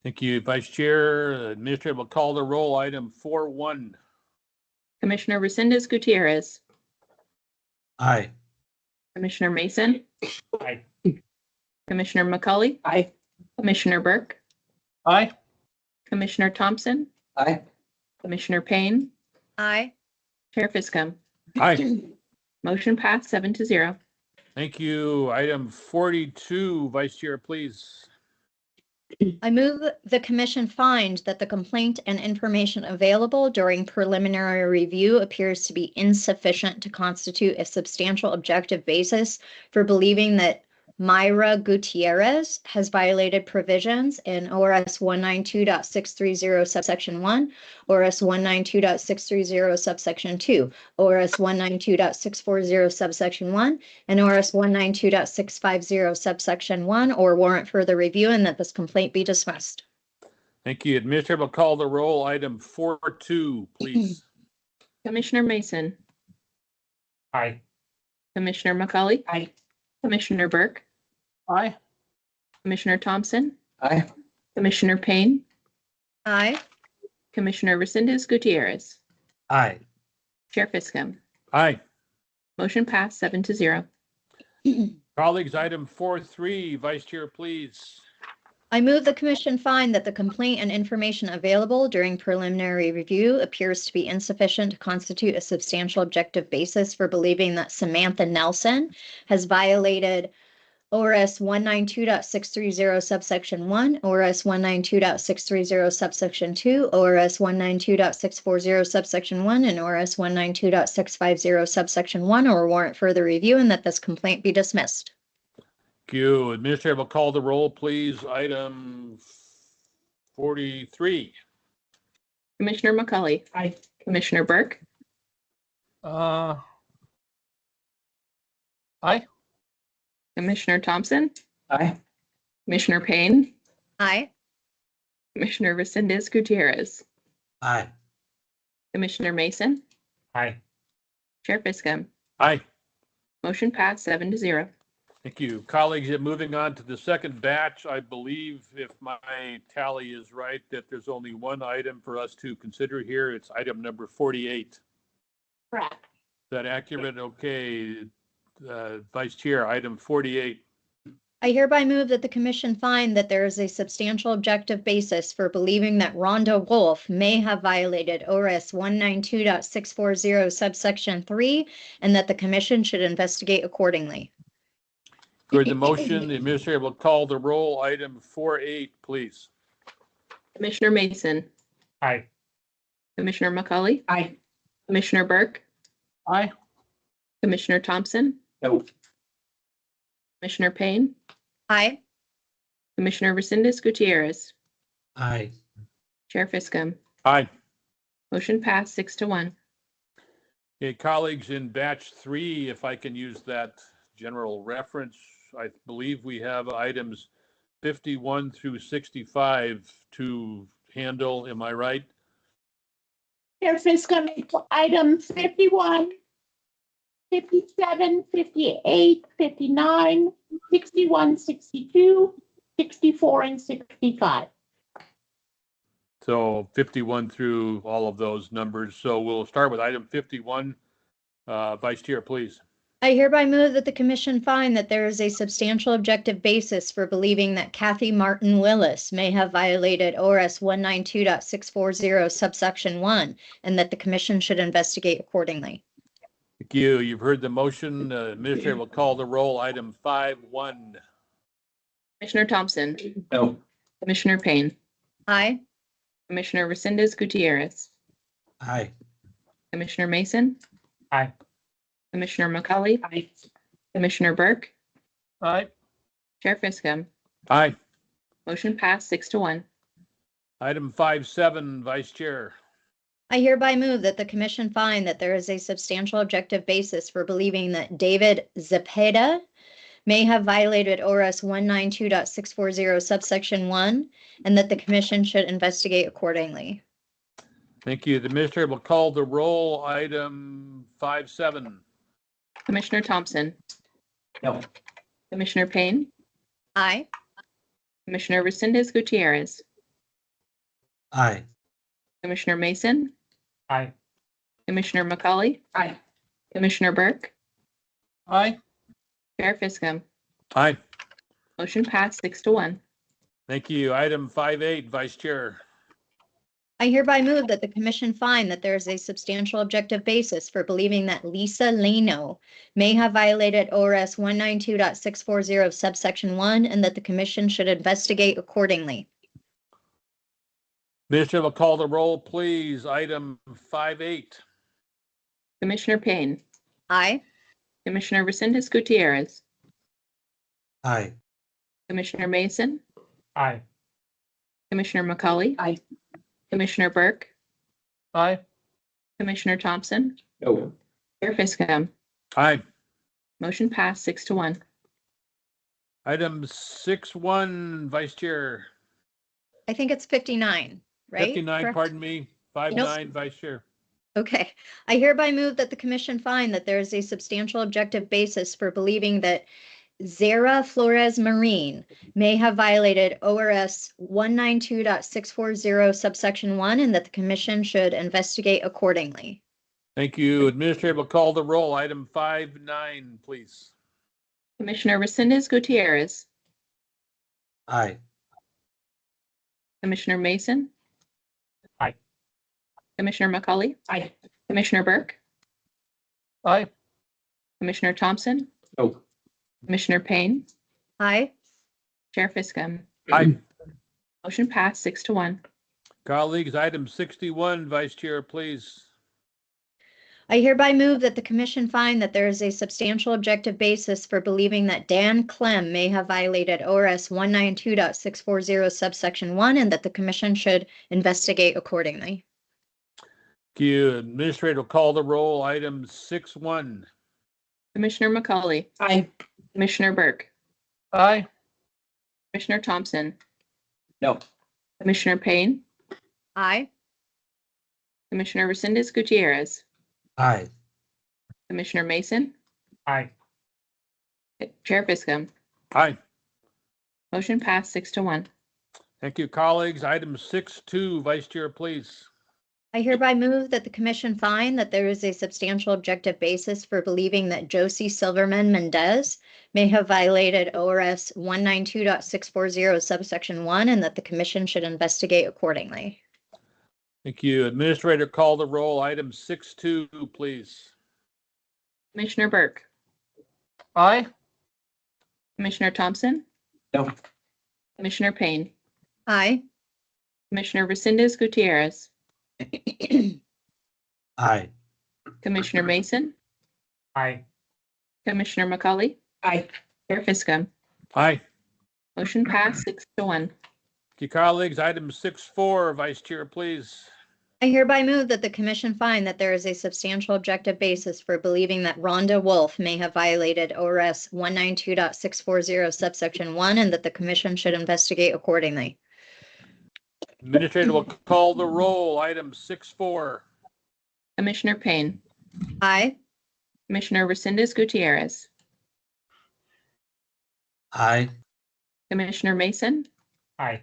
Thank you, Vice Chair. Administrator will call the roll. Item 4-1. Commissioner Resendez Gutierrez, Aye. Commissioner Mason, Aye. Commissioner McCauley, Aye. Commissioner Burke, Aye. Commissioner Thompson, Aye. Commissioner Payne, Aye. Chair Fiscum. Aye. Motion passed 7-0. Thank you. Item 42, Vice Chair, please. I move the commission find that the complaint and information available during preliminary review appears to be insufficient to constitute a substantial objective basis for believing that Myra Gutierrez has violated provisions in ORS 192.630 subsection 1, ORS 192.630 subsection 2, ORS 192.640 subsection 1, and ORS 192.650 subsection 1, or warrant further review, and that this complaint be dismissed. Thank you. Administrator will call the roll. Item 4-2, please. Commissioner Mason, Aye. Commissioner McCauley, Aye. Commissioner Burke, Aye. Commissioner Thompson, Aye. Commissioner Payne, Aye. Commissioner Resendez Gutierrez, Aye. Chair Fiscum. Aye. Motion passed 7-0. Colleagues, item 4-3, Vice Chair, please. I move the commission find that the complaint and information available during preliminary review appears to be insufficient to constitute a substantial objective basis for believing that Samantha Nelson has violated ORS 192.630 subsection 1, ORS 192.630 subsection 2, ORS 192.640 subsection 1, and ORS 192.650 subsection 1, or warrant further review, and that this complaint be dismissed. Thank you. Administrator will call the roll, please. Item 43. Commissioner McCauley. Aye. Commissioner Burke, Aye. Commissioner Thompson, Aye. Commissioner Payne, Aye. Commissioner Resendez Gutierrez, Aye. Commissioner Mason, Aye. Chair Fiscum. Aye. Motion passed 7-0. Thank you. Colleagues, moving on to the second batch, I believe if my tally is right, that there's only one item for us to consider here. It's item number 48. Correct. Is that accurate? Okay. Vice Chair, item 48. I hereby move that the commission find that there is a substantial objective basis for believing that Rhonda Wolf may have violated ORS 192.640 subsection 3, and that the commission should investigate accordingly. Heard the motion. The administrator will call the roll. Item 48, please. Commissioner Mason, Aye. Commissioner McCauley, Aye. Commissioner Burke, Aye. Commissioner Thompson, No. Commissioner Payne, Aye. Commissioner Resendez Gutierrez, Aye. Chair Fiscum. Aye. Motion passed 6-1. Okay, colleagues, in batch 3, if I can use that general reference, I believe we have items 51 through 65 to handle. Am I right? Chair Fiscum, item 51, 57, 58, 59, 61, 62, 64, and 65. So 51 through all of those numbers. So we'll start with item 51. Vice Chair, please. I hereby move that the commission find that there is a substantial objective basis for believing that Kathy Martin Willis may have violated ORS 192.640 subsection 1, and that the commission should investigate accordingly. Thank you. You've heard the motion. Administrator will call the roll. Item 5-1. Commissioner Thompson, No. Commissioner Payne, Aye. Commissioner Resendez Gutierrez, Aye. Commissioner Mason, Aye. Commissioner McCauley, Aye. Commissioner Burke, Aye. Chair Fiscum. Aye. Motion passed 6-1. Item 5-7, Vice Chair. I hereby move that the commission find that there is a substantial objective basis for believing that David Zepeda may have violated ORS 192.640 subsection 1, and that the commission should investigate accordingly. Thank you. The administrator will call the roll. Item 5-7. Commissioner Thompson, No. Commissioner Payne, Aye. Commissioner Resendez Gutierrez, Aye. Commissioner Mason, Aye. Commissioner McCauley. Aye. Commissioner Burke, Aye. Chair Fiscom. Aye. Motion passed 6-1. Thank you. Item 5-8, Vice Chair. I hereby move that the commission find that there is a substantial objective basis for believing that Lisa Leno may have violated ORS 192.640 subsection 1, and that the commission should investigate accordingly. Administrator will call the roll, please. Item 5-8. Commissioner Payne, Aye. Commissioner Resendez Gutierrez, Aye. Commissioner Mason, Aye. Commissioner McCauley. Aye. Commissioner Burke, Aye. Commissioner Thompson, No. Chair Fiscom. Aye. Motion passed 6-1. Item 6-1, Vice Chair. I think it's 59, right? 59, Correct? pardon me. 5-9, Vice Chair. Okay. I hereby move that the commission find that there is a substantial objective basis for believing that Zara Flores Marine may have violated ORS 192.640 subsection 1, and that the commission should investigate accordingly. Thank you. Administrator will call the roll. Item 5-9, please. Commissioner Resendez Gutierrez, Aye. Commissioner Mason. Aye. Commissioner McCauley. Aye. Commissioner Burke, Aye. Commissioner Thompson, No. Commissioner Payne, Aye. Chair Fiscom. Aye. Motion passed 6-1. Colleagues, item 61, Vice Chair, please. I hereby move that the commission find that there is a substantial objective basis for believing that Dan Clem may have violated ORS 192.640 subsection 1, and that the commission should investigate accordingly. Thank you. Administrator will call the roll. Item 6-1. Commissioner McCauley. Aye. Commissioner Burke, Aye. Commissioner Thompson, No. Commissioner Payne, Aye. Commissioner Resendez Gutierrez, Aye. Commissioner Mason, Aye. Chair Fiscom. Aye. Motion passed 6-1. Thank you, colleagues. Item 6-2, Vice Chair, please. I hereby move that the commission find that there is a substantial objective basis for believing that Josie Silverman Mendez may have violated ORS 192.640 subsection 1, and that the commission should investigate accordingly. Thank you. Administrator, call the roll. Item 6-2, please. Commissioner Burke, Aye. Commissioner Thompson, No. Commissioner Payne, Aye. Commissioner Resendez Gutierrez, Aye. Commissioner Mason, Aye. Commissioner McCauley. Aye. Chair Fiscom. Aye. Motion passed 6-1. Thank you, colleagues. Item 6-4, Vice Chair, please. I hereby move that the commission find that there is a substantial objective basis for believing that Rhonda Wolf may have violated ORS 192.640 subsection 1, and that the commission should investigate accordingly. Administrator will call the roll. Item 6-4. Commissioner Payne, Aye. Commissioner Resendez Gutierrez, Aye. Commissioner Mason, Aye.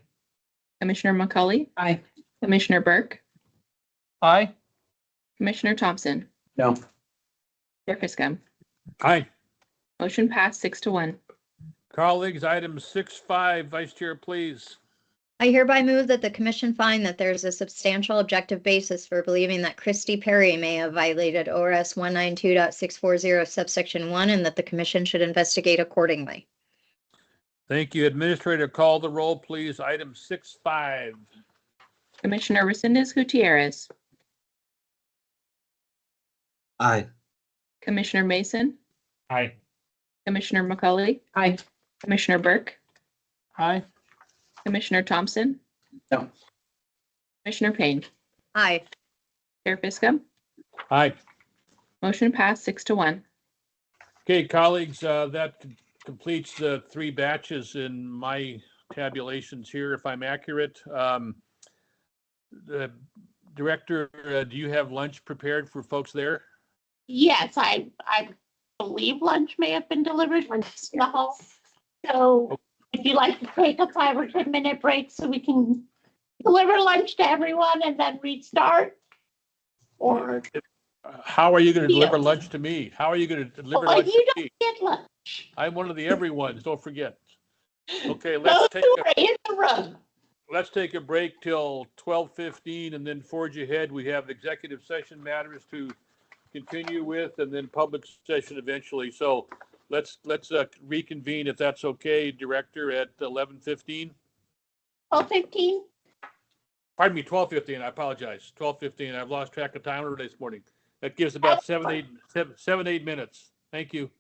Commissioner McCauley. Aye. Commissioner Burke, Aye. Commissioner Thompson, No. Chair Fiscom. Aye. Motion passed 6-1. Colleagues, item 6-5, Vice Chair, please. I hereby move that the commission find that there is a substantial objective basis for believing that Christy Perry may have violated ORS 192.640 subsection 1, and that the commission should investigate accordingly. Thank you. Administrator, call the roll, please. Item 6-5. Commissioner Resendez Gutierrez, Aye. Commissioner Mason, Aye. Commissioner McCauley. Aye. Commissioner Burke, Aye. Commissioner Thompson. No. Commissioner Payne, Aye. Chair Fiscom. Aye. Motion passed 6-1. Okay, colleagues, that completes the 3 batches in my tabulations here, if I'm accurate. The director, do you have lunch prepared for folks there? Yes, I believe lunch may have been delivered in the hall. So would you like to take a 5 or 10 minute break so we can deliver lunch to everyone and then restart? Or how are you going to deliver lunch to me? How are you going to deliver lunch you to me? don't get lunch. I'm one of the everyones, don't forget. Okay, Those who are in the room. let's take a break till 12:15 and then forge ahead. We have executive session matters to continue with and then public session eventually. So let's reconvene if that's okay, Director, at 11:15. 12:15. Pardon me, 12:15. I apologize. 12:15. I've lost track of time this morning. That gives about 7-8 minutes. Thank you.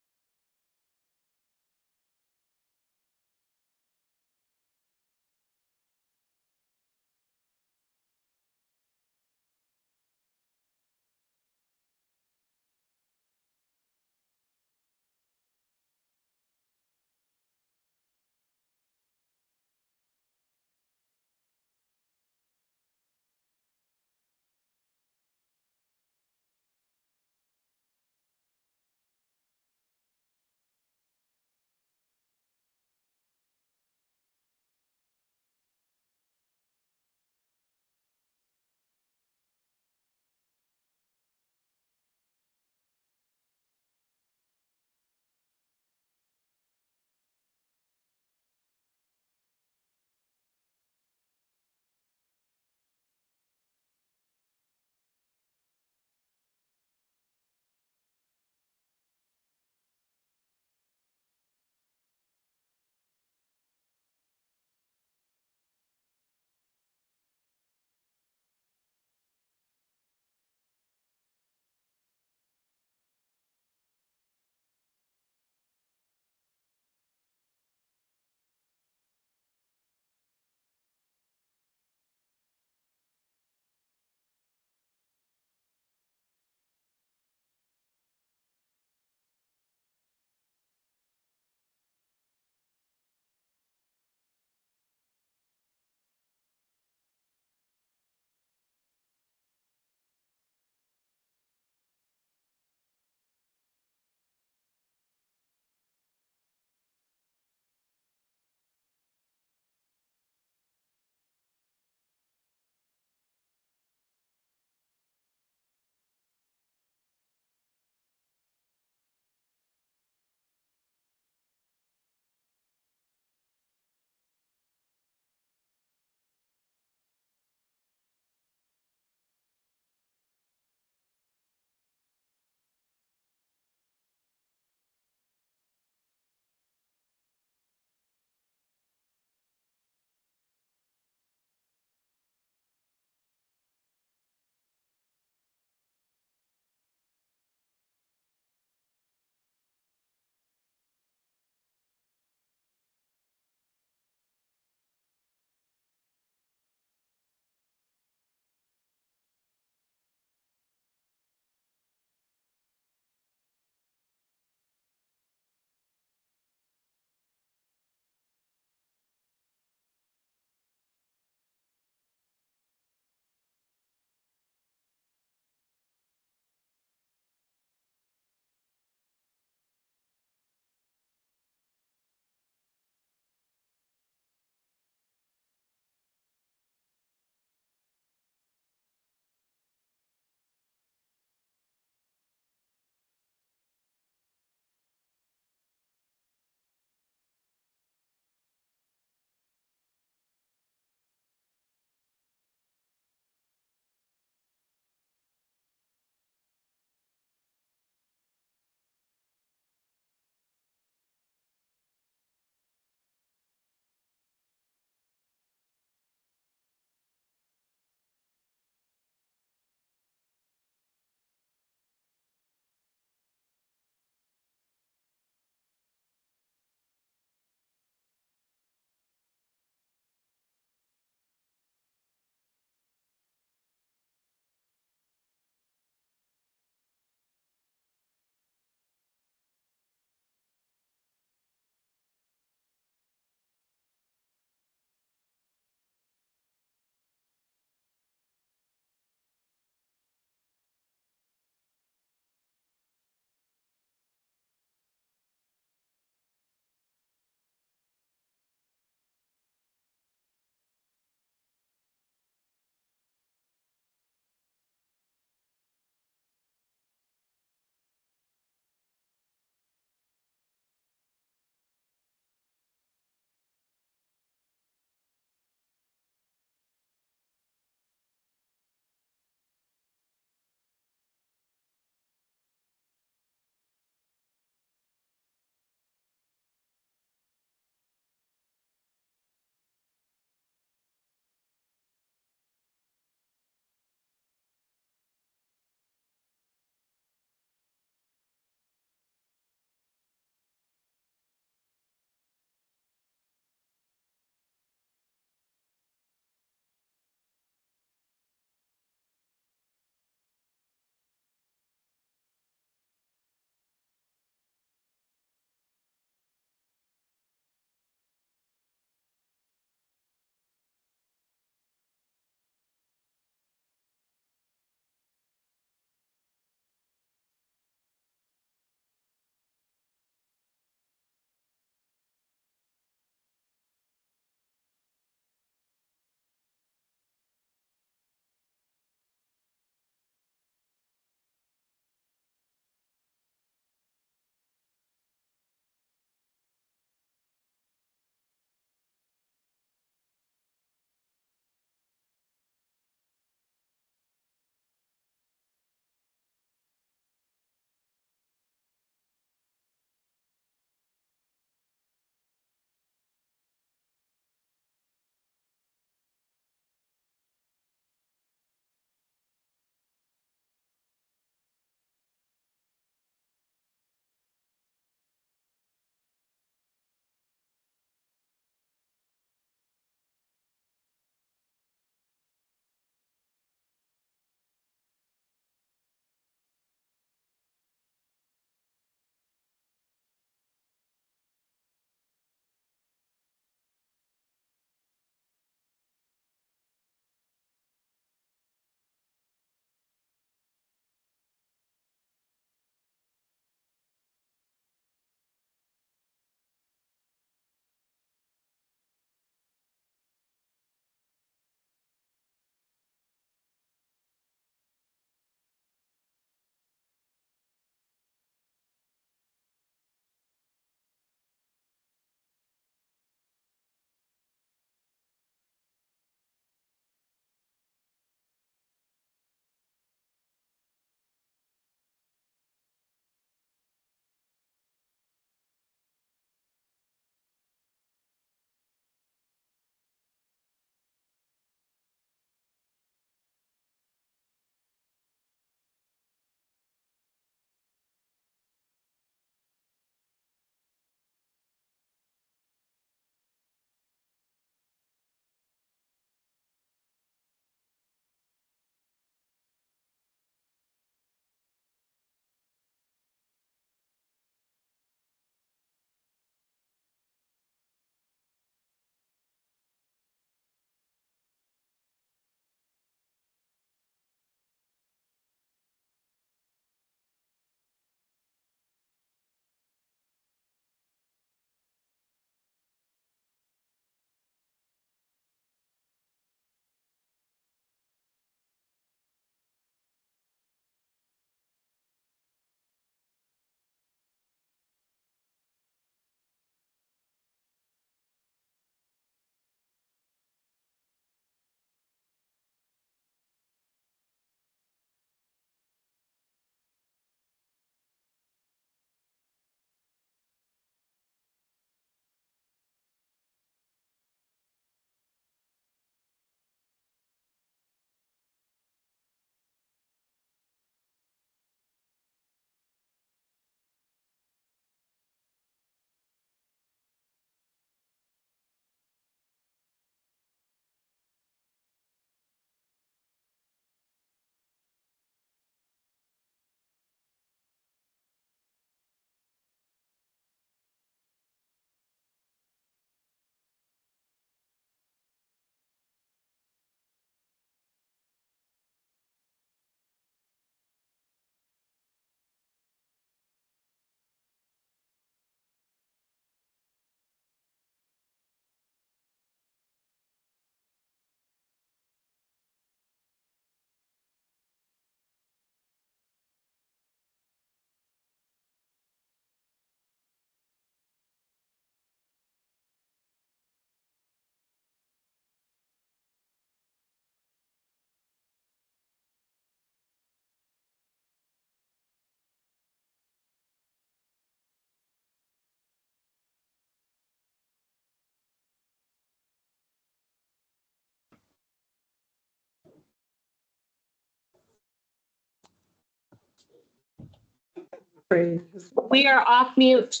We are off mute.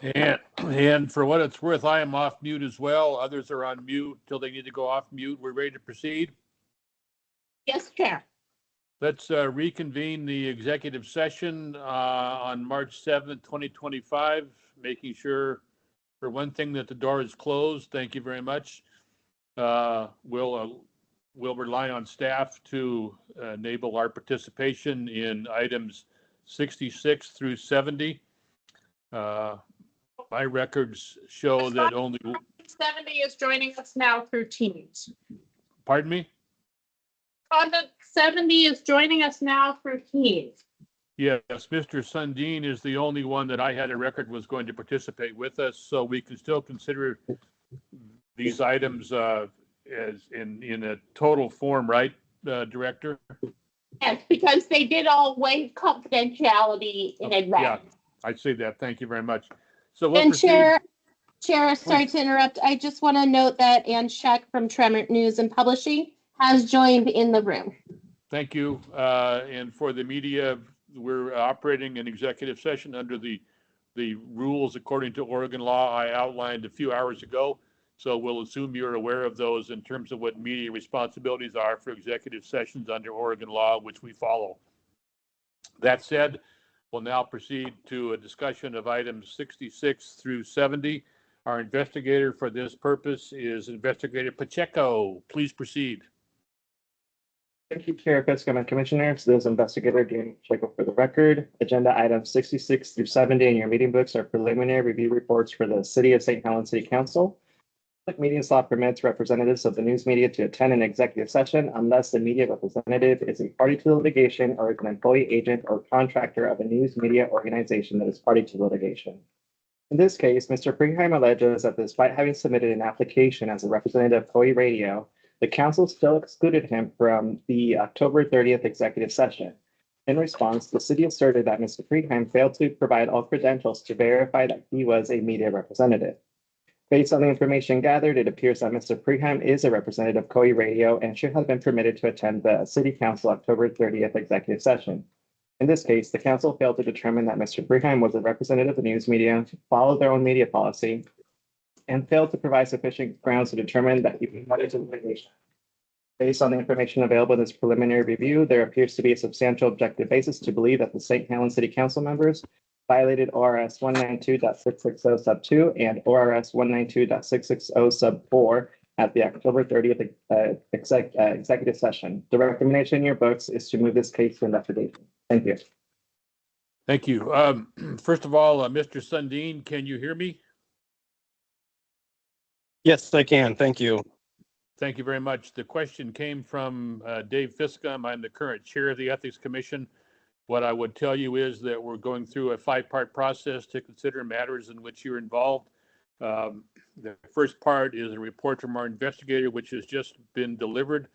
And for what it's worth, I am off mute as well. Others are on mute till they need to go off mute. We're ready to proceed. Yes, Chair. Let's reconvene the executive session on March 7th, 2025, making sure for one thing that the door is closed. Thank you very much. We'll rely on staff to enable our participation in items 66 through 70. My records show that only. 70 is joining us now through Teams. Pardon me? Respondent 70 is joining us now through Teams. Yes, Mr. Sundin is the only one that I had a record was going to participate with us, so we can still consider these items as in a total form, right, Director? Yes, because they did all waive confidentiality in advance. Yeah, I'd say that. Thank you very much. So we'll And proceed. Chair, sorry to interrupt. I just want to note that Ann Scheck from Tremor News and Publishing has joined in the room. Thank you. And for the media, we're operating an executive session under the rules according to Oregon law I outlined a few hours ago. So we'll assume you're aware of those in terms of what media responsibilities are for executive sessions under Oregon law, which we follow. That said, we'll now proceed to a discussion of items 66 through 70. Our investigator for this purpose is Investigator Pacheco. Please proceed. Thank you, Chair Fiscum and Commissioners. This is Investigator Dan Pacheco for the record. Agenda items 66 through 70 in your meeting books are preliminary review reports for the City of St. Helens City Council. Public meetings law permits representatives of the news media to attend an executive session unless the media representative is a party to the litigation or is an employee, agent, or contractor of a news media organization that is party to litigation. In this case, Mr. Preheim alleges that despite having submitted an application as a representative of KOI Radio, the council still excluded him from the October 30th executive session. In response, the city asserted that Mr. Preheim failed to provide all credentials to verify that he was a media representative. Based on the information gathered, it appears that Mr. Preheim is a representative of KOI Radio and should have been permitted to attend the City Council October 30th executive session. In this case, the council failed to determine that Mr. Preheim was a representative of the news media, followed their own media policy, and failed to provide sufficient grounds to determine that he was party to litigation. Based on the information available in this preliminary review, there appears to be a substantial objective basis to believe that the St. Helens City Council members violated ORS 192.660 sub 2 and ORS 192.660 sub 4 at the October 30th executive session. The recommendation in your books is to move this case to investigation. Thank you. Thank you. First of all, Mr. Sundin, can you hear me? Yes, I can. Thank you. Thank you very much. The question came from Dave Fiscum. I'm the current chair of the Ethics Commission. What I would tell you is that we're going through a 5-part process to consider matters in which you're involved. The first part is a report from our investigator, which has just been delivered.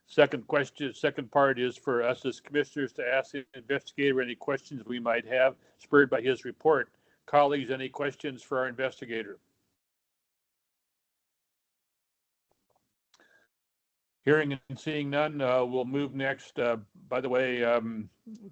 Second part is for us as commissioners to ask the investigator any questions we might have spurred by his report. Colleagues, any questions for our investigator? Hearing and seeing none, we'll move next. By the way,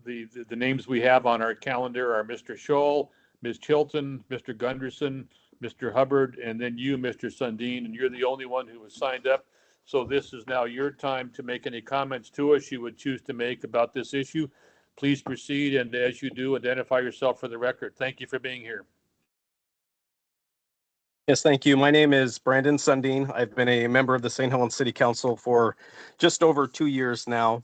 the names we have on our calendar are Mr. Scholl, Ms. Chilton, Mr. Gunderson, Mr. Hubbard, and then you, Mr. Sundin, and you're the only one who was signed up. So this is now your time to make any comments to us you would choose to make about this issue. Please proceed, and as you do, identify yourself for the record. Thank you for being here. Yes, thank you. My name is Brandon Sundin. I've been a member of the St. Helens City Council for just over 2 years now,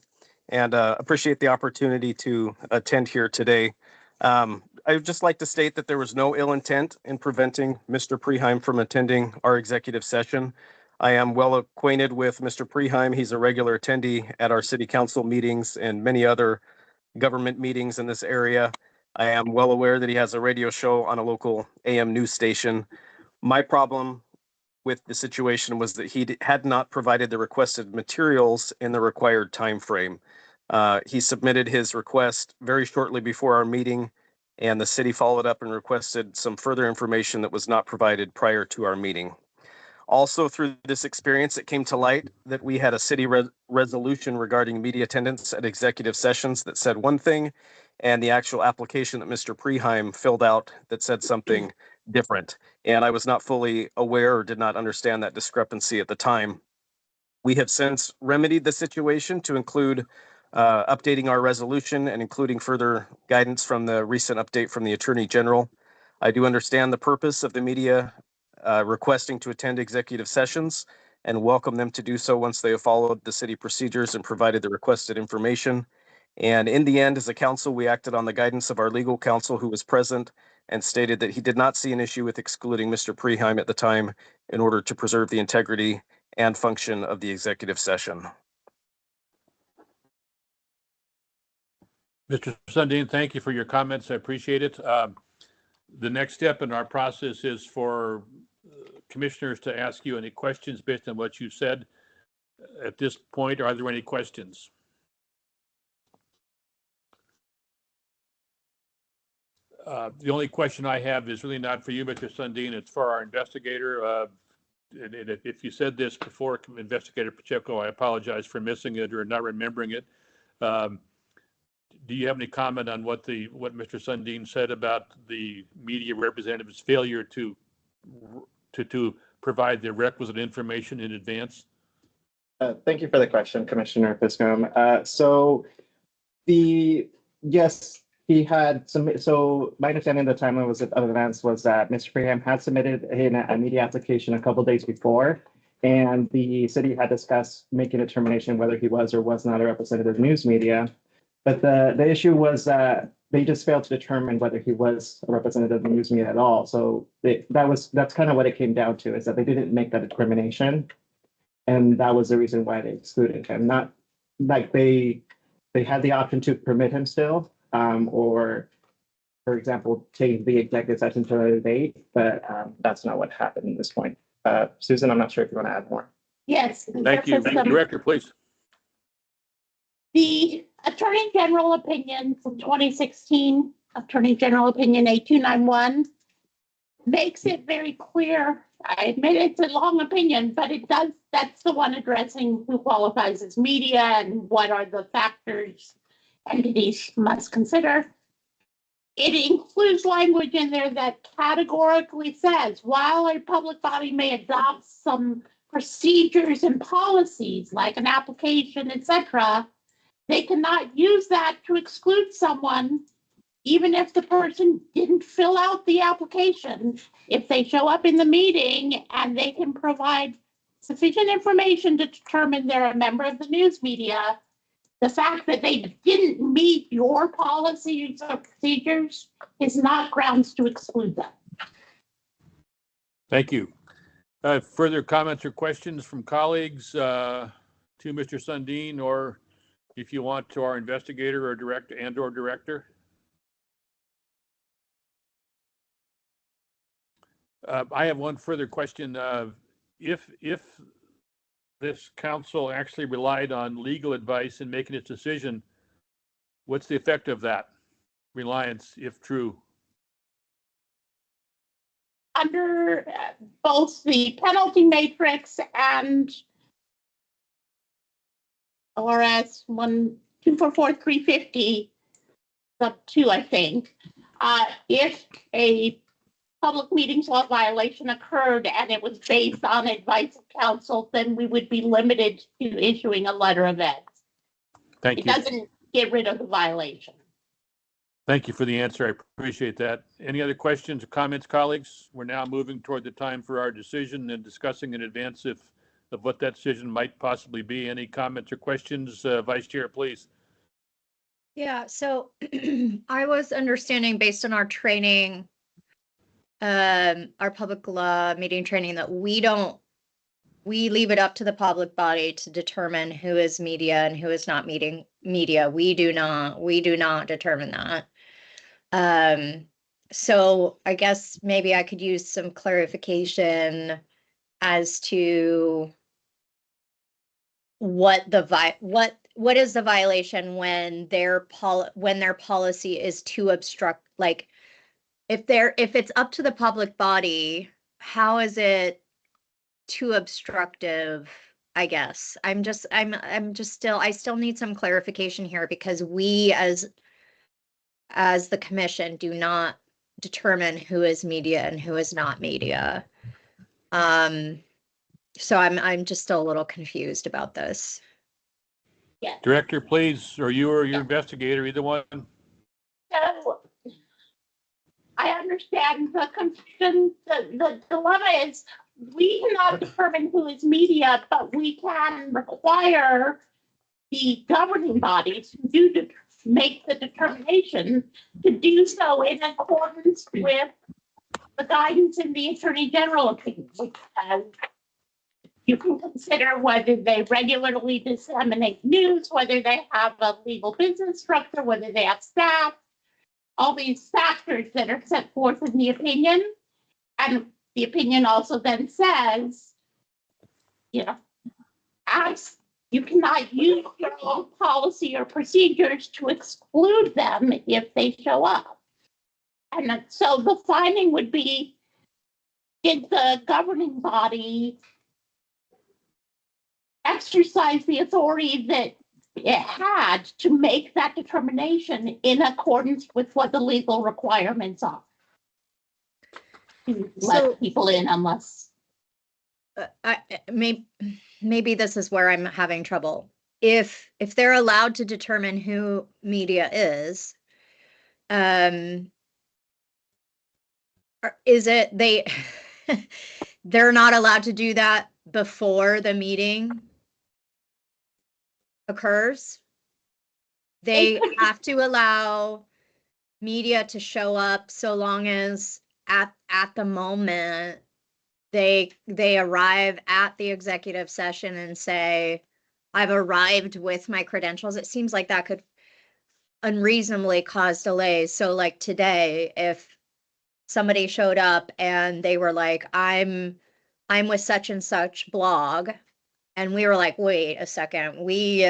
and appreciate the opportunity to attend here today. I would just like to state that there was no ill intent in preventing Mr. Preheim from attending our executive session. I am well acquainted with Mr. Preheim. He's a regular attendee at our city council meetings and many other government meetings in this area. I am well aware that he has a radio show on a local AM news station. My problem with the situation was that he had not provided the requested materials in the required time frame. He submitted his request very shortly before our meeting, and the city followed up and requested some further information that was not provided prior to our meeting. Also, through this experience, it came to light that we had a city resolution regarding media attendance at executive sessions that said one thing, and the actual application that Mr. Preheim filled out that said something different. And I was not fully aware or did not understand that discrepancy at the time. We have since remedied the situation to include updating our resolution and including further guidance from the recent update from the Attorney General. I do understand the purpose of the media requesting to attend executive sessions and welcome them to do so once they have followed the city procedures and provided the requested information. And in the end, as a council, we acted on the guidance of our legal counsel who was present and stated that he did not see an issue with excluding Mr. Preheim at the time in order to preserve the integrity and function of the executive session. Mr. Sundin, thank you for your comments. I appreciate it. The next step in our process is for commissioners to ask you any questions based on what you said. At this point, are there any questions? The only question I have is really not for you, Mr. Sundin. It's for our investigator. And if you said this before, Investigator Pacheco, I apologize for missing it or not remembering it. Do you have any comment on what Mr. Sundin said about the media representative's failure to provide the requisite information in advance? Thank you for the question, Commissioner Fiscom. Yes, he had some. So my understanding of the timeline of events was that Mr. Preheim had submitted a media application a couple days before, and the city had discussed making a determination whether he was or was not a representative of news media. But the issue was that they just failed to determine whether he was a representative of news media at all. So that's kind of what it came down to, is that they didn't make that determination. And that was the reason why they excluded him. Not like they had the option to permit him still, or, for example, take the executive session to another date, but that's not what happened at this point. Susan, I'm not sure if you want to add more. Yes. Thank you. Director, please. The Attorney General opinion from 2016, Attorney General opinion 8291, makes it very clear. I admit it's a long opinion, but that's the one addressing who qualifies as media and what are the factors entities must consider. It includes language in there that categorically says, while a public body may adopt some procedures and policies like an application, etc., they cannot use that to exclude someone, even if the person didn't fill out the application. If they show up in the meeting and they can provide sufficient information to determine they're a member of the news media, the fact that they didn't meet your policies or procedures is not grounds to exclude them. Thank you. Further comments or questions from colleagues to Mr. Sundin, or if you want to our investigator or director? I have one further question. If this council actually relied on legal advice in making its decision, what's the effect of that reliance, if true? Under both the penalty matrix and ORS 1244350 sub 2, I think, if a public meetings law violation occurred and it was based on advice of counsel, then we would be limited to issuing a letter of ed. Thank you. It doesn't get rid of the violation. Thank you for the answer. I appreciate that. Any other questions or comments, colleagues? We're now moving toward the time for our decision and discussing in advance of what that decision might possibly be. Any comments or questions? Vice Chair, please. Yeah, so I was understanding based on our training, our public law meeting training, that we leave it up to the public body to determine who is media and who is not media. We do not determine that. So I guess maybe I could use some clarification as to what is the violation when their policy is to obstruct, like if it's up to the public body, how is it too obstructive? I guess I still need some clarification here, because we as as the commission, do not determine who is media and who is not media. So I'm just still a little confused about this. Director, please, or you or your investigator, either one. So I understand the confusion. The dilemma is we cannot determine who is media, but we can require the governing bodies who do make the determination to do so in accordance with the guidance in the Attorney General opinion, which you can consider whether they regularly disseminate news, whether they have a legal business structure, whether they have staff, all these factors that are set forth in the opinion. And the opinion also then says, as you cannot use your own policy or procedures to exclude them if they show up. And so the finding would be, did the governing body exercise the authority that it had to make that determination in accordance with what the legal requirements are? To let people in unless. Maybe this is where I'm having trouble. If they're allowed to determine who media is it they're not allowed to do that before the meeting occurs? They have to allow media to show up so long as at the moment they arrive at the executive session and say, I've arrived with my credentials. It seems like that could unreasonably cause delays. So like today, if somebody showed up and they were like, I'm with such and such blog, and we were like, wait a second, we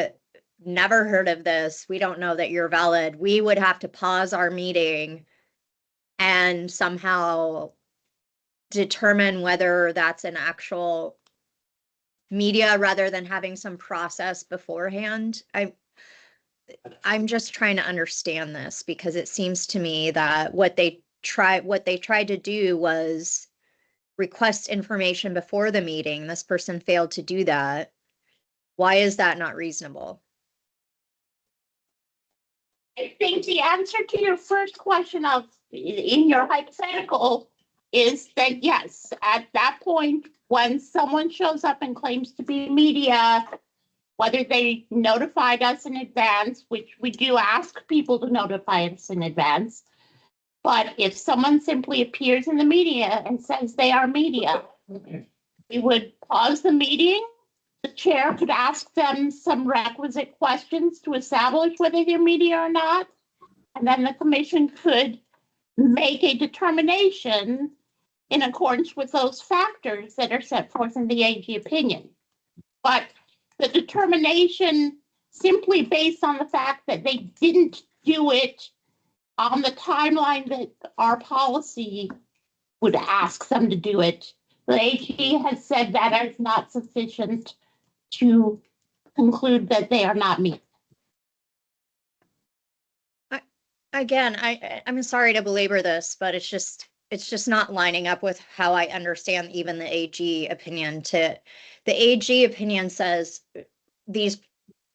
never heard of this. We don't know that you're valid. We would have to pause our meeting and somehow determine whether that's an actual media rather than having some process beforehand. I'm just trying to understand this, because it seems to me that what they tried to do was request information before the meeting. This person failed to do that. Why is that not reasonable? I think the answer to your first question in your hypothetical is that yes, at that point, when someone shows up and claims to be media, whether they notified us in advance, which we do ask people to notify us in advance, but if someone simply appears in the media and says they are media, we would pause the meeting. The chair could ask them some requisite questions to establish whether they're media or not. And then the commission could make a determination in accordance with those factors that are set forth in the AG opinion. But the determination simply based on the fact that they didn't do it on the timeline that our policy would ask them to do it, the AG has said that is not sufficient to conclude that they are not media. Again, I'm sorry to belabor this, but it's just not lining up with how I understand even the AG opinion. The AG opinion says these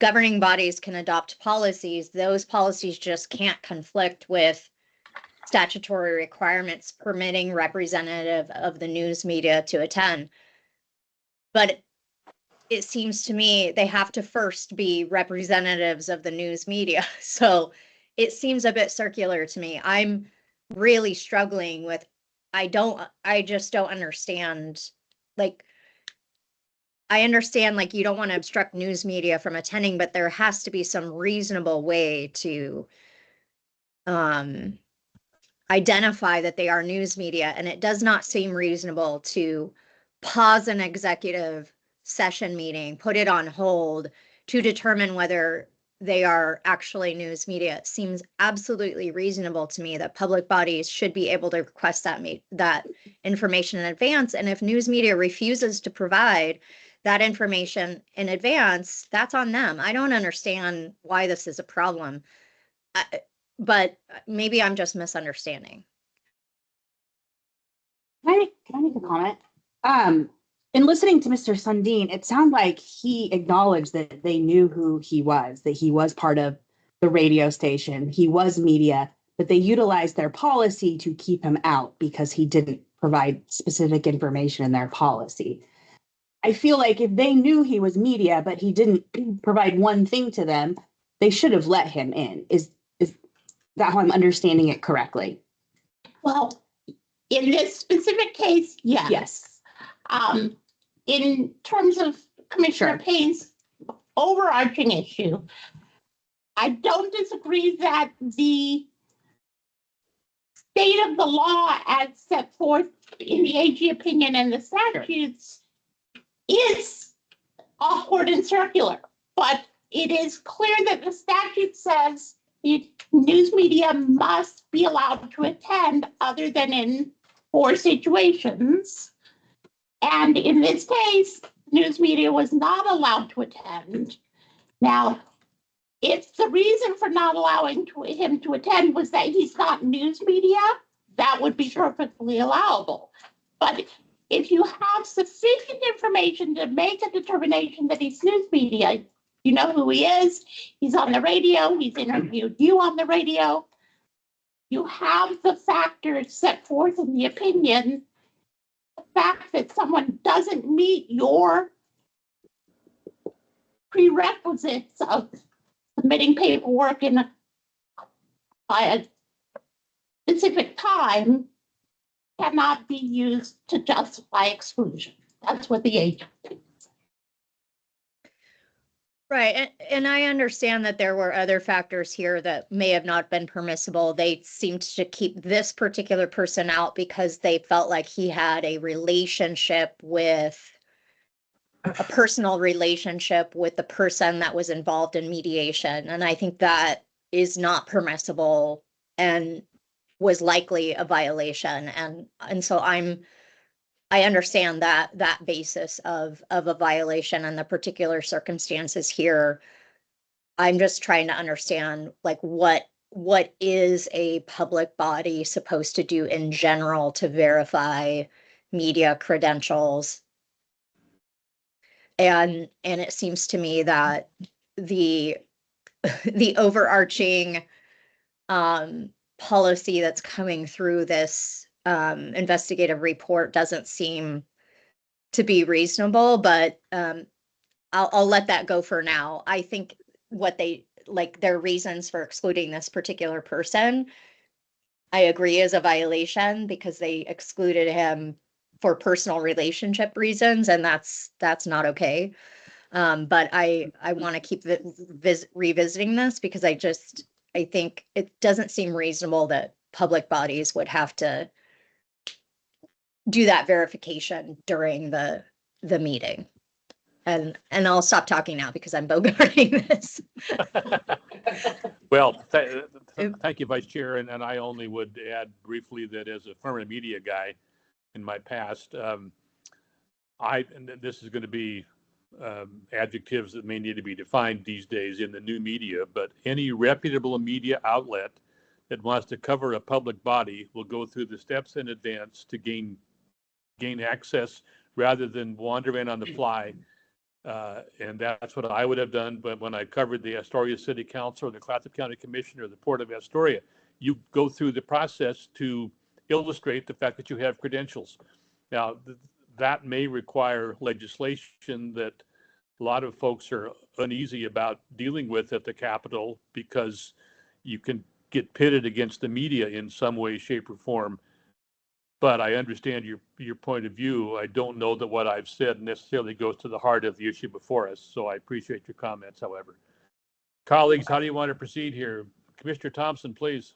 governing bodies can adopt policies. Those policies just can't conflict with statutory requirements permitting representative of the news media to attend. But it seems to me they have to first be representatives of the news media. So it seems a bit circular to me. I'm really struggling with, I just don't understand. Like, I understand, like, you don't want to obstruct news media from attending, but there has to be some reasonable way to identify that they are news media. And it does not seem reasonable to pause an executive session meeting, put it on hold to determine whether they are actually news media. It seems absolutely reasonable to me that public bodies should be able to request that information in advance. And if news media refuses to provide that information in advance, that's on them. I don't understand why this is a problem. but maybe I'm just misunderstanding. Can I make a comment? In listening to Mr. Sundin, it sounded like he acknowledged that they knew who he was, that he was part of the radio station, he was media, but they utilized their policy to keep him out because he didn't provide specific information in their policy. I feel like if they knew he was media, but he didn't provide one thing to them, they should have let him in. Is that how I'm understanding it correctly? Well, in this specific case, yes. Yes. In terms of Commissioner Payne's overarching issue, I don't disagree that the state of the law as set forth in the AG opinion and the statutes is awkward and circular, but it is clear that the statute says the news media must be allowed to attend other than in 4 situations. And in this case, news media was not allowed to attend. Now, if the reason for not allowing him to attend was that he's not news media, that would be perfectly allowable. But if you have sufficient information to make a determination that he's news media, you know who he is, he's on the radio, he's interviewed you on the radio, you have the factors set forth in the opinion. The fact that someone doesn't meet your prerequisites of submitting paperwork in a specific time cannot be used to justify exclusion. That's what the agent thinks. Right, and I understand that there were other factors here that may have not been permissible. They seemed to keep this particular person out because they felt like he had a personal relationship with the person that was involved in mediation. And I think that is not permissible and was likely a violation. And so I understand that basis of a violation and the particular circumstances here. I'm just trying to understand like what is a public body supposed to do in general to verify media credentials. And it seems to me that the overarching policy that's coming through this investigative report doesn't seem to be reasonable, but I'll let that go for now. I think their reasons for excluding this particular person, I agree is a violation because they excluded him for personal relationship reasons, and that's not okay. But I want to keep revisiting this because I think it doesn't seem reasonable that public bodies would have to do that verification during the meeting. And I'll stop talking now because I'm bogarting this. Well, thank you, Vice Chair. And I only would add briefly that as a former media guy in my past, and this is going to be adjectives that may need to be defined these days in the new media, but any reputable media outlet that wants to cover a public body will go through the steps in advance to gain access rather than wander in on the fly. And that's what I would have done. But when I covered the Astoria City Council or the Clatsop County Commission or the Port of Astoria, you go through the process to illustrate the fact that you have credentials. Now, that may require legislation that a lot of folks are uneasy about dealing with at the Capitol because you can get pitted against the media in some way, shape, or form. But I understand your point of view. I don't know that what I've said necessarily goes to the heart of the issue before us. So I appreciate your comments, however. Colleagues, how do you want to proceed here? Commissioner Thompson, please.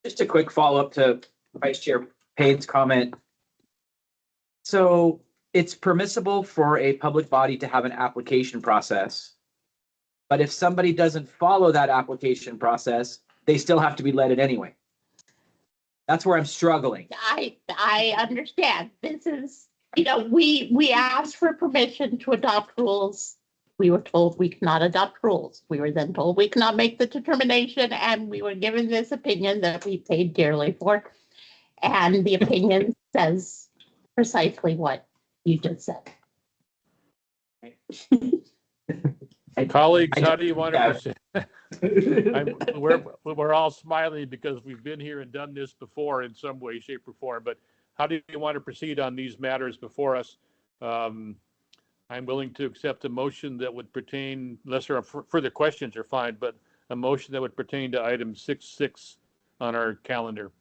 Just a quick follow-up to Vice Chair Payne's comment. So it's permissible for a public body to have an application process, but if somebody doesn't follow that application process, they still have to be let in anyway. That's where I'm struggling. I understand. This is, we asked for permission to adopt rules We were told we cannot adopt rules. We were then told we cannot make the determination, and we were given this opinion that we paid dearly for. And the opinion says precisely what you just said. Colleagues, how do you want to proceed? We're all smiling because we've been here and done this before in some way, shape, or form. But how do you want to proceed on these matters before us? I'm willing to accept a motion that would pertain, unless there are further questions are fine, but a motion that would pertain to item 6.6 on our calendar.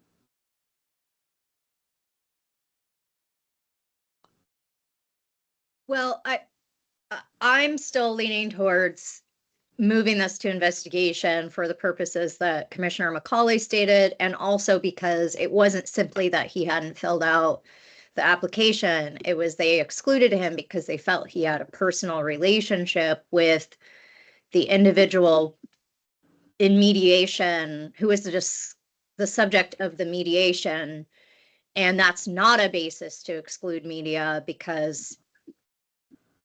Well, I'm still leaning towards moving this to investigation for the purposes that Commissioner McCauley stated, and also because it wasn't simply that he hadn't filled out the application. It was they excluded him because they felt he had a personal relationship with the individual in mediation who was just the subject of the mediation. And that's not a basis to exclude media because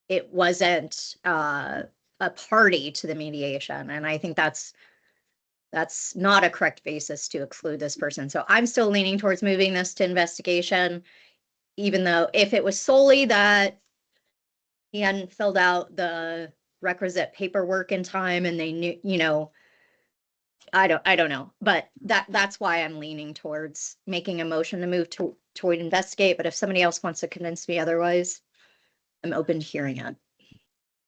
it wasn't a party to the mediation. And I think that's not a correct basis to exclude this person. So I'm still leaning towards moving this to investigation, even though if it was solely that he hadn't filled out the requisite paperwork in time and they knew, you know, I don't know, but that's why I'm leaning towards making a motion to move toward investigate. But if somebody else wants to convince me otherwise, I'm open to hearing it.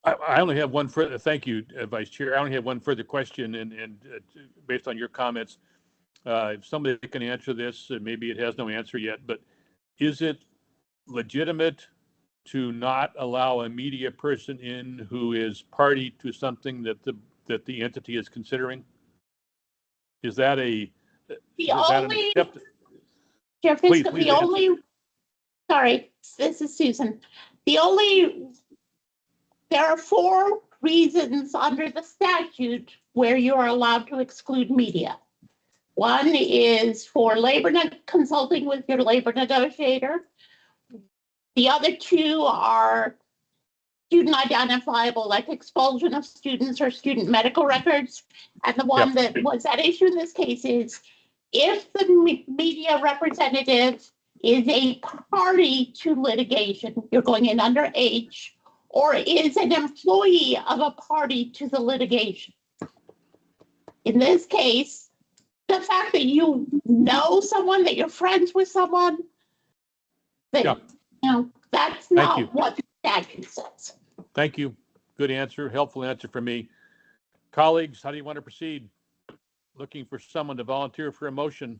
I only have one further, thank you, Vice Chair. I only have one further question, and based on your comments, if somebody can answer this, maybe it has no answer yet, but is it legitimate to not allow a media person in who is party to something that the entity is considering? Is that a Jeff, sorry, this is Susan. There are 4 reasons under the statute where you are allowed to exclude media. One is for consulting with your labor negotiator. The other 2 are student identifiable, like expulsion of students or student medical records. And the one that was at issue in this case is if the media representative is a party to litigation, you're going in under H, or is an employee of a party to the litigation. In this case, the fact that you know someone, that you're friends with someone, that, that's not what the statute says. Thank you. Good answer, helpful answer for me. Colleagues, how do you want to proceed? Looking for someone to volunteer for a motion.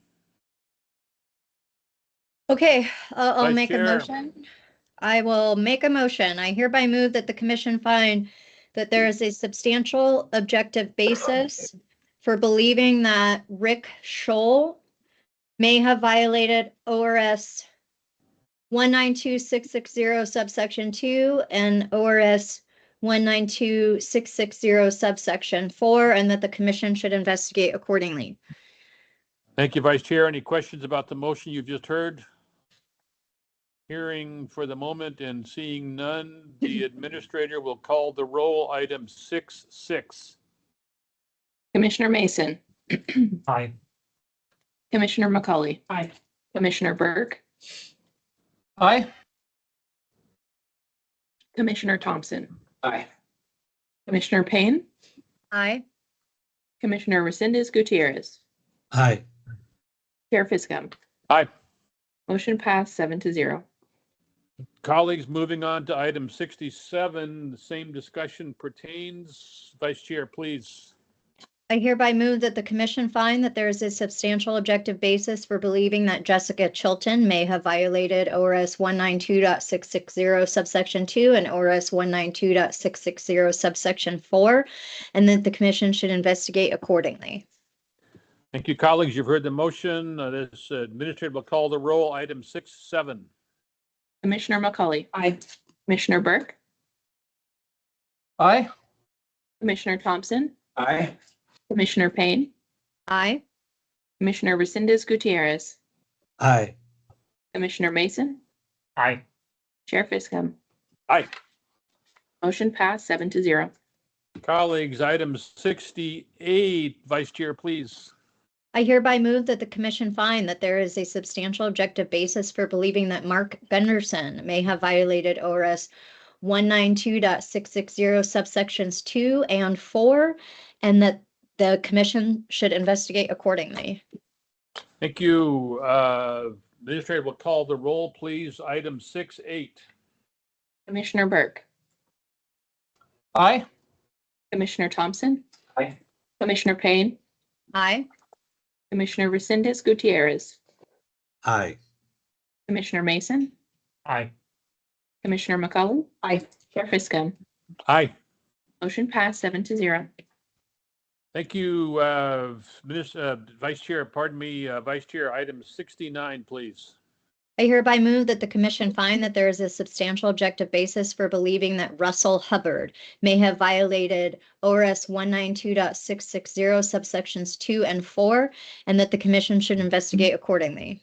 Okay, I'll Vice make Chair. a motion. I will make a motion. I hereby move that the commission find that there is a substantial objective basis for believing that Rick Scholl may have violated ORS 192.660 subsection 2 and ORS 192.660 subsection 4, and that the commission should investigate accordingly. Thank you, Vice Chair. Any questions about the motion you've just heard? Hearing for the moment and seeing none, the administrator will call the roll. Item 6.6. Commissioner Mason. Aye. Commissioner McCauley. Aye. Commissioner Burke. Aye. Commissioner Thompson. Aye. Commissioner Payne. Aye. Commissioner Resendez Gutierrez. Aye. Chair Fiscum. Aye. Motion passed 7-0. Colleagues, moving on to item 67, the same discussion pertains. Vice Chair, please. I hereby move that the commission find that there is a substantial objective basis for believing that Jessica Chilton may have violated ORS 192.660 subsection 2 and ORS 192.660 subsection 4, and that the commission should investigate accordingly. Thank you, colleagues. You've heard the motion. This administrator will call the roll. Item 6.7. Commissioner McCauley. Aye. Commissioner Burke. Aye. Commissioner Thompson. Aye. Commissioner Payne. Aye. Commissioner Resendez Gutierrez. Aye. Commissioner Mason. Aye. Chair Fiscum. Aye. Motion passed 7-0. Colleagues, item 68, Vice Chair, please. I hereby move that the commission find that there is a substantial objective basis for believing that Mark Gunderson may have violated ORS 192.660 subsections 2 and 4, and that the commission should investigate accordingly. Thank you. Administrator will call the roll, please. Item 68. Commissioner Burke. Aye. Commissioner Thompson. Aye. Commissioner Payne. Aye. Commissioner Resendez Gutierrez. Aye. Commissioner Mason. Aye. Commissioner McCullough. Aye. Chair Fiscum. Aye. Motion passed 7-0. Thank you, Vice Chair. Pardon me, Vice Chair. Item 69, please. I hereby move that the commission find that there is a substantial objective basis for believing that Russell Hubbard may have violated ORS 192.660 subsections 2 and 4, and that the commission should investigate accordingly.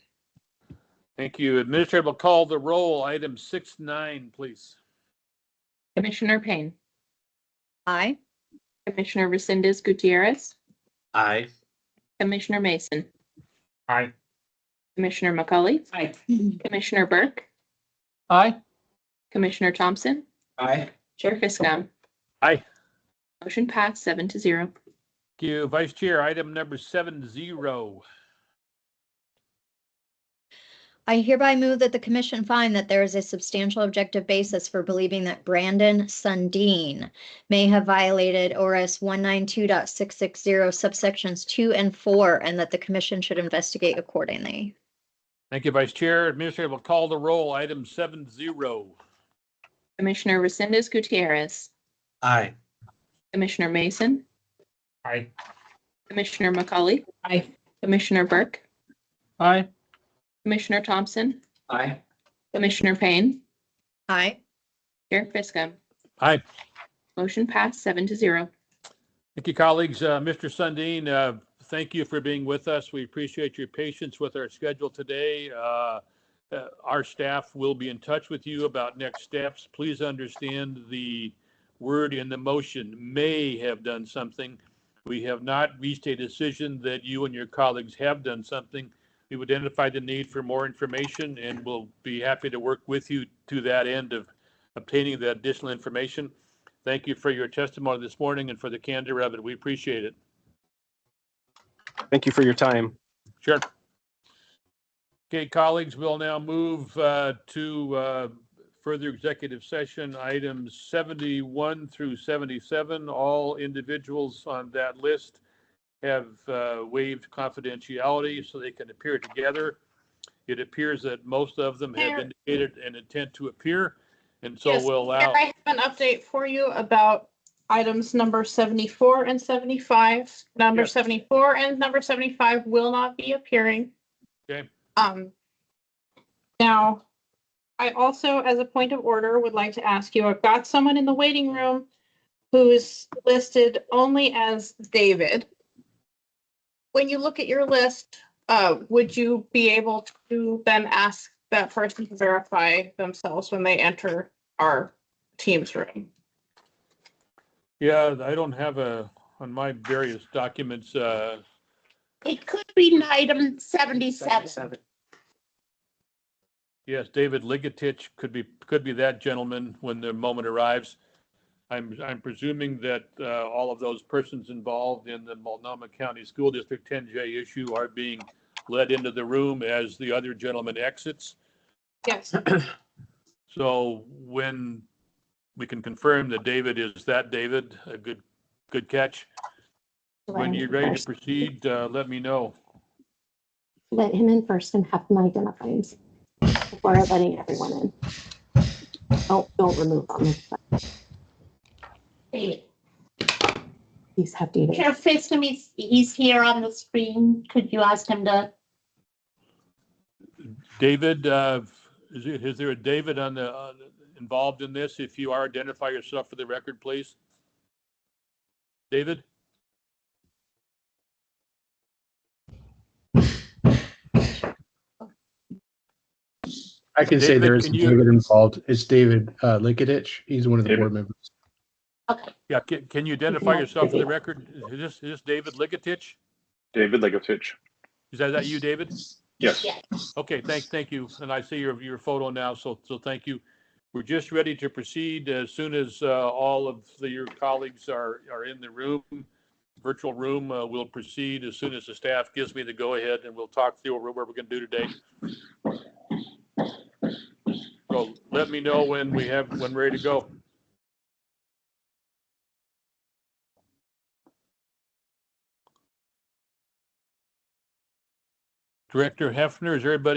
Thank you. Administrator will call the roll. Item 69, please. Commissioner Payne. Aye. Commissioner Resendez Gutierrez. Aye. Commissioner Mason. Aye. Commissioner McCullough. Aye. Commissioner Burke. Aye. Commissioner Thompson. Aye. Chair Fiscum. Aye. Motion passed 7-0. Thank you. Vice Chair, item number 70. I hereby move that the commission find that there is a substantial objective basis for believing that Brandon Sundin may have violated ORS 192.660 subsections 2 and 4, and that the commission should investigate accordingly. Thank you, Vice Chair. Administrator will call the roll. Item 70. Commissioner Resendez Gutierrez. Aye. Commissioner Mason. Aye. Commissioner McCullough. Aye. Commissioner Burke. Aye. Commissioner Thompson. Aye. Commissioner Payne. Aye. Chair Fiscum. Aye. Motion passed 7-0. Thank you, colleagues. Mr. Sundin, thank you for being with us. We appreciate your patience with our schedule today. Our staff will be in touch with you about next steps. Please understand the word in the motion, may have done something. We have not reached a decision that you and your colleagues have done something. We've identified the need for more information, and we'll be happy to work with you to that end of obtaining that additional information. Thank you for your testimony this morning and for the candor of it. We appreciate it. Thank you for your time. Sure. Okay, colleagues, we'll now move to further executive session, items 71 through 77. All individuals on that list have waived confidentiality so they can appear together. It appears that most of them have indicated an intent to appear, and so Yes, we'll allow. I have an update for you about items number 74 and 75. Number Yes. 74 and number 75 will not be appearing. Okay. Now, I also, as a point of order, would like to ask you, I've got someone in the waiting room who's listed only as David. When you look at your list, would you be able to then ask that person to verify themselves when they enter our Teams room? Yeah, I don't have on my various documents. It could be item 77. Yes, David Ligatich could be that gentleman when the moment arrives. I'm presuming that all of those persons involved in the Multnomah County School District 10J issue are being led into the room as the other gentleman exits. Yes. So when we can confirm that David is that David, a good catch. When you're ready to proceed, let me know. Let him in first and have him identify himself before letting everyone in. Don't remove them. Please have David. Chair Fiscum, he's here on the screen. Could you ask him to? David, is there a David involved in this? If you are, identify yourself for the record, please. David? I can say David, there is can a you- David involved. It's David Likitich. He's one of the board members. Yeah, can you identify yourself for the record? Is this David Ligatich? David Legovich. Is that you, David? Yes. Okay, thank you. And I see your photo now, so thank you. We're just ready to proceed as soon as all of your colleagues are in the room, virtual room. We'll proceed as soon as the staff gives me the go-ahead, and we'll talk through what we're going to do today. So let me know when when ready to go. Director Hefner, is everybody